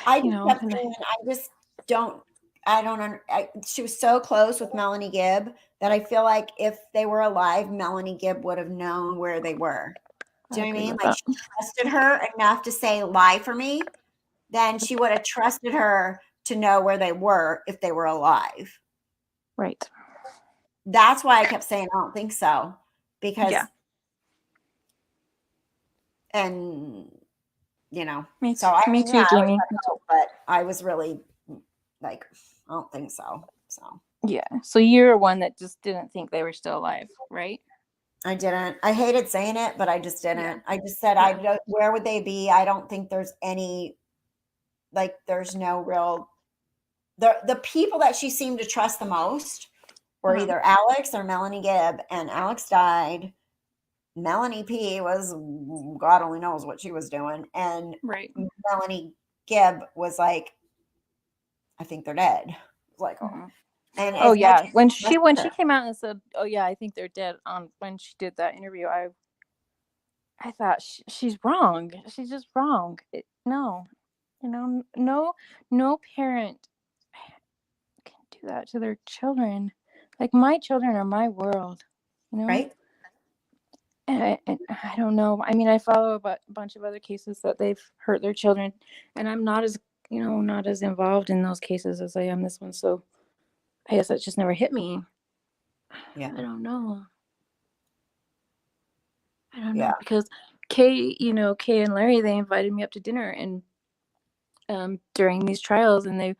I you just know, kept saying, I don't she was so close with Melanie Gibb that I feel like if they were alive, Melanie Gibb would have known where they were. Do you know what I mean? Like, she trusted her enough to say, lie for me. Then she would have trusted her to know where they were if they were alive. Right. That's why I kept saying, I don't think so. Because, Yeah. and, you know, Me so I mean, too, yeah, I Jamie. was hope, but I was really like, I don't think so. So, yeah. So you're one that just didn't think they were still alive, right? I didn't. I hated saying it, but I just didn't. Yeah. I just said, Yeah. I don't, where would they be? I don't think there's any, like, there's no real, the people that she seemed to trust the most were either Alex or Melanie Gibb, and Alex died. Melanie P was, God only knows what she was doing. And Right. Melanie Gibb was like, I think they're dead. Like, and oh as much yeah, as when I she came out and said, "Oh yeah, I think they're dead," on when she did that interview, I thought she's wrong. She's just wrong. No, you know, no parent can do that to their children. Like my children are my world, you know. right? And I don't know. I mean, I follow a bunch of other cases that they've hurt their children, and I'm not as, you know, not as involved in those cases as I am this one. So I guess that just never hit me. Yeah. I don't know. I don't Yeah. know because Kay and Larry, they invited me up to dinner and during these trials, and they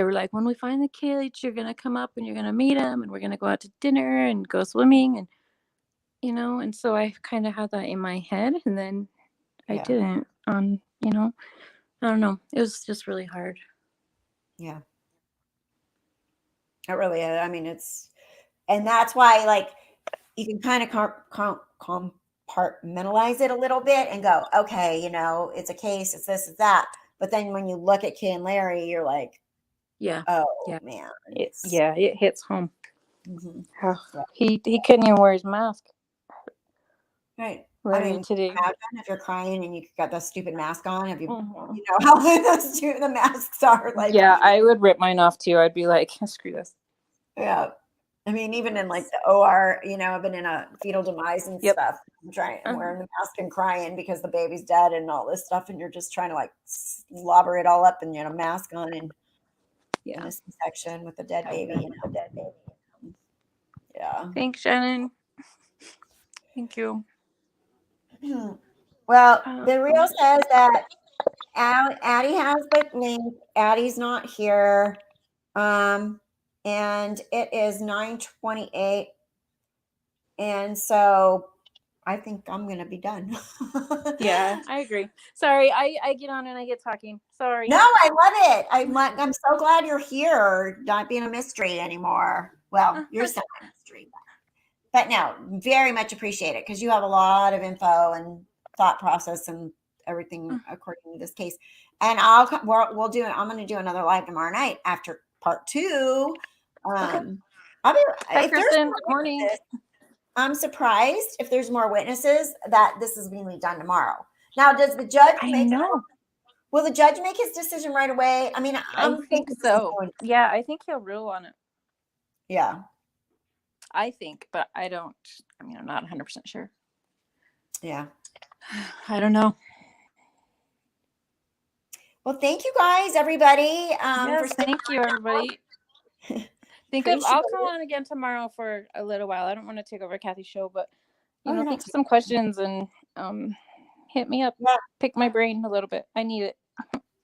were like, when we find the kids, you're gonna come up and you're gonna meet them, and we're gonna go out to dinner and go swimming, and you know, and so I kind of had that in my head, and then I didn't. You know, I don't know. It was just really hard. Yeah. It really is. I mean, and that's why, like, you can kind of compartmentalize it a little bit and go, okay, you know, it's a case, it's this, it's that. But then when you look at Kay and Larry, you're like, yeah, oh yeah, man, it hits home. Mm-hmm. Yeah. He couldn't even wear his mask. Right. Larry, I mean, today. imagine if you're crying and you got that stupid mask on. Have you, you know how the masks are like? Yeah, I would rip mine off too. I'd be like, screw this. Yeah. I mean, even in like the OR, you know, I've been in a fetal demise and stuff. I'm trying, I'm wearing the mask and crying because the baby's dead and all this stuff, and you're just trying to like slobber it all up and you know, mask on and in a C-section with a dead baby. You know? Yeah. Thanks, Shannon. Thank you. Well, the reel says that Addie has the link. Addie's not here. And it is 9:28. And so I think I'm going to be done. Yeah, I agree. Sorry, I get on and I get talking. Sorry. No, I love it. I'm so glad you're here, not being a mystery anymore. Well, you're still a mystery, but no, very much appreciate it because you have a lot of info and thought process and everything according to this case. And we'll do it. I'm going to do another live tomorrow night after part 2. Okay. I'll be, Hi, if there's Kristen. more Good morning. witnesses, I'm surprised if there's more witnesses that this is going to be done tomorrow. Now, does the judge will the judge make his decision right away? I mean, I think so. Yeah, I think he'll rule on it. Yeah. I think, but I don't. I mean, I'm not 100% sure. Yeah. I don't know. Well, thank you guys, everybody. Yes, thank you, everybody. I'll come on again tomorrow for a little while. I don't want to take over Kathy's show, but think of some questions and hit me up. Yeah. Pick my brain a little bit. I need it.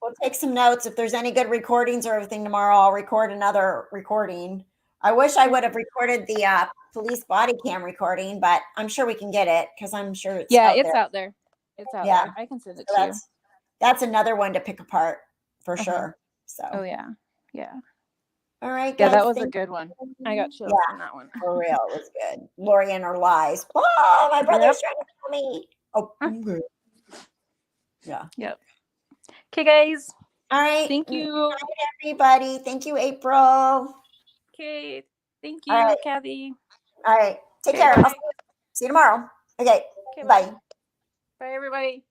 We'll take some notes. If there's any good recordings or everything tomorrow, I'll record another recording. I wish I would have recorded the police body cam recording, but I'm sure we can get it because I'm sure it's out there. It's out there. I can send it to you. That's another one to pick apart for sure. So. Oh yeah. Yeah. All right, guys. Yeah, that was a good one. I got chills from that one. For real, it was good. Lori and her lies. Oh, my brother's trying to kill me. Oh, good. Yeah. Yep. Okay, guys. All right. Thank you. Good night, everybody. Thank you, April. Okay. Thank you, Kathy. All right. Take care. I'll see you tomorrow. Okay. Bye. Bye, everybody.